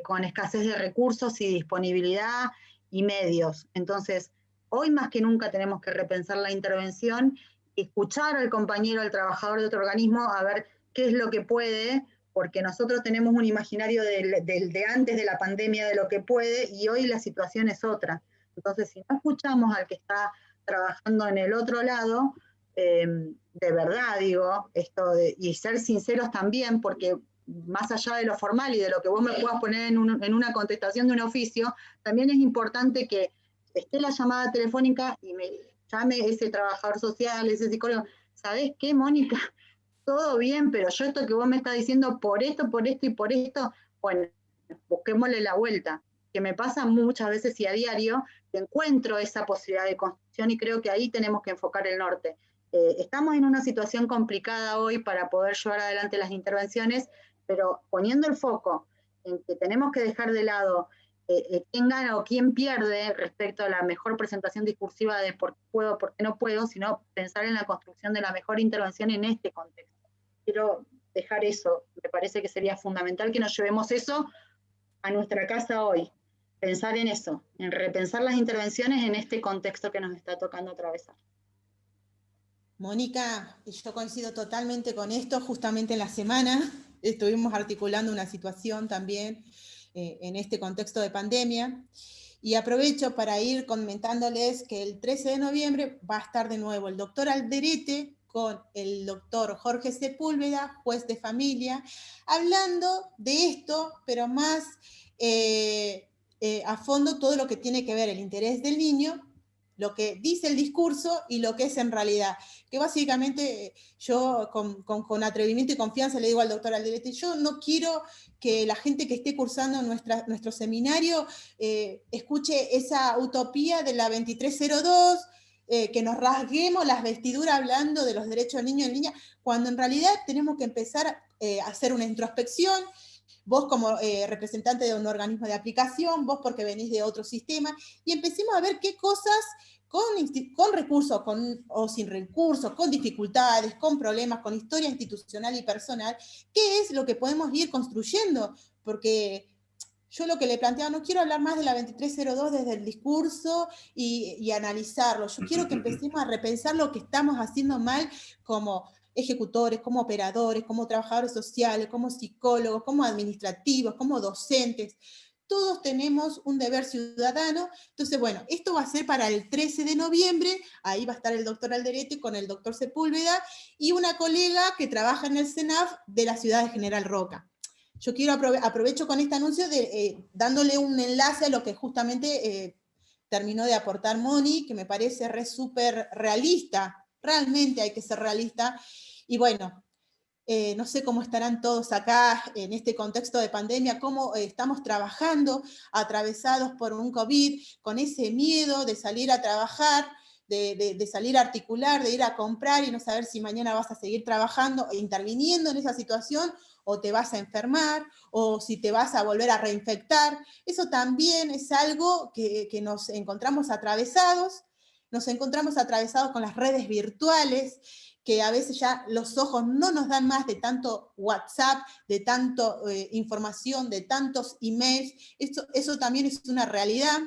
con escasez de recursos y disponibilidad y medios. Entonces, hoy más que nunca tenemos que repensar la intervención escuchar al compañero, al trabajador de otro organismo, a ver qué es lo que puede, porque nosotros tenemos un imaginario de antes de la pandemia de lo que puede, y hoy la situación es otra. Entonces, si no escuchamos al que está trabajando en el otro lado, de verdad digo, y ser sinceros también, porque más allá de lo formal y de lo que vos me puedas poner en una contestación de un oficio, también es importante que esté la llamada telefónica y me llame ese trabajador social, ese psicólogo. ¿Sabés qué, Mónica? Todo bien, pero yo esto que vos me estás diciendo por esto y por esto, bueno, busquémosle la vuelta. Que me pasa muchas veces y a diario, que encuentro esa posibilidad de construcción y creo que ahí tenemos que enfocar el norte. Estamos en una situación complicada hoy para poder llevar adelante las intervenciones, pero poniendo el foco en que tenemos que dejar de lado quién gana o quién pierde respecto a la mejor presentación discursiva de por qué puedo, por qué no puedo, sino pensar en la construcción de la mejor intervención en este contexto. Quiero dejar eso, me parece que sería fundamental que nos llevemos eso a nuestra casa hoy, pensar en eso, en repensar las intervenciones en este contexto que nos está tocando atravesar. Mónica, yo coincido totalmente con esto. Justamente en la semana estuvimos articulando una situación también en este contexto de pandemia, y aprovecho para ir comentándoles que el 13 de noviembre va a estar de nuevo el doctor Alderete con el doctor Jorge Sepúlveda, juez de familia, hablando de esto, pero más a fondo todo lo que tiene que ver el interés del niño, lo que dice el discurso y lo que es en realidad. Que básicamente yo con atrevimiento y confianza le digo al doctor Alderete, yo no quiero que la gente que esté cursando nuestro seminario escuche esa utopía de la 2302, que nos rasguemos las vestiduras hablando de los derechos del niño y niña, cuando en realidad tenemos que empezar a hacer una introspección. Vos como representante de un organismo de aplicación, vos porque venís de otro sistema, y empecemos a ver qué cosas con recursos o sin recursos, con dificultades, con problemas, con historia institucional y personal, qué es lo que podemos ir construyendo, porque yo lo que le planteaba, no quiero hablar más de la 2302 desde el discurso y analizarlo, yo quiero que empecemos a repensar lo que estamos haciendo mal como ejecutores, como operadores, como trabajadores sociales, como psicólogos, como administrativos, como docentes. Todos tenemos un deber ciudadano. Entonces, bueno, esto va a ser para el 13 de noviembre, ahí va a estar el doctor Alderete con el doctor Sepúlveda y una colega que trabaja en el CENAF de la ciudad de General Roca. Yo quiero aprovecho con este anuncio dándole un enlace a lo que justamente terminó de aportar Moni, que me parece súper realista. Realmente hay que ser realista. Y bueno, no sé cómo estarán todos acá en este contexto de pandemia, cómo estamos trabajando atravesados por un COVID, con ese miedo de salir a trabajar, de salir a articular, de ir a comprar y no saber si mañana vas a seguir trabajando e interviniendo en esa situación, o te vas a enfermar, o si te vas a volver a reinfectar. Eso también es algo que nos encontramos atravesados con las redes virtuales, que a veces ya los ojos no nos dan más de tanto WhatsApp, de tanta información, de tantos emails. Eso también es una realidad.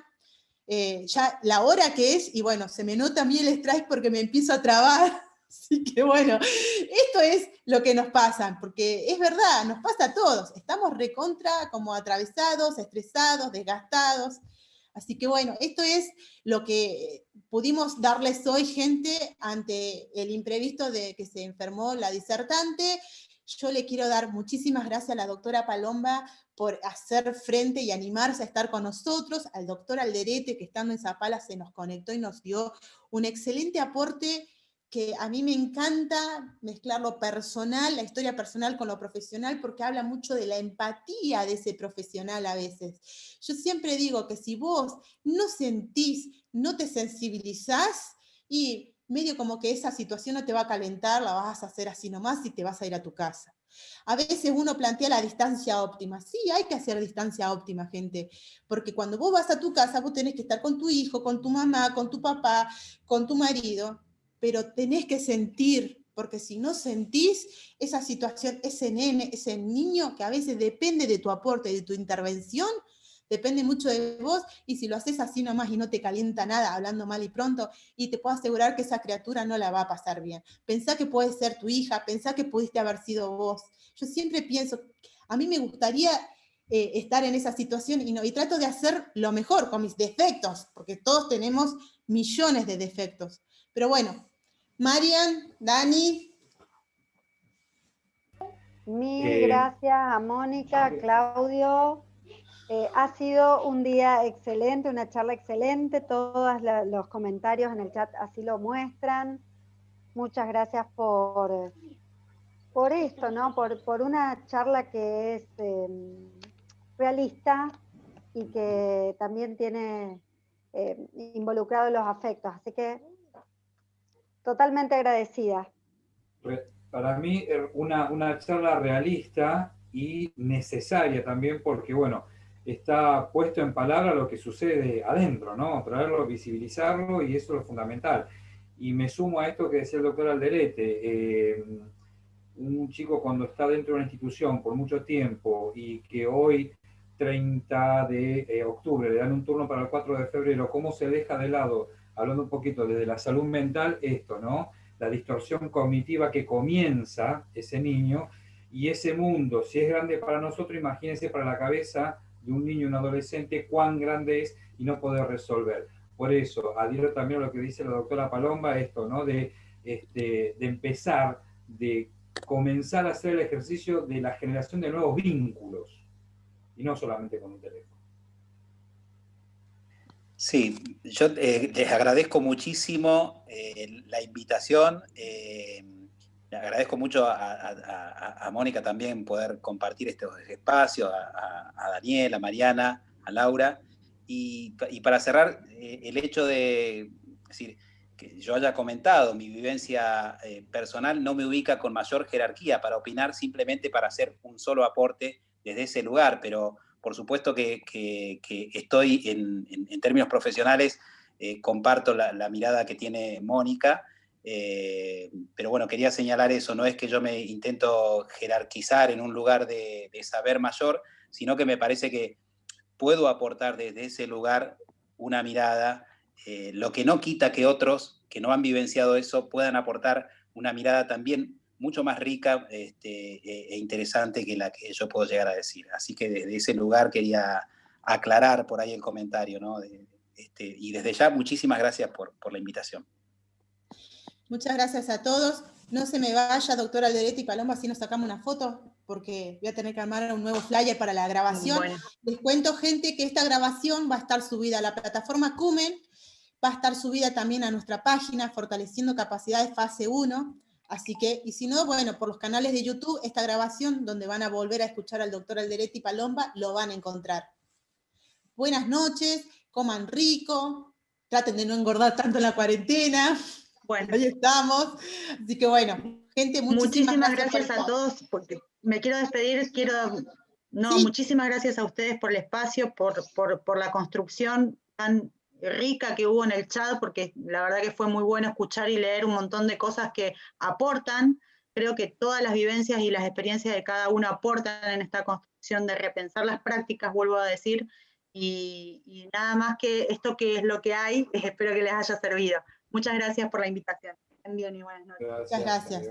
Ya la hora que es, y bueno, se me nota a mí el strike porque me empiezo a trabar. Así que bueno, esto es lo que nos pasa, porque es verdad, nos pasa a todos. Estamos recontra como atravesados, estresados, desgastados. Así que bueno, esto es lo que pudimos darles hoy, gente, ante el imprevisto de que se enfermó la disertante. Yo le quiero dar muchísimas gracias a la doctora Palomba por hacer frente y animarse a estar con nosotros, al doctor Alderete, que estando en Zapala se nos conectó y nos dio un excelente aporte, que a mí me encanta mezclar lo personal, la historia personal con lo profesional, porque habla mucho de la empatía de ese profesional a veces. Yo siempre digo que si vos no sentís, no te sensibilizás, y medio como que esa situación no te va a calentar, la vas a hacer así nomás y te vas a ir a tu casa. A veces uno plantea la distancia óptima. Sí, hay que hacer distancia óptima, gente, porque cuando vos vas a tu casa, vos tenés que estar con tu hijo, con tu mamá, con tu papá, con tu marido, pero tenés que sentir, porque si no sentís esa situación, ese nene, ese niño que a veces depende de tu aporte, de tu intervención, depende mucho de vos, y si lo haces así nomás y no te calienta nada, hablando mal y pronto, y te puedo asegurar que esa criatura no la va a pasar bien. Pensá que puede ser tu hija, pensá que pudiste haber sido vos. Yo siempre pienso, a mí me gustaría estar en esa situación y trato de hacer lo mejor con mis defectos, porque todos tenemos millones de defectos. Pero bueno, Marian, Dani. Mil gracias a Mónica, Claudio. Ha sido un día excelente, una charla excelente, todos los comentarios en el chat así lo muestran. Muchas gracias por esto, ¿no? Por una charla que es realista y que también tiene involucrado los afectos. Así que totalmente agradecida. Para mí una charla realista y necesaria también porque, bueno, está puesto en palabra lo que sucede adentro, ¿no? Traerlo, visibilizarlo, y eso es lo fundamental. Y me sumo a esto que decía el doctor Alderete. Un chico cuando está dentro de una institución por mucho tiempo y que hoy, 30 de octubre, le dan un turno para el 4 de febrero, ¿cómo se deja de lado, hablando un poquito desde la salud mental, esto, ¿no? La distorsión cognitiva que comienza ese niño, y ese mundo, si es grande para nosotros, imagínense para la cabeza de un niño, un adolescente, cuán grande es y no poder resolver. Por eso, adhiero también a lo que dice la doctora Palomba, esto, ¿no? De empezar, de comenzar a hacer el ejercicio de la generación de nuevos vínculos, y no solamente con un teléfono. Sí, yo les agradezco muchísimo la invitación. Le agradezco mucho a Mónica también poder compartir estos espacios, a Daniel, a Mariana, a Laura. Y para cerrar, el hecho de decir, que yo haya comentado mi vivencia personal no me ubica con mayor jerarquía para opinar, simplemente para hacer un solo aporte desde ese lugar, pero por supuesto que estoy en términos profesionales, comparto la mirada que tiene Mónica, pero bueno, quería señalar eso, no es que yo me intento jerarquizar en un lugar de saber mayor, sino que me parece que puedo aportar desde ese lugar una mirada, lo que no quita que otros que no han vivenciado eso puedan aportar una mirada también mucho más rica e interesante que la que yo puedo llegar a decir. Así que desde ese lugar quería aclarar por ahí el comentario, ¿no? Y desde ya, muchísimas gracias por la invitación. Muchas gracias a todos. No se me vaya, doctora Alderete y Palomba, así nos sacamos una foto, porque voy a tener que armar un nuevo flyer para la grabación. Bueno. Les cuento, gente, que esta grabación va a estar subida a la plataforma Cumen, va a estar subida también a nuestra página, Fortaleciendo Capacidades Fase 1, así que, y si no, bueno, por los canales de YouTube, esta grabación, donde van a volver a escuchar al doctor Alderete y Palomba, lo van a encontrar. Buenas noches, coman rico, traten de no engordar tanto en la cuarentena. Bueno, ahí estamos. Así que bueno, gente, muchísimas gracias a todos, porque me quiero despedir, sí. Muchísimas gracias a ustedes por el espacio, por la construcción tan rica que hubo en el chat, porque la verdad que fue muy bueno escuchar y leer un montón de cosas que aportan. Creo que todas las vivencias y las experiencias de cada uno aportan en esta construcción de repensar las prácticas, vuelvo a decir, y nada más que esto que es lo que hay, espero que les haya servido. Muchas gracias por la invitación. Bien y buenas noches. Muchas gracias.